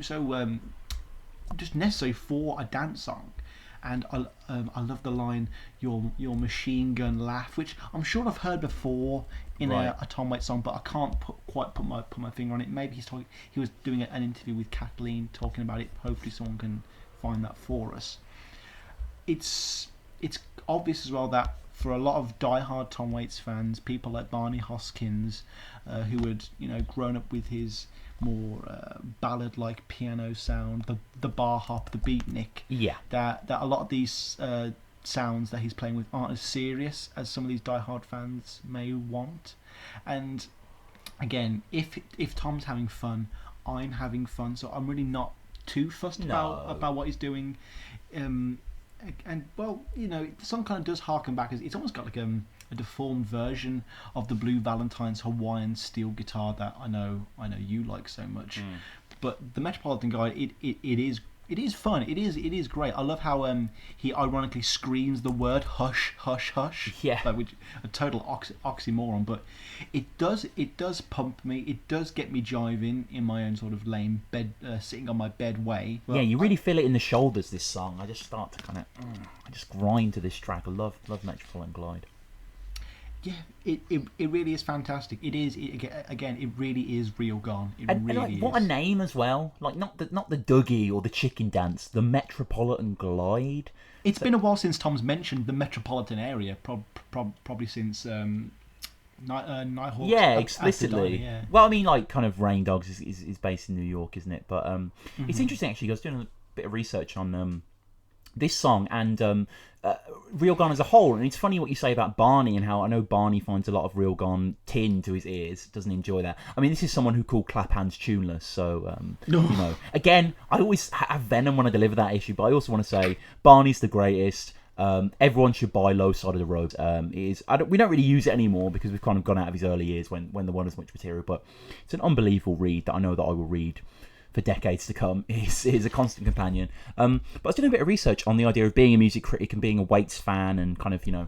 just necessary for a dance song, and I love the line your machine gun laugh, which I'm sure I've heard before in a Tom Waits song, but I can't quite put my finger on it. Maybe he was doing an interview with Kathleen talking about it. Hopefully someone can find that for us. It's obvious as well that for a lot of die-hard Tom Waits fans, people like Barney Hoskins, who had grown up with his more ballad-like piano sound, the bar hop, the beatnik, that a lot of these sounds that he's playing with aren't as serious as some of these die-hard fans may want. And again, if Tom's having fun, I'm having fun, so I'm really not too fussed about what he's doing. And well, the song kind of does harken back. It's almost got like a deformed version of the Blue Valentine's Hawaiian steel guitar that I know you like so much. But the Metropolitan Glide, it is fun. It is great. I love how he ironically screams the word hush, hush, hush. Yeah. Like, which a total oxymoron, but it does pump me. It does get me jiving in my own sort of lame bed, sitting on my bed way. Yeah, you really feel it in the shoulders. This song, I just start to kind of, I just grind to this track. I love Metropolitan Glide. Yeah, it really is fantastic. It is again. It really is real gone. And really like, is. what a name as well! Like not the Dougie or the Chicken Dance, the Metropolitan Glide. It's been a while since Tom's mentioned the metropolitan area. Probably since Nighthawks. Yeah, explicitly. Yeah. Well, I mean, like kind of Rain Dogs is based in New York, isn't it? But it's interesting actually. I was doing a bit of research on this song and Real Gone as a whole, and it's funny what you say about Barney and how I know Barney finds a lot of Real Gone tin to his ears, doesn't enjoy that. I mean, this is someone who called Clap Hands tuneless, so you know, again, I always have venom when I deliver that issue, but I also want to say Barney's the greatest. Everyone should buy Low Side of the Road. We don't really use it anymore because we've kind of gone out of his early years when there wasn't as much material, but it's an unbelievable read that I know that I will read for decades to come. Is a constant companion. But I was doing a bit of research on the idea of being a music critic and being a Waits fan and kind of, you know,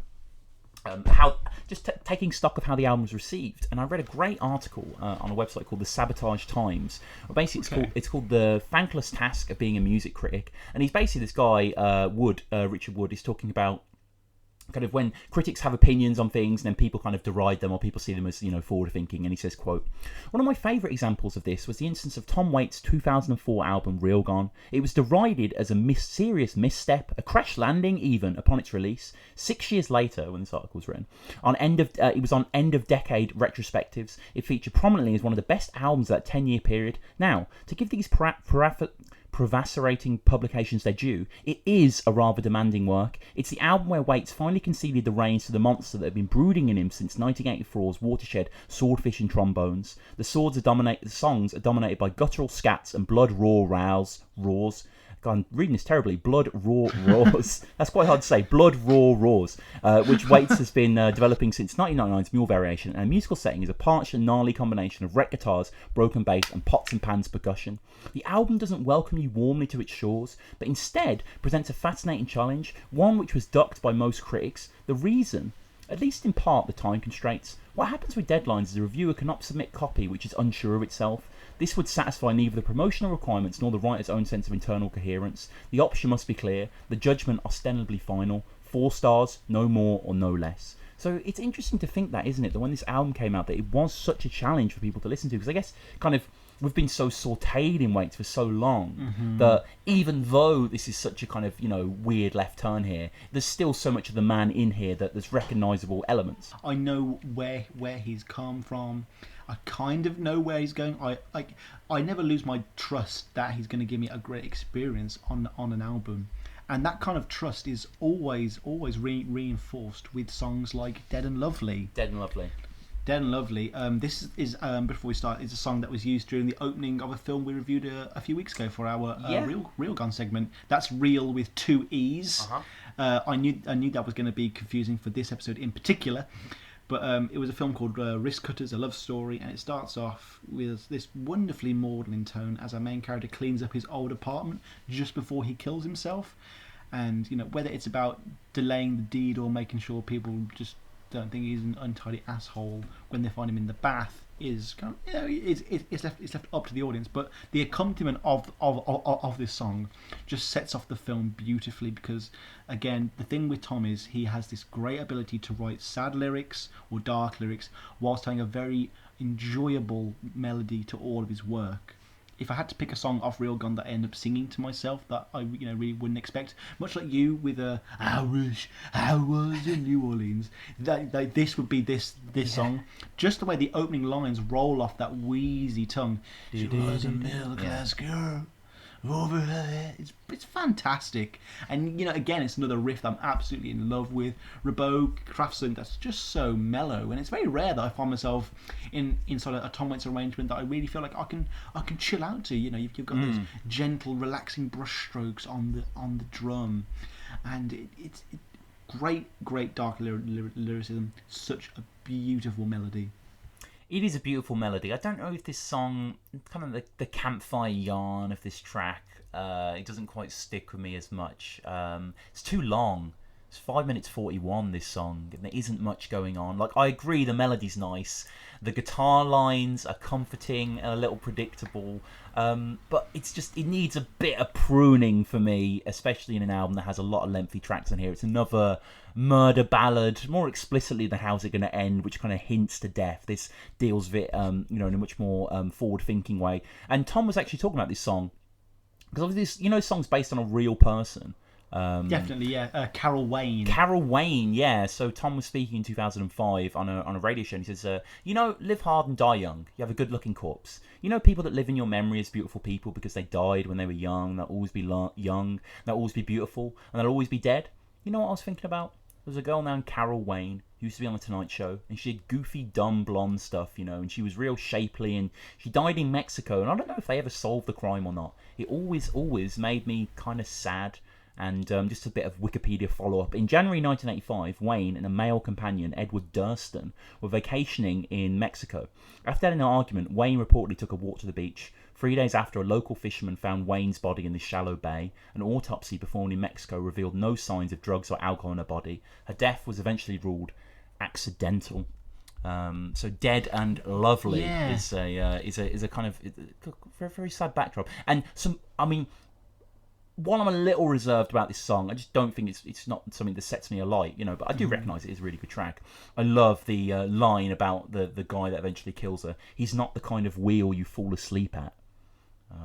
how just taking stock of how the album was received. And I read a great article on a website called the Sabotage Times. Well, basically, it's called the Thankless Task of Being a Music Critic. And he's basically this guy, Richard Wood, is talking about kind of when critics have opinions on things and then people kind of deride them or people see them as, you know, forward thinking. And he says, quote, "One of my favourite examples of this was the instance of Tom Waits' 2004 album Real Gone. It was derided as a serious misstep, a crash landing even, upon its release. 6 years later, when this article was written, it was on end of decade retrospectives. It featured prominently as one of the best albums of that 10-year period. Now, to give these prevaricating publications their due, it is a rather demanding work. It's the album where Waits finally conceded the reins to the monster that had been brooding in him since 1984's watershed Swordfish and Trombones. The songs are dominated by guttural scats and blood roars. God, I'm reading this terribly. Blood raw roars. That's quite hard to say. Blood raw roars, which Waits has been developing since 1999's Mule Variation. And a musical setting is a parched and gnarly combination of wrecked guitars, broken bass, and pots and pans percussion. The album doesn't welcome you warmly to its shores, but instead presents a fascinating challenge, one which was ducked by most critics. The reason, at least in part, the time constraints. What happens with deadlines is a reviewer cannot submit copy which is unsure of itself. This would satisfy neither the promotional requirements nor the writer's own sense of internal coherence. The option must be clear, the judgment ostensibly final. 4 stars, no more or no less." So it's interesting to think that, isn't it, that when this album came out, that it was such a challenge for people to listen to, because I guess kind of we've been so sautéed in Waits for so long that even though this is such a kind of, you know, weird left turn here, there's still so much of the man in here that there's recognisable elements. I know where he's come from. I kind of know where he's going. I never lose my trust that he's going to give me a great experience on an album, and that kind of trust is always reinforced with songs like Dead and Lovely. This is before we start, is a song that was used during the opening of a film we reviewed a few weeks ago for our Real Gone segment. That's Real with 2 E's. I knew that was going to be confusing for this episode in particular. But it was a film called Wrist Cutters, a love story, and it starts off with this wonderfully maudlin tone as our main character cleans up his old apartment just before he kills himself. And, you know, whether it's about delaying the deed or making sure people just don't think he's an untidy asshole when they find him in the bath is kind of, you know, it's left up to the audience. But the accompaniment of this song just sets off the film beautifully, because again, the thing with Tom is he has this great ability to write sad lyrics or dark lyrics whilst having a very enjoyable melody to all of his work. If I had to pick a song off Real Gone that I end up singing to myself that I really wouldn't expect, much like you with I wish I was in New Orleans, that this would be this song. Just the way the opening lines roll off that wheezy tongue. She was a middle class girl over her head. It's fantastic. And, you know, again, it's another riff that I'm absolutely in love with. Ribot crafts something that's just so mellow, and it's very rare that I find myself inside a Tom Waits arrangement that I really feel like I can chill out to. You know, you've got those gentle, relaxing brush strokes on the drum, and it's great dark lyricism, such a beautiful melody. It is a beautiful melody. I don't know if this song, kind of the campfire yarn of this track, it doesn't quite stick with me as much. It's too long. It's 5 minutes 41, this song, and there isn't much going on. Like, I agree, the melody's nice. The guitar lines are comforting and a little predictable. But it's just, it needs a bit of pruning for me, especially in an album that has a lot of lengthy tracks on here. It's another murder ballad, more explicitly than How's It Gonna End, which kind of hints to death. This deals with it, in a much more forward-thinking way. And Tom was actually talking about this song, because obviously this, song's based on a real person. Definitely, yeah. Carol Wayne. Carol Wayne, yeah. So Tom was speaking in 2005 on a radio show, and he says, live hard and die young. You have a good-looking corpse. People that live in your memory as beautiful people because they died when they were young. They'll always be young. They'll always be beautiful, and they'll always be dead. You know what I was thinking about? There's a girl named Carol Wayne who used to be on The Tonight Show, and she did goofy, dumb, blonde stuff, and she was real shapely, and she died in Mexico, and I don't know if they ever solved the crime or not. It always made me kind of sad. And just a bit of Wikipedia follow-up. In January 1985, Wayne and a male companion, Edward Durston, were vacationing in Mexico. After having an argument, Wayne reportedly took a walk to the beach. 3 days after, a local fisherman found Wayne's body in the shallow bay. An autopsy performed in Mexico revealed no signs of drugs or alcohol in her body. Her death was eventually ruled accidental. So Dead and Lovely is a kind of very, very sad backdrop. And while I'm a little reserved about this song, I just don't think it's not something that sets me alight, but I do recognise it is a really good track. I love the line about the guy that eventually kills her. He's not the kind of wheel you fall asleep at.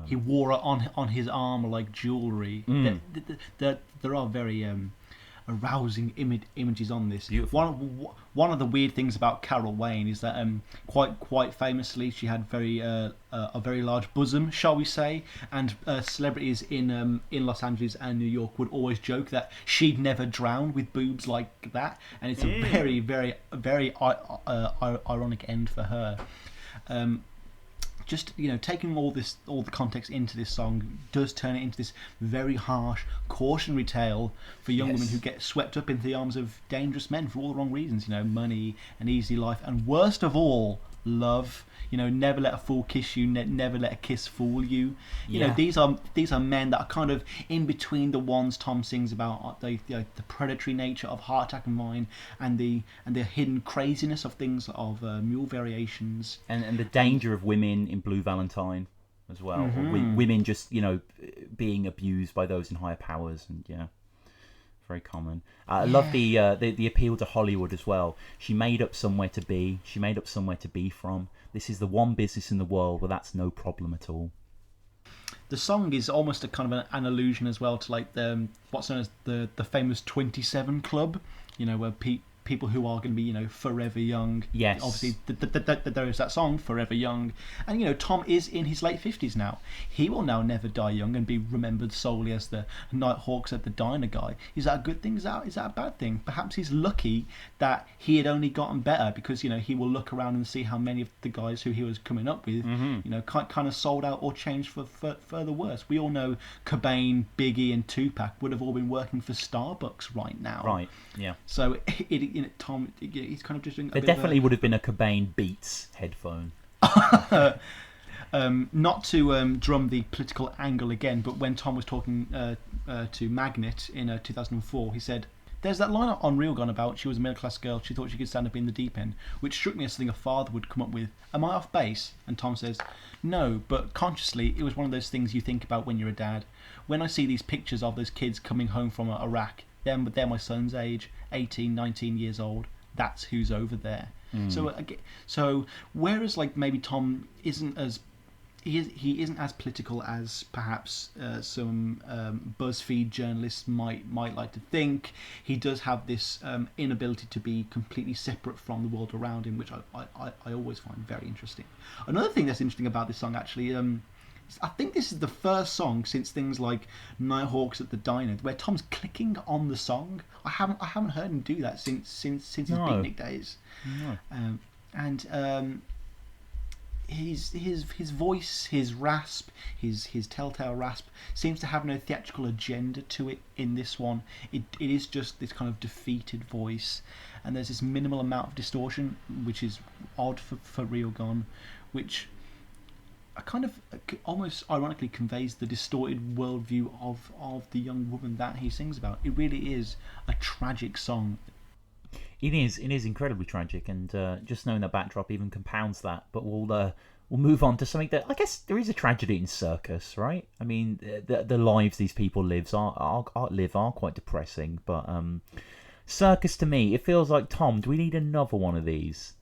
He wore it on his arm like jewellery. There are very arousing images on this. Beautiful. One of the weird things about Carol Wayne is that quite famously she had a very large bosom, shall we say, and celebrities in Los Angeles and New York would always joke that she'd never drown with boobs like that, and it's a very, very, very ironic end for her. Just taking all the context into this song does turn it into this very harsh cautionary tale for young women who get swept up into the arms of dangerous men for all the wrong reasons. Money, an easy life, and worst of all, love. Never let a fool kiss you. Never let a kiss fool you. These are men that are kind of in between the ones Tom sings about, the predatory nature of Heart Attack and Mine, and the hidden craziness of things of Mule Variations, and the danger of women in Blue Valentine as well. Or women just being abused by those in higher powers, and very common. I love the appeal to Hollywood as well. She made up somewhere to be. She made up somewhere to be from. This is the one business in the world where that's no problem at all. The song is almost a kind of an allusion as well to like what's known as the famous 27 Club. Where people who are going to be forever young. Yes. Obviously, there is that song Forever Young, and Tom is in his late 50s now. He will now never die young and be remembered solely as the Nighthawks at the Diner guy. Is that a good thing? Is that a bad thing? Perhaps he's lucky that he had only gotten better, because he will look around and see how many of the guys who he was coming up with kind of sold out or changed for further worse. We all know Cobain, Biggie and Tupac would have all been working for Starbucks right now. Right, yeah. So Tom, he's kind of just doing. There definitely would have been a Cobain Beats headphone. Not to drum the political angle again, but when Tom was talking to Magnet in 2004, he said, "There's that line on Reelgun about she was a middle-class girl, she thought she could stand up in the deep end, which struck me as something a father would come up with. Am I off base?" And Tom says, "No, but consciously, it was one of those things you think about when you're a dad. When I see these pictures of those kids coming home from Iraq, they're my son's age, 18, 19 years old. That's who's over there." So whereas like maybe Tom isn't as he isn't as political as perhaps some BuzzFeed journalists might like to think, he does have this inability to be completely separate from the world around him, which I always find very interesting. Another thing that's interesting about this song actually, I think this is the first song since things like Nighthawks at the Diner where Tom's clicking on the song. I haven't heard him do that since his Beatnik days. No. his voice, his rasp, his telltale rasp seems to have no theatrical agenda to it in this one. It is just this kind of defeated voice, and there's this minimal amount of distortion, which is odd for Real Gone, which kind of almost ironically conveys the distorted worldview of the young woman that he sings about. It really is a tragic song. It is incredibly tragic, and just knowing the backdrop even compounds that. But we'll move on to something that I guess there is a tragedy in Circus, right? I mean, the lives these people live are quite depressing. But Circus, to me, it feels like, Tom, do we need another one of these?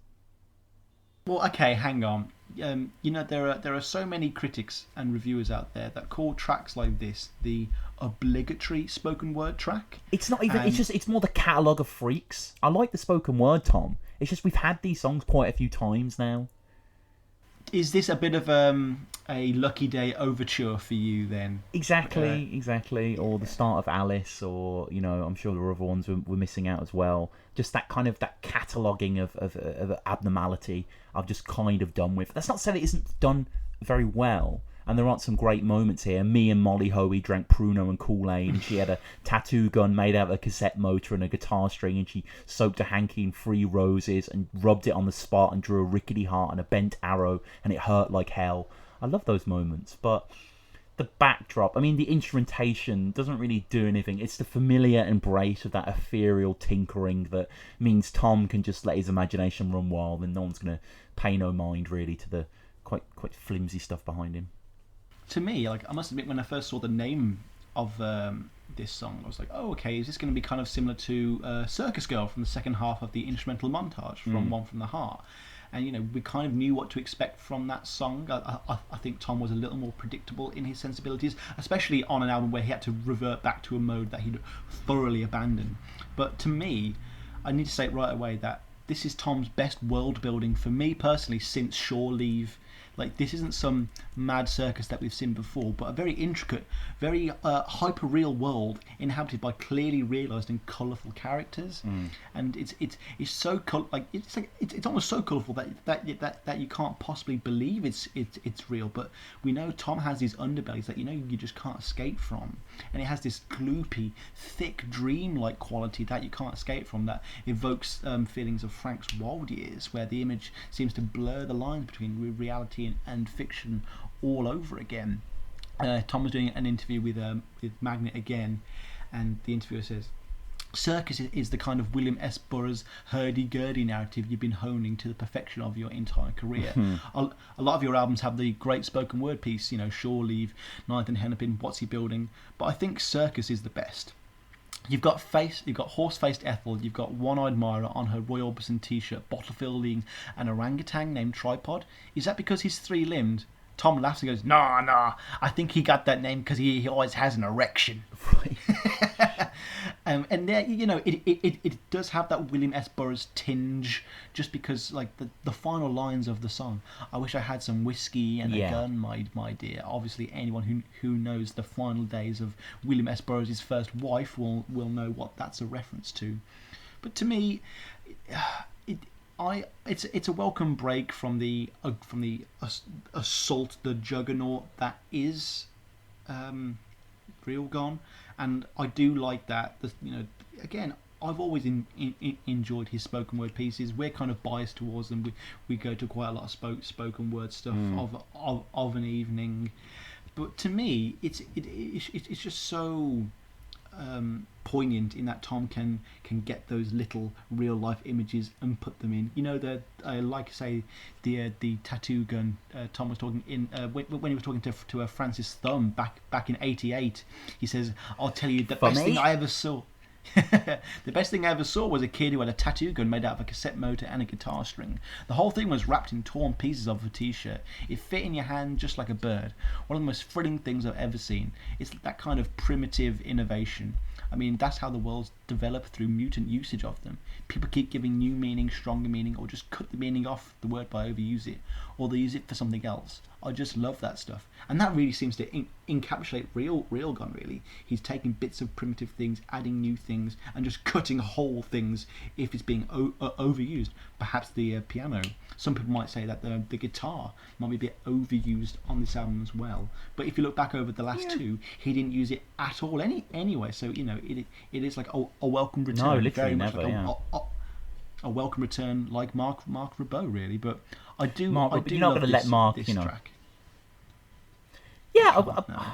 Well, okay, hang on. There are so many critics and reviewers out there that call tracks like this the obligatory spoken word track. It's not even. It's more the catalogue of freaks. I like the spoken word, Tom. It's just we've had these songs quite a few times now. Is this a bit of a Lucky Day overture for you then? Exactly. Or the start of Alice, or I'm sure there were other ones we're missing out as well. Just that kind of that cataloguing of abnormality I've just kind of done with. That's not saying it isn't done very well, and there aren't some great moments here. Me and Molly Hoey drank Pruno and Kool-Aid, and she had a tattoo gun made out of a cassette motor and a guitar string, and she soaked a hanky in 3 roses and rubbed it on the spot and drew a rickety heart and a bent arrow, and it hurt like hell. I love those moments, but the backdrop, I mean, the instrumentation doesn't really do anything. It's the familiar embrace of that ethereal tinkering that means Tom can just let his imagination run wild, and no one's going to pay no mind really to the quite flimsy stuff behind him. To me, I must admit, when I first saw the name of this song, I was like, oh, okay, is this going to be kind of similar to Circus Girl from the second half of the instrumental montage from One from the Heart? And, we kind of knew what to expect from that song. I think Tom was a little more predictable in his sensibilities, especially on an album where he had to revert back to a mode that he'd thoroughly abandoned. But to me, I need to say it right away that this is Tom's best world building for me personally since Shore Leave. This isn't some mad circus that we've seen before, but a very intricate, very hyper-real world inhabited by clearly realised and colourful characters. And it's so it's almost so colourful that you can't possibly believe it's real. But we know Tom has these underbellies that you just can't escape from, and it has this gloopy, thick, dream-like quality that you can't escape from, that evokes feelings of Frank's wild years, where the image seems to blur the lines between reality and fiction all over again. Tom was doing an interview with Magnet again, and the interviewer says, Circus is the kind of William S. Burroughs hurdy-gurdy narrative you've been honing to the perfection of your entire career. A lot of your albums have the great spoken word piece, Shore Leave, Ninth and Hennepin, What's He Building, but I think Circus is the best. You've got horse-faced Ethel, you've got one-eyed Myra on her Roy Orbison t-shirt bottle-fielding an orangutan named Tripod. Is that because he's 3-limbed? Tom laughs and goes, nah, I think he got that name because he always has an erection. And there, it does have that William S. Burroughs tinge, just because, the final lines of the song, I wish I had some whiskey and a gun, my dear. Obviously, anyone who knows the final days of William S. Burroughs' first wife will know what that's a reference to. But to me, it's a welcome break from the assault, the juggernaut that is Real Gone, and I do like that. Again, I've always enjoyed his spoken word pieces. We're kind of biased towards them. We go to quite a lot of spoken word stuff of an evening, but to me, it's just so poignant in that Tom can get those little real life images and put them in. Like I say, the tattoo gun. Tom was talking in when he was talking to Francis Thumb back in '88. He says, "I'll tell you the best thing I ever saw." The best thing I ever saw was a kid who had a tattoo gun made out of a cassette motor and a guitar string. The whole thing was wrapped in torn pieces of a t-shirt. It fit in your hand just like a bird. One of the most thrilling things I've ever seen. It's that kind of primitive innovation. I mean, that's how the world's develop through mutant usage of them. People keep giving new meaning, stronger meaning, or just cut the meaning off the word by overuse it, or they use it for something else. I just love that stuff, and that really seems to encapsulate Railgun. Really, he's taking bits of primitive things, adding new things, and just cutting whole things if it's being overused. Perhaps the piano. Some people might say that the guitar might be a bit overused on this album as well. But if you look back over the last two, he didn't use it at all anyway. So it is like a welcome return. No, literally very much never. Like a welcome return, like Mark Ribot, really. But I do. Mark, I do you're not love going to let Mark, this you know. track. Yeah,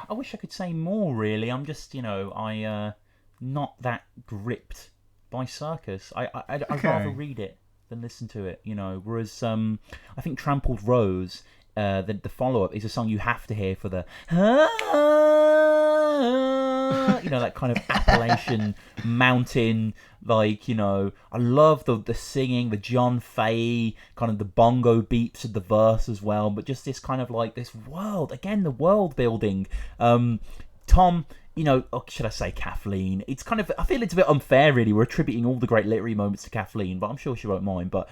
I wish I could say more. Really, I'm just, I not that gripped by Circus. I'd rather read it than listen to it. Whereas I think Trampled Rose, the follow up, is a song you have to hear for the that kind of Appalachian mountain, I love the singing, the John Fay, kind of the bongo beats of the verse as well, but just this kind of like this world, again, the world building. Tom, or should I say Kathleen? It's kind of, I feel it's a bit unfair, really. We're attributing all the great literary moments to Kathleen, but I'm sure she won't mind. But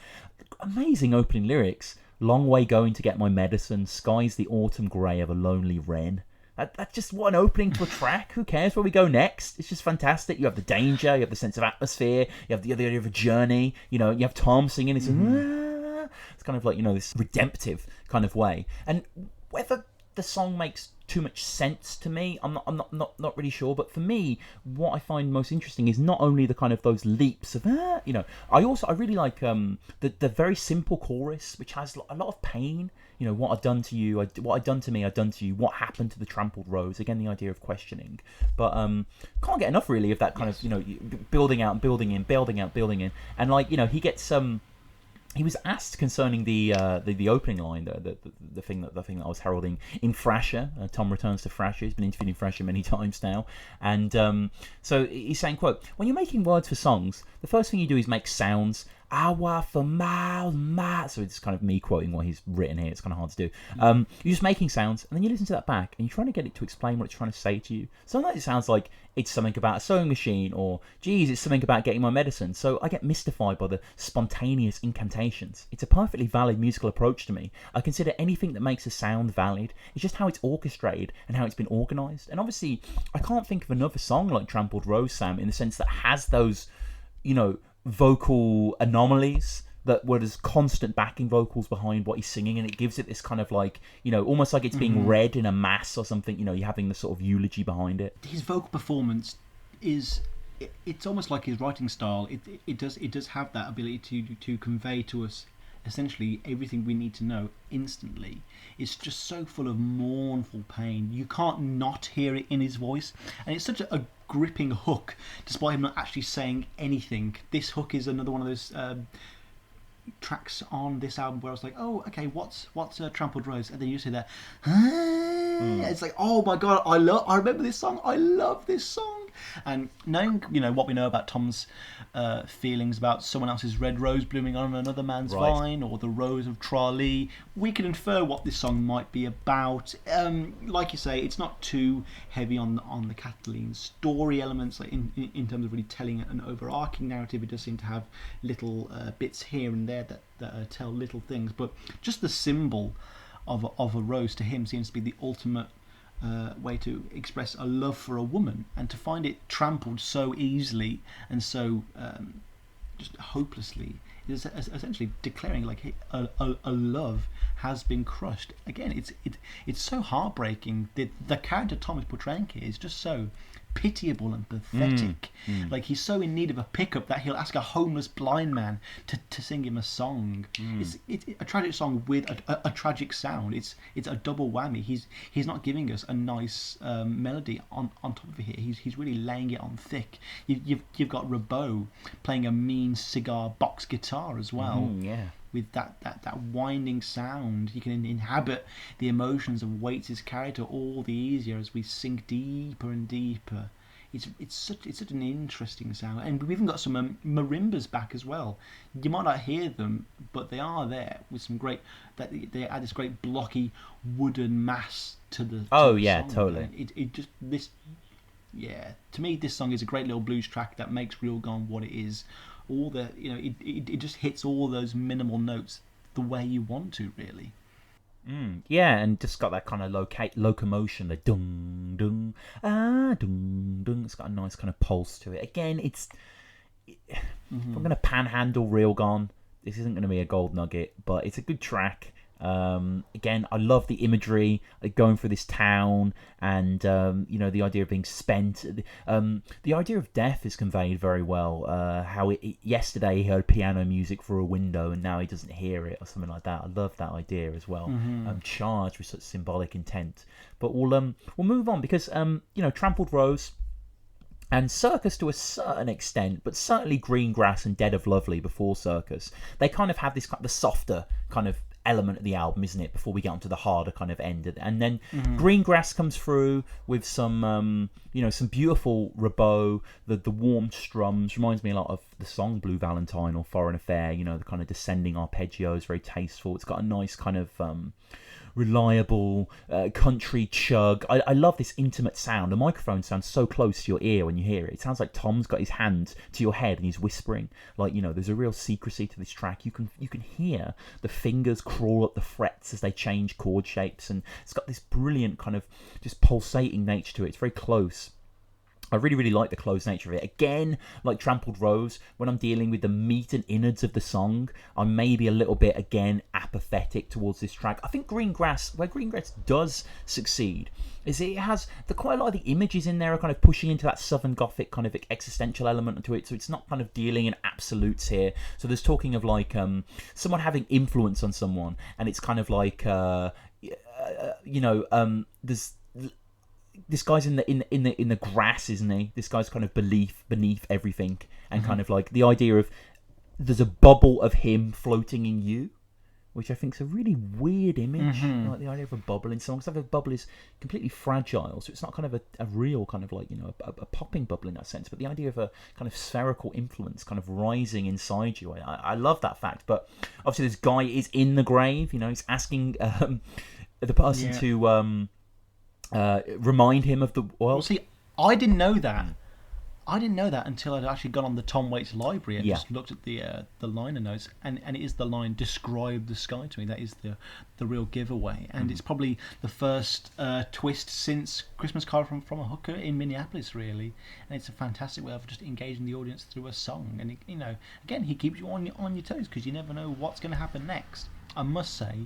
amazing opening lyrics. Long way going to get my medicine. Sky's the autumn grey of a lonely wren. That's just what an opening to a track. Who cares where we go next? It's just fantastic. You have the danger, you have the sense of atmosphere, you have the idea of a journey. You have Tom singing. It's kind of like this redemptive kind of way. And whether the song makes too much sense to me, I'm not really sure. But for me, what I find most interesting is not only the kind of those leaps of I really like the very simple chorus, which has a lot of pain. What I've done to you, what I've done to me, I've done to you. What happened to the Trampled Rose? Again, the idea of questioning. But can't get enough really of that kind of building out, building in, and he gets he was asked concerning the opening line, the thing that I was heralding in Thrasher. Tom returns to Thrasher. He's been interviewed in Thrasher many times now, and so he's saying, "quote When you're making words for songs, the first thing you do is make sounds. Hour for miles." So it's kind of me quoting what he's written here. It's kind of hard to do. You're just making sounds, and then you listen to that back, and you're trying to get it to explain what it's trying to say to you. Sometimes it sounds like it's something about a sewing machine, or, geez, it's something about getting my medicine. So I get mystified by the spontaneous incantations. It's a perfectly valid musical approach to me. I consider anything that makes a sound valid. It's just how it's orchestrated and how it's been organised. And obviously, I can't think of another song like Trampled Rose, Sam, in the sense that has those, vocal anomalies that were as constant backing vocals behind what he's singing, and it gives it this kind of like, almost like it's being read in a mass or something. You're having the sort of eulogy behind it. His vocal performance is, it's almost like his writing style. It does have that ability to convey to us essentially everything we need to know instantly. It's just so full of mournful pain. You can't not hear it in his voice, and it's such a gripping hook despite him not actually saying anything. This hook is another one of those tracks on this album where I was like, oh, okay, what's Trampled Rose? And then you say that it's like, oh my god, I remember this song. I love this song. And knowing what we know about Tom's feelings about someone else's red rose blooming on another man's vine, or the rose of Tralee, we can infer what this song might be about. Like you say, it's not too heavy on the Kathleen story elements, like in terms of really telling an overarching narrative. It does seem to have little bits here and there that tell little things, but just the symbol of a rose to him seems to be the ultimate way to express a love for a woman, and to find it trampled so easily and so just hopelessly is essentially declaring like a love has been crushed. Again, it's so heartbreaking. The character Tom is portraying here is just so pitiable and pathetic. Like, he's so in need of a pickup that he'll ask a homeless blind man to sing him a song. It's a tragic song with a tragic sound. It's a double whammy. He's not giving us a nice melody on top of it here. He's really laying it on thick. You've got Ribot playing a mean cigar box guitar as well. With that winding sound. You can inhabit the emotions of Waits' character all the easier as we sink deeper and deeper. It's such an interesting sound, and we've even got some marimbas back as well. You might not hear them, but they are there with some great. That they add this great blocky wooden mass to the. To the song. totally. It just this. Yeah, to me, this song is a great little blues track that makes Real Gone what it is. All the, it just hits all those minimal notes the way you want to, really. Yeah, and just got that kind of locomotion, the dung dung dung dung. It's got a nice kind of pulse to it. Again, if I'm going to panhandle Real Gone, this isn't going to be a gold nugget, but it's a good track. Again, I love the imagery, like going through this town, and the idea of being spent. The idea of death is conveyed very well. How yesterday he heard piano music through a window, and now he doesn't hear it, or something like that. I love that idea as well. Charged with such symbolic intent. But we'll move on because Trampled Rose and Circus to a certain extent, but certainly Greengrass and Dead of Lovely before Circus, they kind of have this the softer kind of element of the album, isn't it, before we get onto the harder kind of end. And then Greengrass comes through with some some beautiful Ribot, the warm strums. Reminds me a lot of the song Blue Valentine or Foreign Affair, the kind of descending arpeggios, very tasteful. It's got a nice kind of reliable country chug. I love this intimate sound. The microphone sounds so close to your ear when you hear it. It sounds like Tom's got his hand to your head and he's whispering. Like, there's a real secrecy to this track. You can hear the fingers crawl up the frets as they change chord shapes, and it's got this brilliant kind of just pulsating nature to it. It's very close. I really, really like the close nature of it. Again, like Trampled Rose, when I'm dealing with the meat and innards of the song, I'm maybe a little bit, again, apathetic towards this track. I think Greengrass, where Greengrass does succeed, is it has quite a lot of the images in there are kind of pushing into that Southern Gothic kind of existential element to it, so it's not kind of dealing in absolutes here. So there's talking of like someone having influence on someone, and it's kind of like, there's... This guy's in the grass, isn't he? This guy's kind of beneath everything, and kind of like the idea of there's a bubble of him floating in you, which I think is a really weird image. Like the idea of a bubble in songs. A bubble is completely fragile, so it's not kind of a real kind of like a popping bubble in that sense. But the idea of a kind of spherical influence kind of rising inside you, I love that fact. But obviously, this guy is in the grave. He's asking the person to. Remind him of the world. Well, see, I didn't know that. I didn't know that until I'd actually gone on the Tom Waits library and just looked at the liner notes, and it is the line "Describe the sky to me." That is the real giveaway, and it's probably the first twist since Christmas Card from a Hooker in Minneapolis, really. And it's a fantastic way of just engaging the audience through a song, and again, he keeps you on your toes because you never know what's going to happen next. I must say,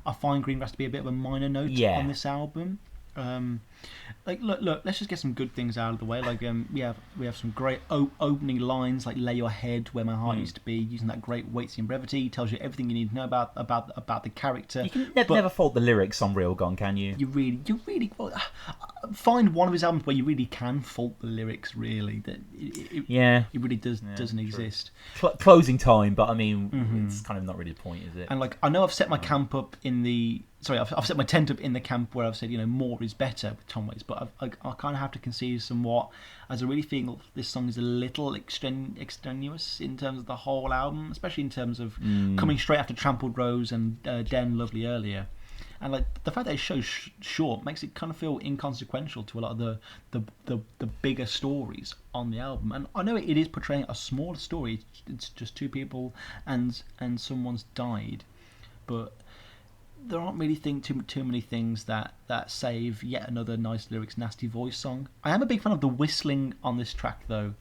I find Greengrass to be a bit of a minor note on this album. Look, let's just get some good things out of the way. Like we have some great opening lines, like "Lay your head where my heart used to be," using that great Waitsian brevity. Tells you everything you need to know about the character. You can never fault the lyrics on Real Gone, can you? You really find one of his albums where you really can fault the lyrics. Really, it really doesn't exist. Closing time, but I mean, it's kind of not really the point, is it? And like, I know I've set my camp up in the. Sorry, I've set my tent up in the camp where I've said, more is better with Tom Waits, but I kind of have to concede somewhat, as I really feel this song is a little extraneous in terms of the whole album, especially in terms of coming straight after Trampled Rose and Den Lovely earlier. And like the fact that it's so short makes it kind of feel inconsequential to a lot of the bigger stories on the album. And I know it is portraying a smaller story, it's just two people and someone's died, but there aren't really too many things that save yet another nice lyrics, nasty voice song. I am a big fan of the whistling on this track though,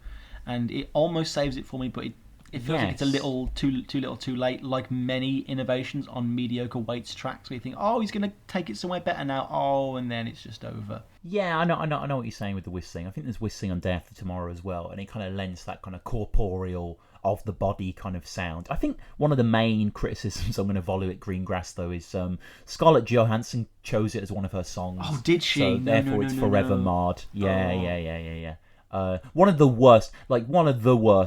and it almost saves it for me, but it feels like it's a little too late, like many innovations on mediocre Waits tracks where you think, oh, he's going to take it somewhere better now, and then it's just over. Yeah, I know what you're saying with the whistling. I think there's whistling on Day After Tomorrow as well, and it kind of lends that kind of corporeal of the body kind of sound. I think one of the main criticisms I'm going to volley at Greengrass though is Scarlett Johansson chose it as one of her songs. Oh, did she? So therefore it's forever marred. Yeah. One of the worst.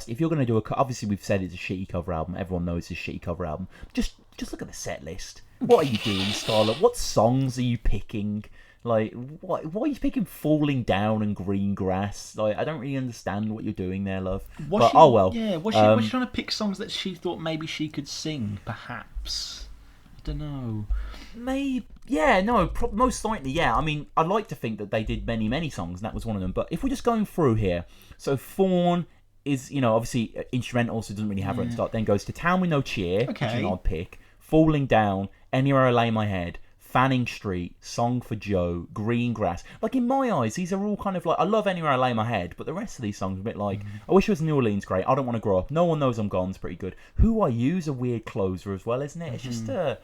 If you're going to do obviously we've said it's a shitty cover album. Everyone knows it's a shitty cover album. Just look at the set list. What are you doing, Scarlett? What songs are you picking? Like, why are you picking Falling Down and Greengrass? Like, I don't really understand what you're doing there, love. Oh well. Yeah, was she trying to pick songs that she thought maybe she could sing, perhaps? I don't know. Maybe. Yeah, no, most likely, yeah. I mean, I'd like to think that they did many songs, and that was one of them. But if we're just going through here, so Fawn is, obviously instrumental, so it doesn't really have it at the start. Then goes to Town with No Cheer, which is an odd pick. Falling Down, Anywhere I Lay My Head, Fanning Street, Song for Joe, Green Grass. Like, in my eyes, these are all kind of like, I love Anywhere I Lay My Head, but the rest of these songs are a bit like, I Wish It Was New Orleans, great. I Don't Want to Grow Up. No One Knows I'm Gone's pretty good. Who I Use, a weird closer as well, isn't it? It's just a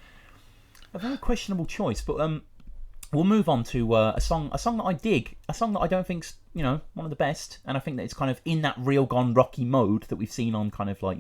very questionable choice. But we'll move on to a song that I dig, a song that I don't think's one of the best, and I think that it's kind of in that real gone rocky mode that we've seen on kind of like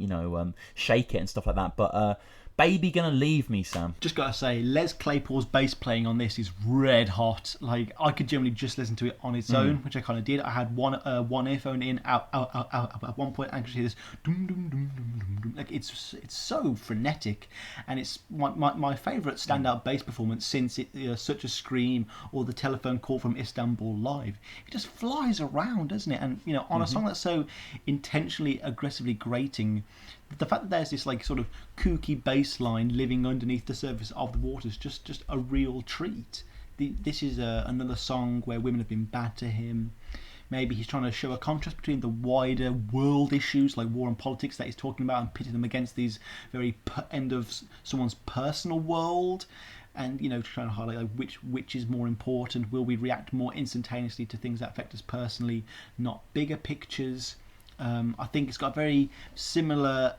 Shake It and stuff like that. But Baby Gonna Leave Me, Sam. Just gotta say, Les Claypool's bass playing on this is red hot. Like, I could generally just listen to it on its own, which I kind of did. I had one earphone in out at one point, and I could hear this dum dum dum dum dum dum. Like, it's so frenetic, and it's my favourite standout bass performance since Such a Scream or the telephone call from Istanbul Live. It just flies around, doesn't it? And on a song that's so intentionally aggressively grating, the fact that there's this like sort of kooky bass line living underneath the surface of the water is just a real treat. This is another song where women have been bad to him. Maybe he's trying to show a contrast between the wider world issues like war and politics that he's talking about and pitting them against these very end of someone's personal world, and trying to highlight like which is more important. Will we react more instantaneously to things that affect us personally, not bigger pictures? I think it's got a very similar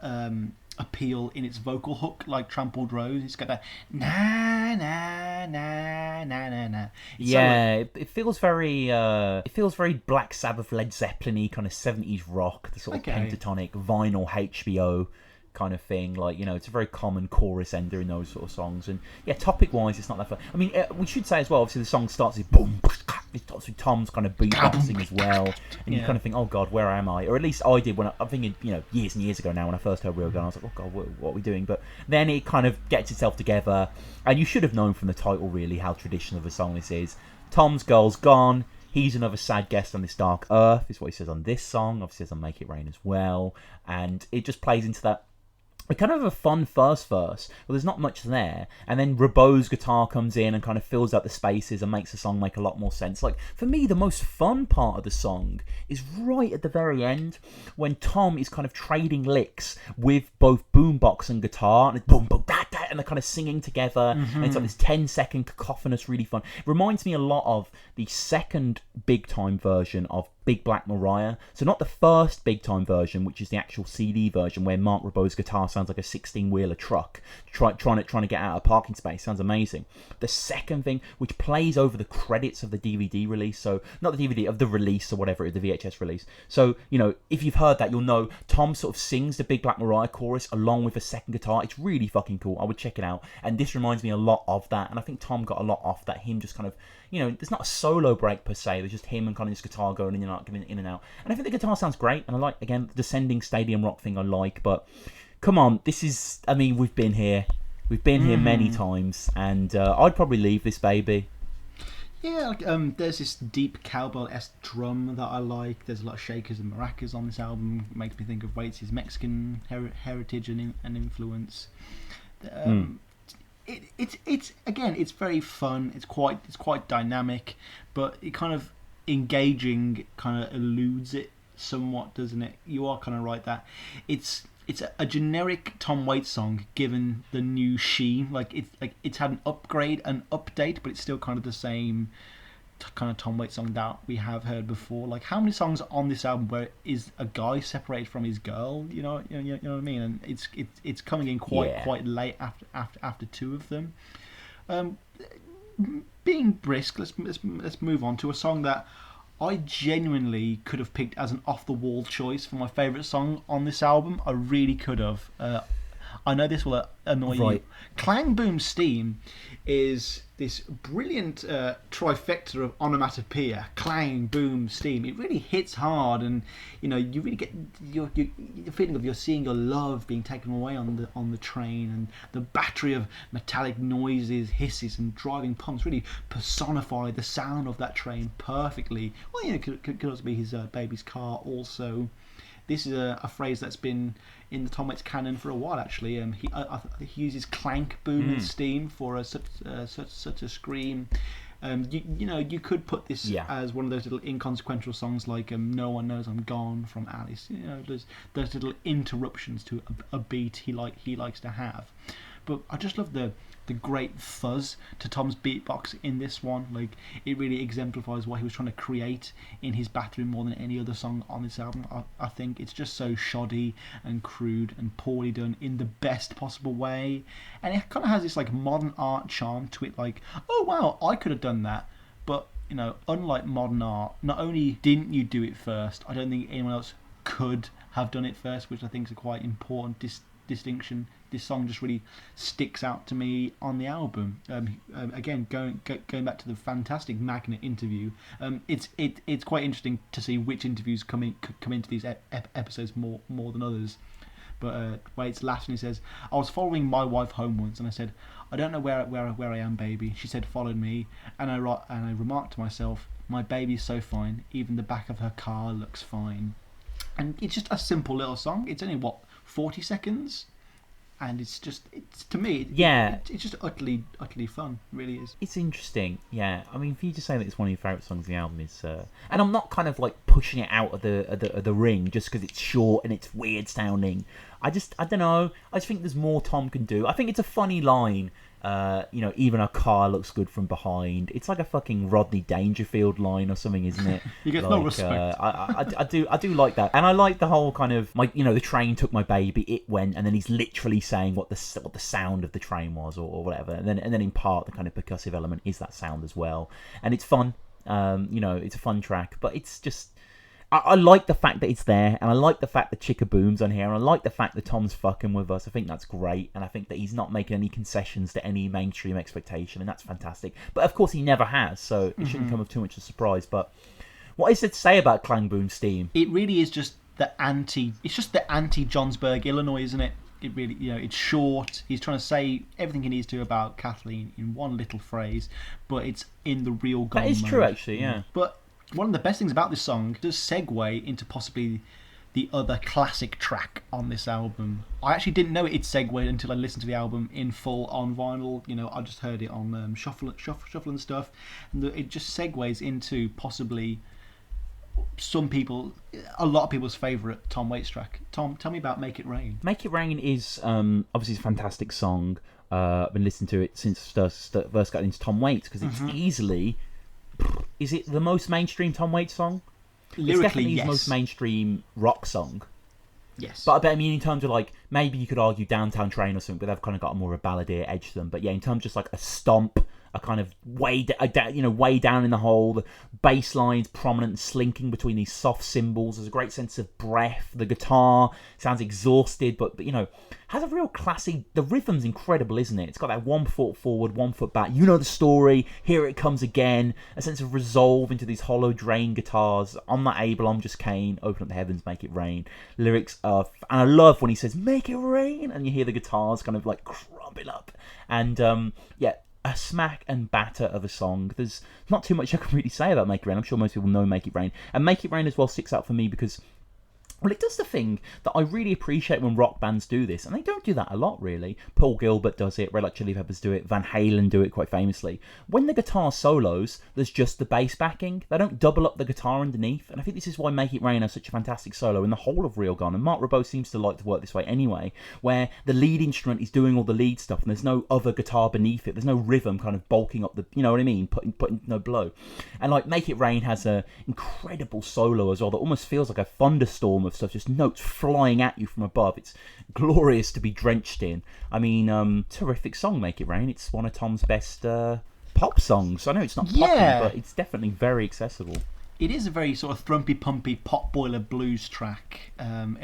appeal in its vocal hook, like Trampled Rose. It's got that na na na na na na. It feels very Black Sabbath, Led Zeppelin-y kind of 70s rock, the sort of pentatonic vinyl HBO kind of thing. Like, it's a very common chorus ender in those sort of songs. And yeah, topic wise, it's not that fun. I mean, we should say as well, obviously the song starts with boom, it starts with Tom's kind of beatboxing as well, and you kind of think, oh god, where am I? Or at least I did when I'm thinking, years and years ago now, when I first heard Real Gun, I was like, oh god, what are we doing? But then it kind of gets itself together, and you should have known from the title really how traditional of a song this is. Tom's girl's gone. He's another sad guest on this dark earth, is what he says on this song. Obviously says on Make It Rain as well, and it just plays into that. We kind of have a fun first verse, but there's not much there, and then Ribot's guitar comes in and kind of fills out the spaces and makes the song make a lot more sense. Like, for me, the most fun part of the song is right at the very end, when Tom is kind of trading licks with both boombox and guitar, and it's boom, boom, da, da, and they're kind of singing together, and it's like this 10-second cacophonous, really fun. It reminds me a lot of the second big-time version of Big Black Mariah. So not the first big time version, which is the actual CD version where Mark Ribot's guitar sounds like a 16-wheeler truck trying to get out of a parking space. Sounds amazing. The second thing, which plays over the credits of the DVD release, so not the DVD, of the release or whatever, the VHS release. So, if you've heard that, you'll know Tom sort of sings the Big Black Mariah chorus along with a second guitar. It's really fucking cool. I would check it out. And this reminds me a lot of that. And I think Tom got a lot off that, him just kind of, there's not a solo break per se, there's just him and kind of his guitar going in and out, giving it in and out. And I think the guitar sounds great, and I like, again, the descending stadium rock thing I like, but come on, this is, I mean, we've been here many times, and I'd probably leave this baby. Yeah, like, there's this deep cowbell-esque drum that I like. There's a lot of shakers and maracas on this album. It makes me think of Waits' Mexican heritage and influence. It's again, it's very fun. It's quite dynamic, but it kind of engaging kind of eludes it somewhat, doesn't it? You are kind of right that it's a generic Tom Waits song given the new sheen. It's had an upgrade, an update, but it's still kind of the same kind of Tom Waits song that we have heard before. Like, how many songs on this album where is a guy separated from his girl? You know what I mean? And it's coming in quite late after two of them. Being brisk, let's move on to a song that I genuinely could have picked as an off-the-wall choice for my favourite song on this album. I really could have. I know this will annoy you. Clang Boom Steam is this brilliant trifecta of onomatopoeia. Clang, boom, steam. It really hits hard, and you really get your feeling of you're seeing your love being taken away on the train, and the battery of metallic noises, hisses, and driving pumps really personify the sound of that train perfectly. Well, it could also be his baby's car also. this is a phrase that's been in the Tom Waits canon for a while, actually. He uses clank, boom, and steam for such a scream. You could put this as one of those little inconsequential songs like "No One Knows I'm Gone" from Alice. There's those little interruptions to a beat he likes to have. But I just love the great fuzz to Tom's beatbox in this one. Like, it really exemplifies what he was trying to create in his bathroom more than any other song on this album. I think it's just so shoddy and crude and poorly done in the best possible way, and it kind of has this like modern art charm to it. Like, oh wow, I could have done that. But unlike modern art, not only didn't you do it first, I don't think anyone else could have done it first, which I think is a quite important distinction. This song just really sticks out to me on the album. Again, going back to the fantastic Magnet interview, it's quite interesting to see which interviews come into these episodes more than others. But Waits laughs and he says, "I was following my wife home once, and I said, I don't know where I am, baby. She said, follow me, and I remarked to myself, my baby's so fine. Even the back of her car looks fine." And it's just a simple little song. It's only 40 seconds. And it's just utterly fun. It really is. It's interesting, yeah. I mean, for you to say that it's one of your favourite songs on the album is, and I'm not kind of like pushing it out of the ring just because it's short and it's weird sounding. I don't know. I just think there's more Tom can do. I think it's a funny line. Even a car looks good from behind. It's like a fucking Rodney Dangerfield line or something, isn't it? You get no respect. I do like that, and I like the whole kind of the train took my baby, it went, and then he's literally saying what the sound of the train was or whatever, and then in part the kind of percussive element is that sound as well, and it's fun. It's a fun track, but it's just. I like the fact that it's there, and I like the fact that Chicaboom's on here, and I like the fact that Tom's fucking with us. I think that's great, and I think that he's not making any concessions to any mainstream expectation, and that's fantastic. But of course he never has, so it shouldn't come of too much of a surprise. But what is it to say about Clang Boom Steam? It really is just the anti Johnsburg, Illinois, isn't it? It really, it's short. He's trying to say everything he needs to about Kathleen in one little phrase, but it's in the real gone That is mode. true, actually, yeah. But one of the best things about this song does segue into possibly the other classic track on this album. I actually didn't know it segued until I listened to the album in full on vinyl. I just heard it on shuffle and stuff, and it just segues into possibly a lot of people's favourite Tom Waits track. Tom, tell me about "Make It Rain." "Make It Rain" is obviously a fantastic song. I've been listening to it since first got into Tom Waits because it's easily. Is it the most mainstream Tom Waits song? Lyrically, it's definitely yes. his most mainstream rock song. Yes. But I mean, in terms of like, maybe you could argue Downtown Train or something, but they've kind of got a more of a balladeer edge to them. But yeah, in terms of just like a stomp, a kind of way down in the hole, the bass line's prominent and slinking between these soft cymbals. There's a great sense of breath. The guitar sounds exhausted, but has a real classy. The rhythm's incredible, isn't it? It's got that 1 foot forward, 1 foot back. You know the story. Here it comes again. A sense of resolve into these hollow drain guitars. "I'm not able. I'm just Cain. Open up the heavens, make it rain." Lyrics are, and I love when he says "make it rain," and you hear the guitars kind of like crumble up, and a smack and batter of a song. There's not too much I can really say about "Make It Rain." I'm sure most people know "Make It Rain," and "Make It Rain" as well sticks out for me because. Well, it does the thing that I really appreciate when rock bands do this, and they don't do that a lot, really. Paul Gilbert does it, Red Hot Chili Peppers do it, Van Halen do it quite famously. When the guitar solos, there's just the bass backing. They don't double up the guitar underneath, and I think this is why "Make It Rain" has such a fantastic solo in the whole of Real Gone, and Mark Ribot seems to like to work this way anyway, where the lead instrument is doing all the lead stuff, and there's no other guitar beneath it. There's no rhythm kind of bulking up the, you know what I mean, putting no blow. And like "Make It Rain" has a incredible solo as well that almost feels like a thunderstorm of stuff, just notes flying at you from above. It's glorious to be drenched in. I mean, terrific song, "Make It Rain." It's one of Tom's best pop songs. I know it's not poppy, but it's definitely very accessible. It is a very sort of thrumpy, pumpy, pot boiler blues track, and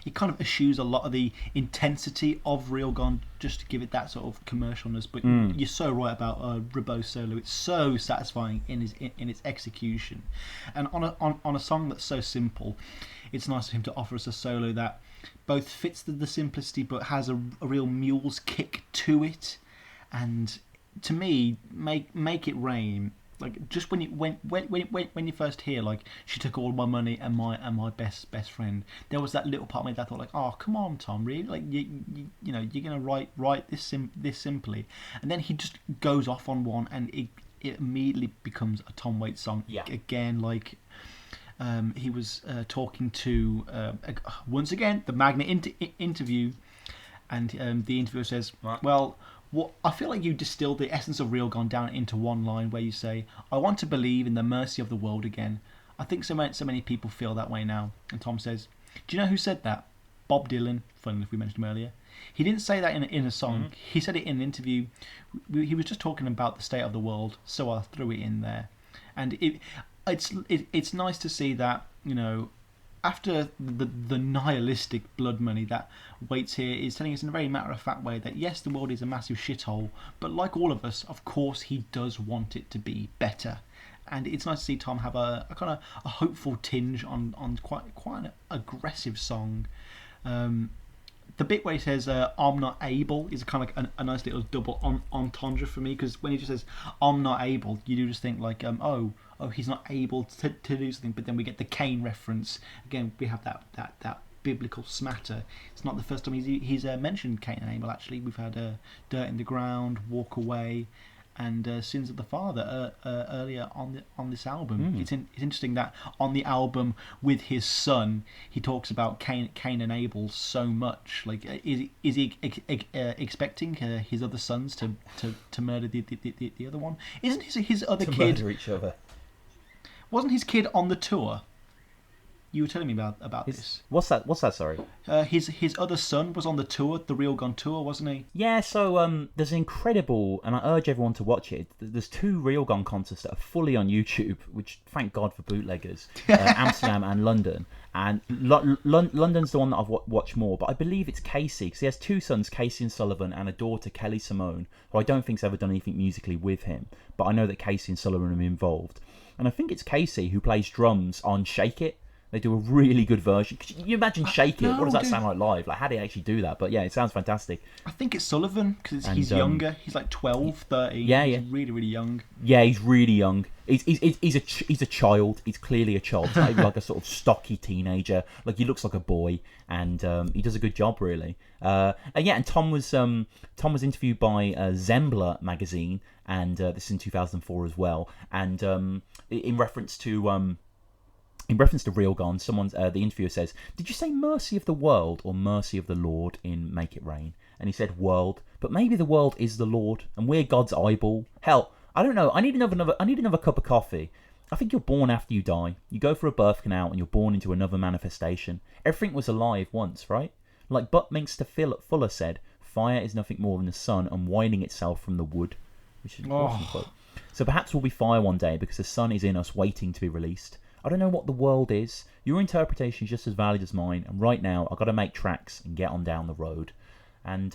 it kind of eschews a lot of the intensity of Real Gone, just to give it that sort of commercialness. But you're so right about Ribot's solo; it's so satisfying in its execution, and on a song that's so simple, it's nice for him to offer us a solo that both fits the simplicity but has a real mule's kick to it. And to me, make it rain Like just when you first hear like she took all my money and my best friend, there was that little part of me that thought like, oh come on Tom, really, like you know you're gonna write this simply, and then he just goes off on one and it immediately becomes a Tom Waits song. Again, like he was talking to once again the Magnet interview, and the interviewer says, well, I feel like you distilled the essence of Real Gone down into one line where you say, I want to believe in the mercy of the world again. I think so many people feel that way now. And Tom says, do you know who said that? Bob Dylan, funny if we mentioned him earlier. He didn't say that in a song. Mm-hmm. He said it in an interview. He was just talking about the state of the world, so I threw it in there. And it's nice to see that, you know, after the nihilistic blood money that Waits here is telling us in a very matter-of-fact way that yes, the world is a massive shithole, but like all of us, of course he does want it to be better. And it's nice to see Tom have a kind of a hopeful tinge on quite an aggressive song. The bit where he says I'm not able is kind of like a nice little double entendre for me, because when he just says I'm not able, you do just think like oh he's not able to do something, but then we get the Cain reference again. We have that biblical smatter. It's not the first time he's mentioned Cain and Abel. Actually, we've had Dirt in the Ground, Walk Away, and Sins of the Father earlier on this album. It's interesting that on the album with his son, he talks about Cain and Abel so much. Like, is he expecting his other sons to murder the other one? Isn't his other kid murder each other? Wasn't his kid on the tour? You were telling me about this. What's that? Sorry. His other son was on the tour, the Real Gone tour, wasn't he? Yeah. So there's an incredible, and I urge everyone to watch it. There's 2 Real Gone concerts that are fully on YouTube, which thank God for bootleggers. Amsterdam and London. And London's the one that I've watched more, but I believe it's Casey, because he has 2 sons, Casey and Sullivan, and a daughter, Kelly Simone, who I don't think's ever done anything musically with him, but I know that Casey and Sullivan are involved. And I think it's Casey who plays drums on Shake It. They do a really good version. Could you imagine Shake It? What does that sound like live? Like, how do they actually do that? But yeah, it sounds fantastic. I think it's Sullivan, because he's younger. He's like 12, 13. Yeah. He's really, really young. Yeah, he's really young. He's a child. He's clearly a child. He's not even like a sort of stocky teenager. Like, he looks like a boy, and he does a good job, really. And Tom was interviewed by Zembla magazine, and this is in 2004 as well. And in reference to Real Gone, the interviewer says, "Did you say mercy of the world or mercy of the Lord in Make It Rain?" And he said, "World, but maybe the world is the Lord, and we're God's eyeball. Hell, I don't know. I need another cup of coffee. I think you're born after you die. You go for a birth canal, and you're born into another manifestation. Everything was alive once, right? Like Buckminster Fuller said, fire is nothing more than the sun unwinding itself from the wood," which is an awesome quote. "So perhaps we'll be fire one day because the sun is in us waiting to be released. I don't know what the world is. Your interpretation is just as valid as mine, and right now I've got to make tracks and get on down the road." And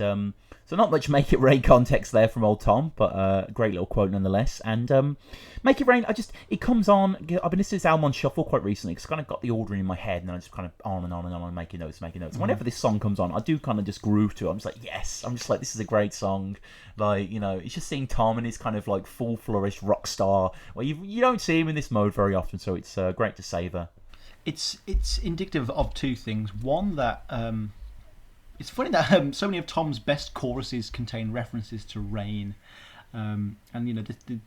so not much Make It Rain context there from old Tom, but a great little quote nonetheless. And Make It Rain, it comes on. I've been listening to this album on shuffle quite recently, because I kind of got the ordering in my head, and then I just kind of on and on, making notes. Mm-hmm. Whenever this song comes on, I do kind of just groove to it. I'm just like, yes. I'm just like, this is a great song. Like, you know, it's just seeing Tom and his kind of like full flourished rock star. Well, you don't see him in this mode very often, so it's great to savour. It's indicative of 2 things. One, that it's funny that so many of Tom's best choruses contain references to rain, and you know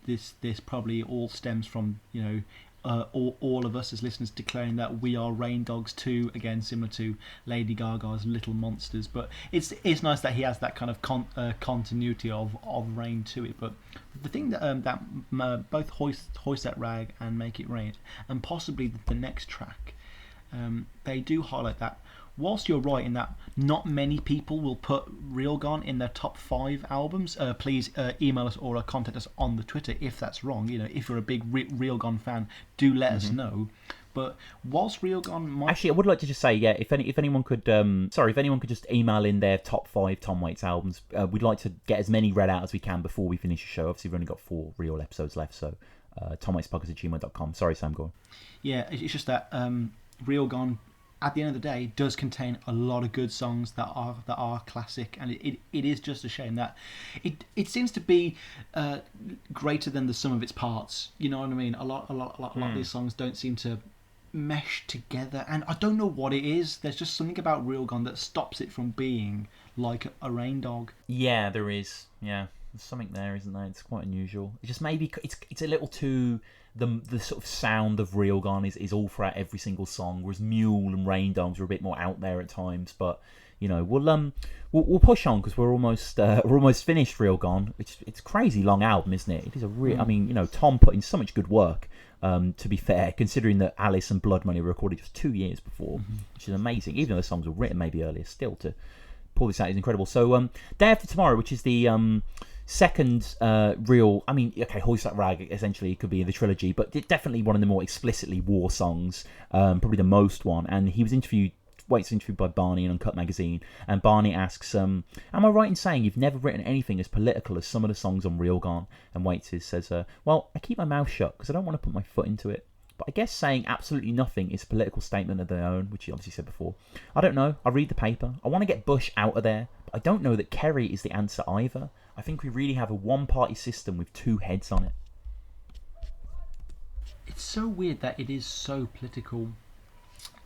this probably all stems from, you know, all of us as listeners declaring that we are rain dogs too. Again, similar to Lady Gaga's Little Monsters, but it's nice that he has that kind of continuity of rain to it. But the thing that both Hoist That Rag and Make It Rain, and possibly the next track, they do highlight that. Whilst you're right in that not many people will put Real Gone in their top 5 albums, please email us or contact us on the Twitter if that's wrong. You know, if you're a big Real Gone fan, do let us know. But whilst Real Gone might... Actually, I would like to just say, if anyone could just email in their top 5 Tom Waits albums. We'd like to get as many read out as we can before we finish the show. Obviously, we've only got 4 real episodes left, so TomWaitsPodcast@gmail.com. Sorry, Sam, go on. Yeah, it's just that Real Gone at the end of the day, does contain a lot of good songs that are classic, and it is just a shame that it seems to be greater than the sum of its parts. You know what I mean? A lot of these songs don't seem to mesh together, and I don't know what it is. There's just something about Reelgone that stops it from being like a rain dog. Yeah, there is. Yeah, there's something there, isn't there? It's quite unusual. It's just maybe it's a little too the sort of sound of Reelgone is all throughout every single song, whereas Mule and Rain Dogs are a bit more out there at times. But you know, we'll push on because we're almost finished Reelgone. It's a crazy long album, isn't it? It is a real. I mean, you know, Tom put in so much good work. To be fair, considering that Alice and Blood Money were recorded just 2 years before, which is amazing. Even though the songs were written maybe earlier, still to pull this out is incredible. So, Day After Tomorrow, which is the second real, I mean, okay, Hoist That Rag essentially could be in the trilogy, but definitely one of the more explicitly war songs, probably the most one. And he was interviewed by Barney in Uncut Magazine, and Barney asks, am I right in saying you've never written anything as political as some of the songs on Reelgone? And Waits says, well, I keep my mouth shut because I don't want to put my foot into it. But I guess saying absolutely nothing is a political statement of their own, which he obviously said before. I don't know. I read the paper. I want to get Bush out of there, but I don't know that Kerry is the answer either. I think we really have a one-party system with two heads on it. It's so weird that it is so political.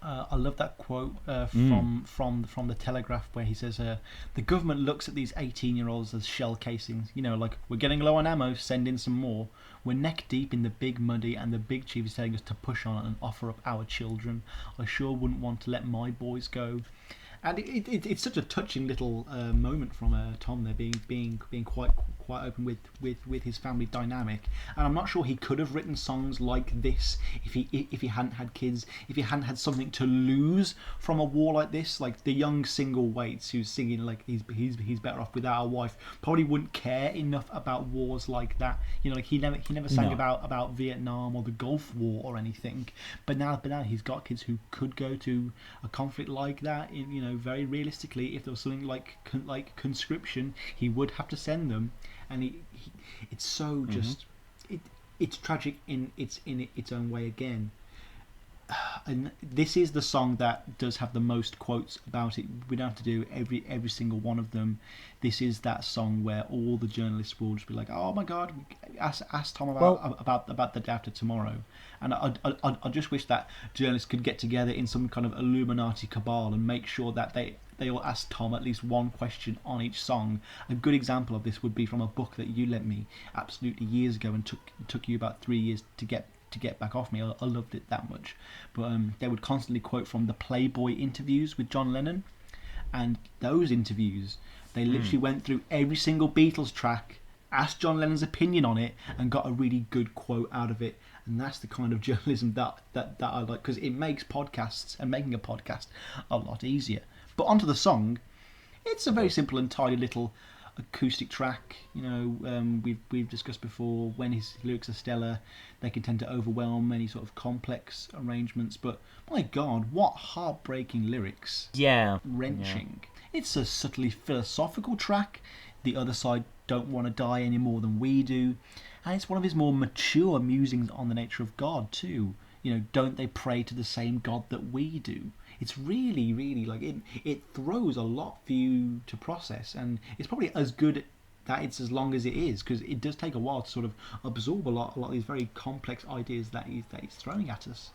I love that quote from the Telegraph where he says, the government looks at these 18-year-olds as shell casings. You know, like, we're getting low on ammo, send in some more. We're neck deep in the big muddy, and the big chief is telling us to push on and offer up our children. I sure wouldn't want to let my boys go. And it's such a touching little moment from Tom there, being quite open with his family dynamic. And I'm not sure he could have written songs like this if he hadn't had kids, if he hadn't had something to lose from a war like this. Like the young single Waits, who's singing like he's better off without a wife, probably wouldn't care enough about wars like that. You know, like he never sang about Vietnam or the Gulf War or anything. But now he's got kids who could go to a conflict like that. You know, very realistically, if there was something like conscription, he would have to send them. And it's so just it's tragic in its own way again. And this is the song that does have the most quotes about it. We don't have to do every single one of them. This is that song where all the journalists will just be like, "Oh my God, ask Tom about the Day After Tomorrow." And I just wish that journalists could get together in some kind of Illuminati cabal and make sure that they all ask Tom at least one question on each song. A good example of this would be from a book that you lent me absolutely years ago and took you about 3 years to get back off me. I loved it that much. But they would constantly quote from the Playboy interviews with John Lennon, and those interviews, they literally went through every single Beatles track, asked John Lennon's opinion on it, and got a really good quote out of it. And that's the kind of journalism that I like, because it makes podcasts and making a podcast a lot easier. But onto the song, it's a very simple and tidy little acoustic track. You know, we've discussed before, when his lyrics are stellar, they can tend to overwhelm any sort of complex arrangements. But my God, what heartbreaking lyrics! Yeah, wrenching. Yeah. It's a subtly philosophical track. The other side don't want to die any more than we do, and it's one of his more mature musings on the nature of God too. You know, don't they pray to the same God that we do? It's really, really like it throws a lot for you to process, and it's probably as good that it's as long as it is, because it does take a while to sort of absorb a lot of these very complex ideas that he's throwing at us.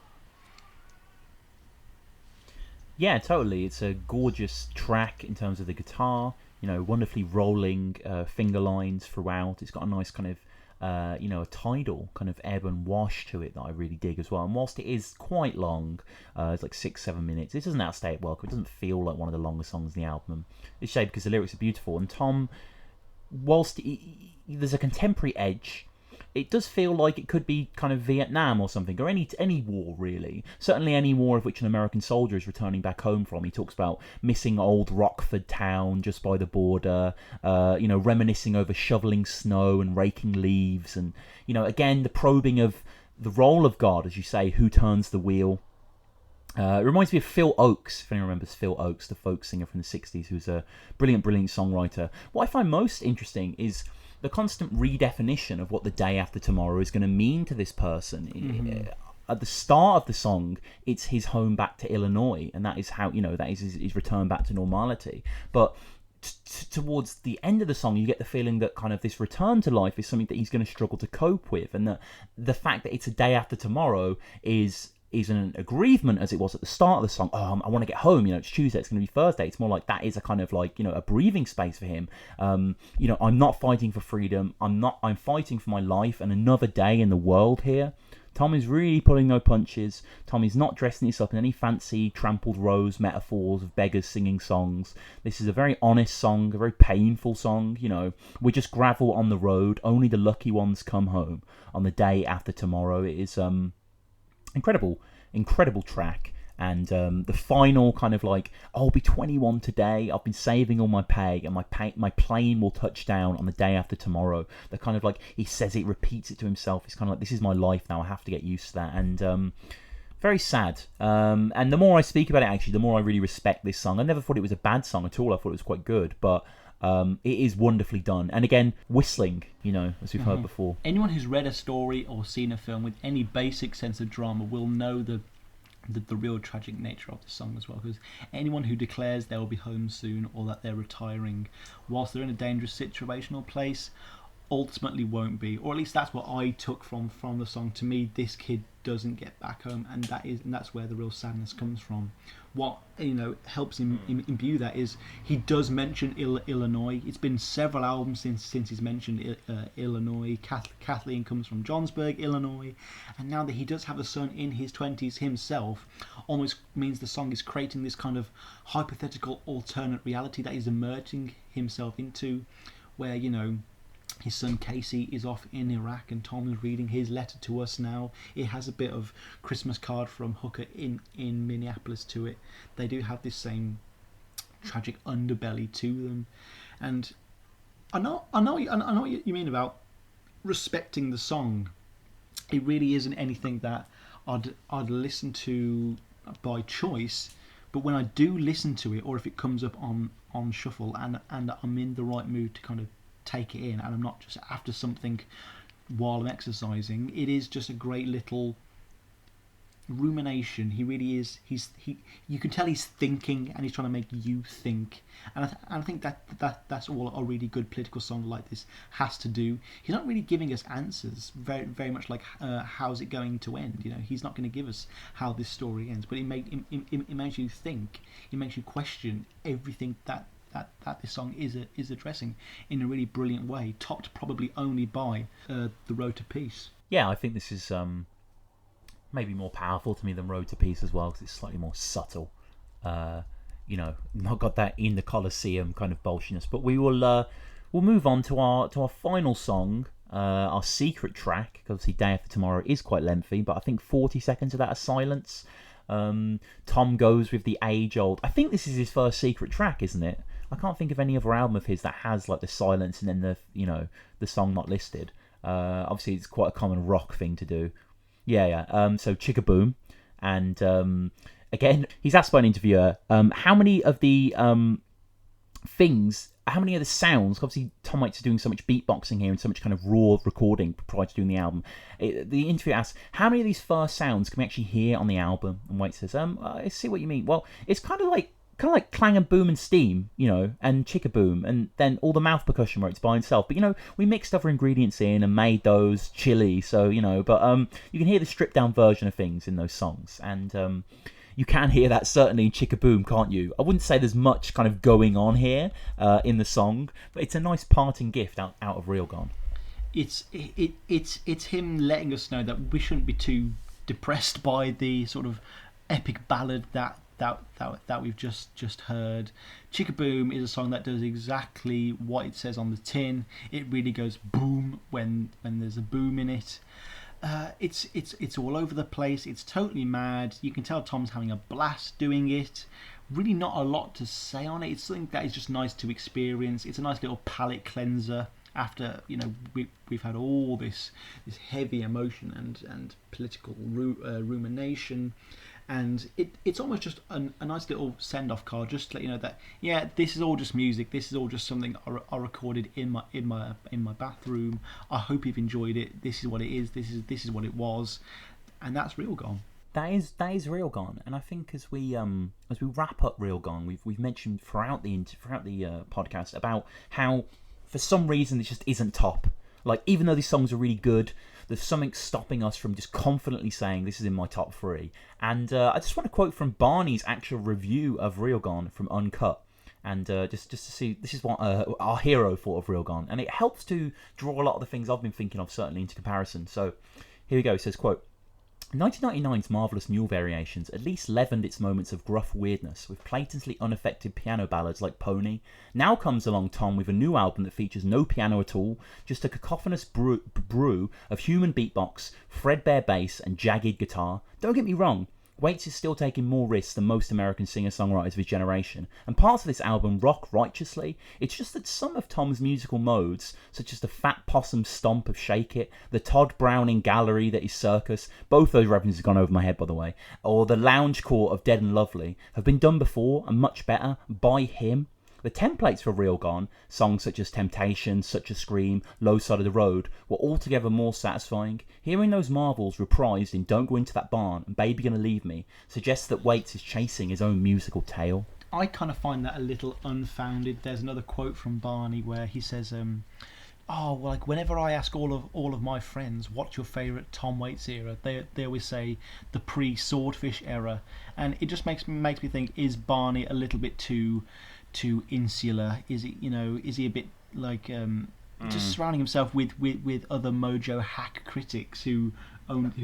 Yeah, totally. It's a gorgeous track in terms of the guitar. You know, wonderfully rolling finger lines throughout. It's got a nice kind of a tidal kind of ebb and wash to it that I really dig as well. And whilst it is quite long, it's like 6-7 minutes, it doesn't outstay it well. It doesn't feel like one of the longer songs in the album. It's a shame because the lyrics are beautiful. And Tom, whilst there's a contemporary edge, it does feel like it could be kind of Vietnam or something, or any war really. Certainly any war of which an American soldier is returning back home from. He talks about missing old Rockford town just by the border, reminiscing over shoveling snow and raking leaves, and again the probing of the role of God, as you say, who turns the wheel. It reminds me of Phil Oakes, if anyone remembers Phil Oakes, the folk singer from the 60s, who's a brilliant songwriter. What I find most interesting is the constant redefinition of what the day after tomorrow is going to mean to this person. at the start of the song, it's his home back to Illinois, and that is how, that is his return back to normality. But towards the end of the song, you get the feeling that kind of this return to life is something that he's going to struggle to cope with, and that the fact that it's a day after tomorrow is an aggrievement, as it was at the start of the song. I want to get home, it's Tuesday, it's going to be Thursday. It's more like that is a kind of like, a breathing space for him. I'm not fighting for freedom, I'm fighting for my life and another day in the world here. Tom is really pulling no punches. Tom is not dressing this up in any fancy Trampled Rose metaphors of beggars singing songs. This is a very honest song, a very painful song. We're just gravel on the road. Only the lucky ones come home on the day after tomorrow. It is incredible track. And the final kind of like, I'll be 21 today, I've been saving all my pay, and my plane will touch down on the day after tomorrow. The kind of like, he says it, repeats it to himself. It's kind of like, this is my life now, I have to get used to that. And very sad. And the more I speak about it, actually, the more I really respect this song. I never thought it was a bad song at all. I thought it was quite good, but it is wonderfully done. And again, whistling, as we've heard before. Anyone who's read a story or seen a film with any basic sense of drama will know the real tragic nature of the song as well, because anyone who declares they'll be home soon or that they're retiring whilst they're in a dangerous situation or place ultimately won't be, or at least that's what I took from the song. To me, this kid doesn't get back home, and that's where the real sadness comes from. What helps him imbue that is he does mention Illinois. It's been several albums since he's mentioned Illinois. Kathleen comes from Johnsburg, Illinois, and now that he does have a son in his 20s himself, almost means the song is creating this kind of hypothetical alternate reality that he's immersing himself into, where his son Casey is off in Iraq and Tom is reading his letter to us now. It has a bit of Christmas card from Hooker in Minneapolis to it. They do have this same tragic underbelly to them. And I know what you mean about respecting the song. It really isn't anything that I'd listen to by choice, but when I do listen to it, or if it comes up on shuffle and I'm in the right mood to kind of take it in, and I'm not just after something while I'm exercising, it is just a great little rumination. He really is. You can tell he's thinking, and he's trying to make you think. And I think that's all a really good political song like this has to do. He's not really giving us answers, very very much like how's it going to end. He's not going to give us how this story ends, but it makes you think. It makes you question everything that this song is addressing in a really brilliant way, topped probably only by The Road to Peace. Yeah, I think this is maybe more powerful to me than Road to Peace as well, because it's slightly more subtle. Not got that in the Colosseum kind of bolshiness. But we'll move on to our final song, our secret track, because obviously Day After Tomorrow is quite lengthy, but I think 40 seconds of that are silence. Tom goes with the age-old. I think this is his first secret track, isn't it? I can't think of any other album of his that has like the silence and then the song not listed. Obviously, it's quite a common rock thing to do. Yeah. So Chicaboom, and again, he's asked by an interviewer, how many of the sounds, obviously Tom Waits is doing so much beatboxing here and so much kind of raw recording prior to doing the album. The interviewer asks, how many of these first sounds can we actually hear on the album? And Waits says, I see what you mean. Well, it's kind of like Clang and Boom and Steam, and Chicaboom, and then all the mouth percussion where it's by itself. But we mixed other ingredients in and made those chili. So but you can hear the stripped down version of things in those songs, and you can hear that certainly in Chicaboom, can't you? I wouldn't say there's much kind of going on here in the song, but it's a nice parting gift out of Real Gone. It's him letting us know that we shouldn't be too depressed by the sort of epic ballad that we've just heard. Chicaboom is a song that does exactly what it says on the tin. It really goes boom when there's a boom in it. It's all over the place. It's totally mad. You can tell Tom's having a blast doing it. Really not a lot to say on it. It's something that is just nice to experience. It's a nice little palate cleanser after we've had all this heavy emotion and political rumination. And it's almost just a nice little send-off card, just to let you know that this is all just music. This is all just something I recorded in my bathroom. I hope you've enjoyed it. This is what it is. This is what it was. and that's Real Gone. That is Real Gone, and I think as we wrap up Real Gone, we've mentioned throughout the podcast about how for some reason it just isn't top. Like, even though these songs are really good, there's something stopping us from just confidently saying this is in my top 3. And I just want to quote from Barney's actual review of Real Gone from Uncut. And just to see, this is what our hero thought of Real Gone. And it helps to draw a lot of the things I've been thinking of, certainly, into comparison. So, here we go. It says, quote, 1999's marvellous mule variations at least leavened its moments of gruff weirdness with blatantly unaffected piano ballads like Pony. Now comes along Tom with a new album that features no piano at all, just a cacophonous brew of human beatbox, threadbare bass and jagged guitar. Don't get me wrong, Waits is still taking more risks than most American singer-songwriters of his generation, and parts of this album rock righteously. It's just that some of Tom's musical modes, such as the fat possum stomp of Shake It, the Todd Browning gallery that is Circus, both those references have gone over my head by the way, or the lounge court of Dead and Lovely, have been done before and much better by him. The templates for Real Gone, songs such as Temptation, Such a Scream, Low Side of the Road, were altogether more satisfying. Hearing those marvels reprised in Don't Go Into That Barn and Baby Gonna Leave Me suggests that Waits is chasing his own musical tail. I kind of find that a little unfounded. There's another quote from Barney where he says, "Oh, well, like whenever I ask all of my friends what's your favourite Tom Waits era, they always say the pre-Swordfish era," and it just makes me think: is Barney a little bit too insular? Is he a bit like just surrounding himself with other mojo hack critics who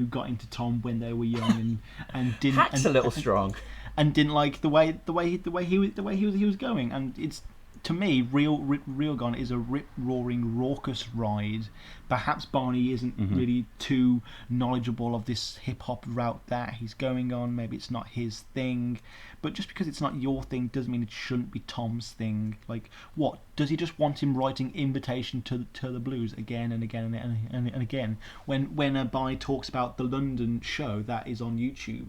got into Tom when they were young and didn't. Hack's a little strong. And didn't like the way he was going, and it's, to me, Real Gone is a rip-roaring, raucous ride. Perhaps Barney isn't really too knowledgeable of this hip-hop route that he's going on. Maybe it's not his thing. But just because it's not your thing doesn't mean it shouldn't be Tom's thing. Like, what? Does he just want him writing Invitation to the Blues again and again and again? When Barney talks about the London show that is on YouTube,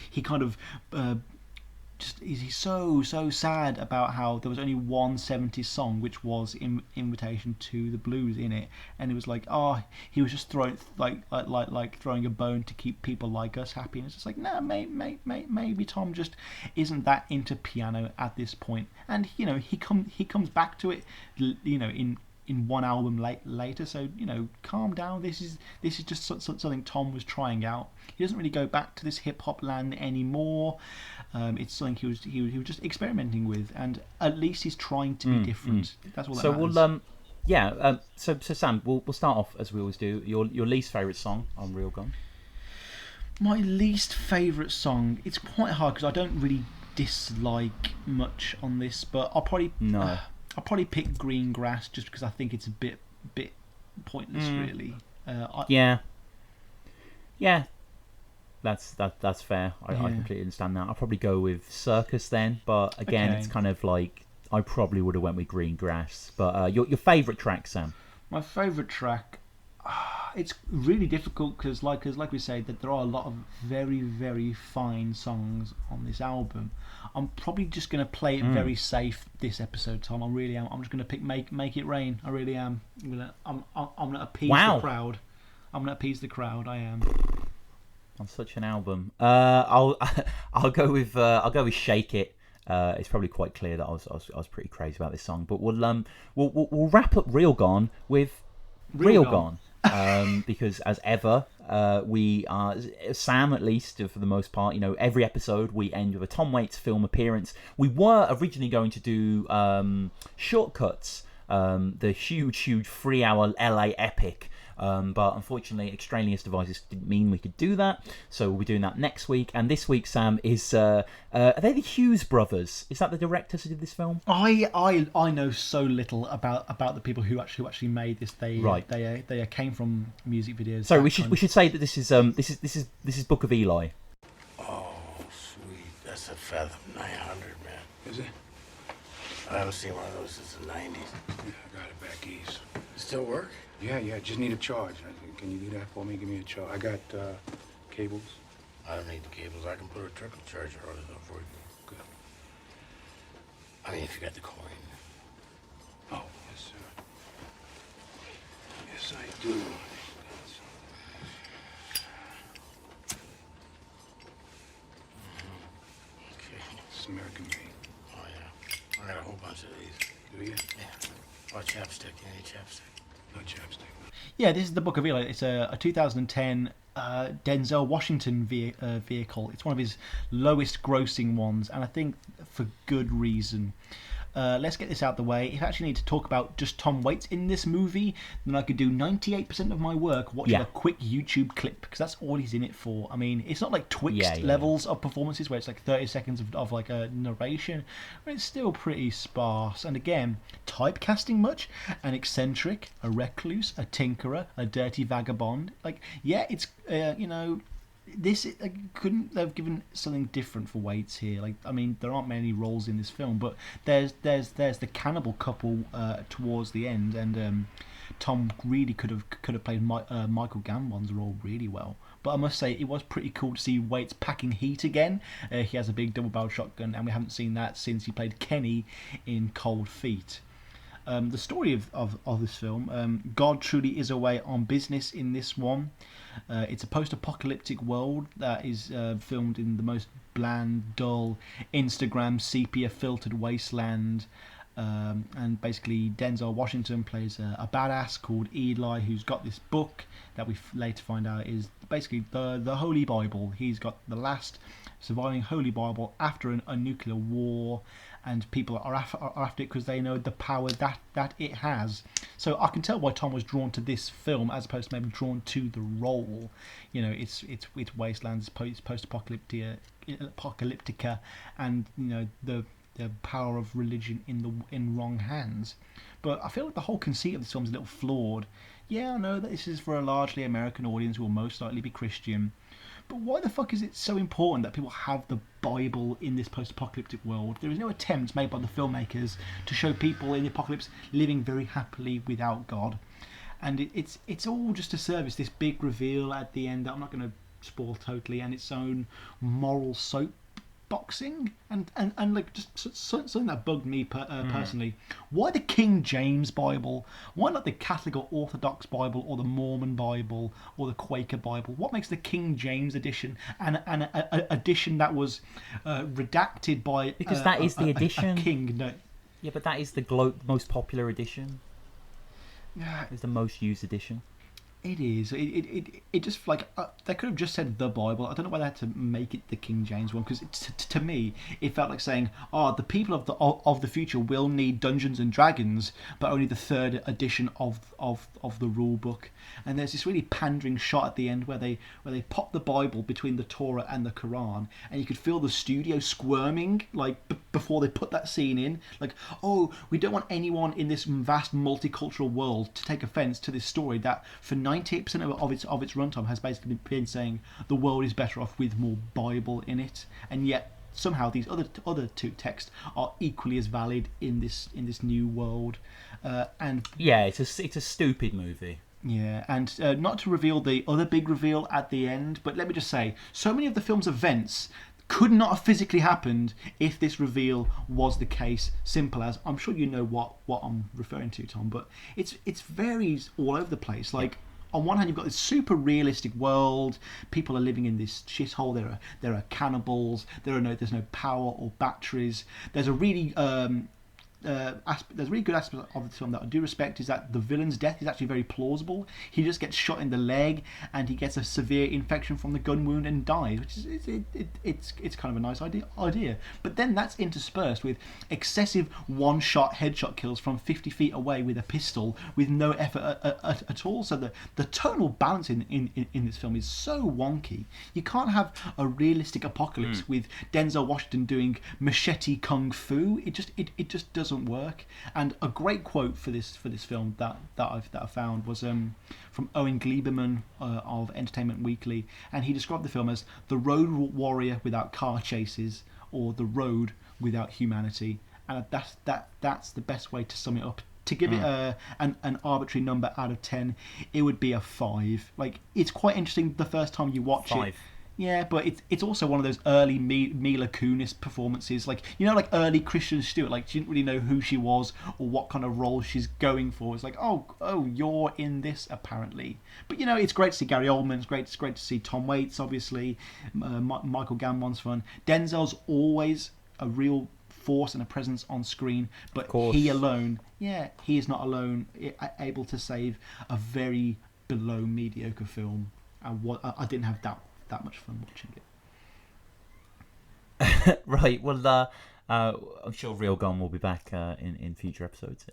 he kind of... he's so sad about how there was only one 70s song which was Invitation to the Blues in it, and it was like, he was just throwing throwing a bone to keep people like us happy, and it's just like, no, maybe Tom just isn't that into piano at this point, and he comes back to it in one album later, so calm down. This is just something Tom was trying out. He doesn't really go back to this hip hop land anymore. It's something he was just experimenting with, and at least he's trying to be different. That's all that matters. So Sam, we'll start off as we always do. Your least favourite song on Real Gone? My least favourite song. It's quite hard because I don't really dislike much on this, but I'll probably pick Green Grass just because I think it's a bit pointless, really. Yeah. That's fair. I completely understand that. I'll probably go with Circus then, but again, It's kind of like I probably would have went with Green Grass. But your favourite track, Sam? My favourite track. It's really difficult because, like we say, that there are a lot of very, very fine songs on this album. I'm probably just going to play it very safe this episode, Tom. I really am. I'm just going to pick Make It Rain. I really am. I'm going to appease the crowd. I'm going to appease the crowd. I am. On such an album, I'll go with Shake It. It's probably quite clear that I was pretty crazy about this song, but we'll wrap up Real Gone with Real Gone. Because as ever, we are, Sam at least for the most part, every episode we end with a Tom Waits film appearance. We were originally going to do Shortcuts, the huge 3-hour LA epic, but unfortunately extraneous devices didn't mean we could do that, so we'll be doing that next week. And this week, Sam, is are they the Hughes brothers? Is that the directors who did this film? I know so little about the people who actually made this. They came from music videos. So we should say that this is Book of Eli. Oh sweet, that's a Fathom 900, man. Is it? I haven't seen one of those since the 90s. Yeah, I got it back east. Still work? Yeah, just need a charge. Can you do that for me? Give me a charge. I got cables. I don't need the cables. I can put a trickle charger on it for you. Good. I mean, if you got the coin. Oh, yes, sir. Yes, I do. It's American made. Oh, yeah. I got a whole bunch of these. Do you? Yeah. Oh, chapstick. You need chapstick? No chapstick. Yeah, this is the Book of Eli. It's a 2010 Denzel Washington vehicle. It's one of his lowest grossing ones, and I think for good reason. Let's get this out the way. If I actually need to talk about just Tom Waits in this movie, then I could do 98% of my work watching a quick YouTube clip, because that's all he's in it for. I mean, it's not like Twixt levels of performances where it's like 30 seconds of like a narration, but it's still pretty sparse. And again, typecasting much? An eccentric, a recluse, a tinkerer, a dirty vagabond. Like, yeah, it's, this couldn't have given something different for Waits here. Like, I mean, there aren't many roles in this film, but there's the cannibal couple towards the end, and Tom really could have played Michael Gambon's role really well. But I must say, it was pretty cool to see Waits packing heat again. He has a big double-barreled shotgun, and we haven't seen that since he played Kenny in Cold Feet. The story of this film, God truly is away on business in this one. It's a post-apocalyptic world that is filmed in the most bland, dull, Instagram sepia-filtered wasteland. And basically Denzel Washington plays a badass called Eli, who's got this book that we later find out is basically the Holy Bible. He's got the last surviving Holy Bible after a nuclear war, and people are after it because they know the power that it has. So I can tell why Tom was drawn to this film as opposed to maybe drawn to the role. You know, it's wastelands, post-apocalyptica, and you know the power of religion in wrong hands. But I feel like the whole conceit of this film is a little flawed. Yeah, I know that this is for a largely American audience who will most likely be Christian, but why the fuck is it so important that people have the Bible in this post-apocalyptic world? There is no attempt made by the filmmakers to show people in the apocalypse living very happily without God, and it's all just to service this big reveal at the end that I'm not going to spoil totally, and its own moral soap boxing and like just something that bugged me personally. Why the King James Bible? Why not the Catholic or Orthodox Bible or the Mormon Bible or the Quaker Bible? What makes the King James edition an edition that was redacted by because that is the edition. A king? No. Yeah, but that is the most popular edition. It's the most used edition. It is. It just like they could have just said the Bible. I don't know why they had to make it the King James one, because to me it felt like saying, the people of the future will need Dungeons and Dragons, but only the third edition of the rule book. And there's this really pandering shot at the end where they pop the Bible between the Torah and the Quran, and you could feel the studio squirming like before they put that scene in. Like, we don't want anyone in this vast multicultural world to take offense to this story that for 98% of its runtime has basically been saying the world is better off with more Bible in it, and yet somehow these other two texts are equally as valid in this new world. And yeah, it's a stupid movie. Yeah, and not to reveal the other big reveal at the end, but let me just say, so many of the film's events could not have physically happened if this reveal was the case. Simple as, I'm sure you know what I'm referring to, Tom, but it's varies all over the place. Like, on one hand, you've got this super realistic world. People are living in this shithole. There are cannibals. There's no power or batteries. There's a really there's a really good aspect of the film that I do respect, is that the villain's death is actually very plausible. He just gets shot in the leg and he gets a severe infection from the gun wound and dies, which is it's kind of a nice idea. But then that's interspersed with excessive one-shot headshot kills from 50 feet away with a pistol with no effort at all. So the tonal balance in this film is so wonky. You can't have a realistic apocalypse with Denzel Washington doing machete kung fu. It just doesn't work. And a great quote for this film that I found was from Owen Gleiberman of Entertainment Weekly, and he described the film as the road warrior without car chases, or the road without humanity. And that's the best way to sum it up. To give it an arbitrary number out of 10, it would be a 5. Like, it's quite interesting the first time you watch 5. it. Yeah, but it's also one of those early Mila Kunis performances, like, you know, like early Kristen Stewart. Like, she didn't really know who she was or what kind of role she's going for. It's like, oh, you're in this apparently. But you know, it's great to see Gary Oldman. It's great to see Tom Waits, obviously. Michael Gambon's fun. Denzel's always a real force and a presence on screen, but he alone, he is not alone able to save a very below mediocre film. I didn't have that much fun watching it. Right, well, I'm sure Real Gone will be back in future episodes.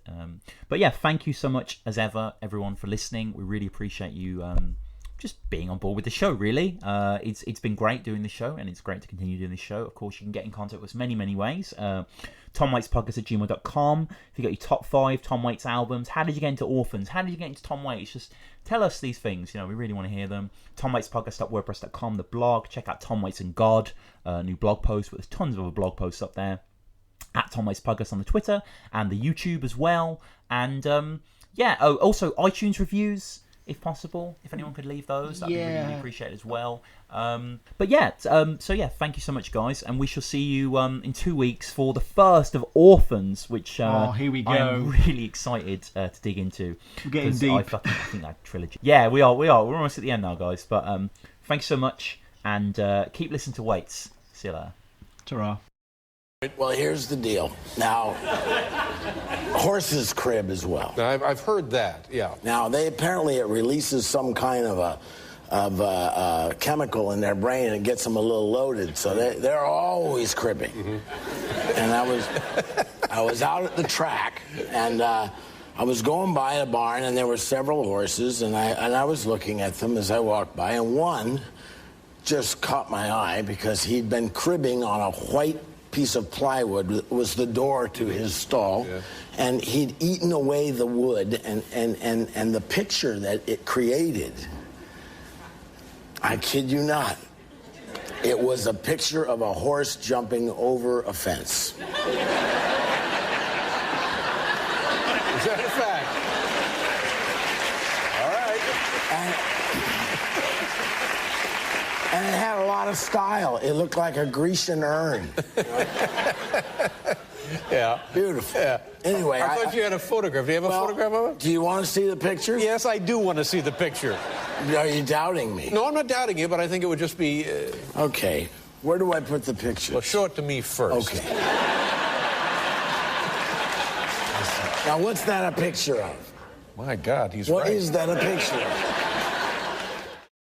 But yeah, thank you so much as ever, everyone, for listening. We really appreciate you just being on board with the show, really. It's been great doing the show, and it's great to continue doing the show. Of course, you can get in contact with us many ways. TomWaitsPodcast@gmail.com. If you got your top 5 Tom Waits albums, how did you get into Orphans? How did you get into Tom Waits? Just tell us these things. We really want to hear them. TomWaitsPodcast.wordpress.com, the blog. Check out Tom Waits and God, new blog post, but there's tons of other blog posts up there. At Tom Waits Podcast on the Twitter and the YouTube as well. And also iTunes reviews, if possible. If anyone could leave those, that'd be really appreciated as well. So thank you so much, guys, and we shall see you in 2 weeks for the first of Orphans, which here we go. I'm really excited to dig into. We're getting deep. I think that trilogy. Yeah, we are. We're almost at the end now, guys. But thanks so much, and keep listening to Waits. See you later. Ta-ra. Well, here's the deal. Now, horses crib as well. I've heard that, yeah. Now, it releases some kind of a chemical in their brain and gets them a little loaded, so they're always cribbing. Mm-hmm. And I was out at the track, and I was going by a barn, and there were several horses, and I was looking at them as I walked by, and one just caught my eye because he'd been cribbing on a white piece of plywood that was the door to his stall, and he'd eaten away the wood and the picture that it created, I kid you not, it was a picture of a horse jumping over a fence. Is that a fact? All right. And it had a lot of style. It looked like a Grecian urn. Yeah. Beautiful. Yeah. Anyway, I thought you had a photograph. Do you have a photograph of it? Do you want to see the picture? Yes, I do want to see the picture. Are you doubting me? No, I'm not doubting you, but I think it would just be... Okay. Where do I put the picture? Well, show it to me first. Okay. Now, what's that a picture of? My God, he's What right. is that a picture of?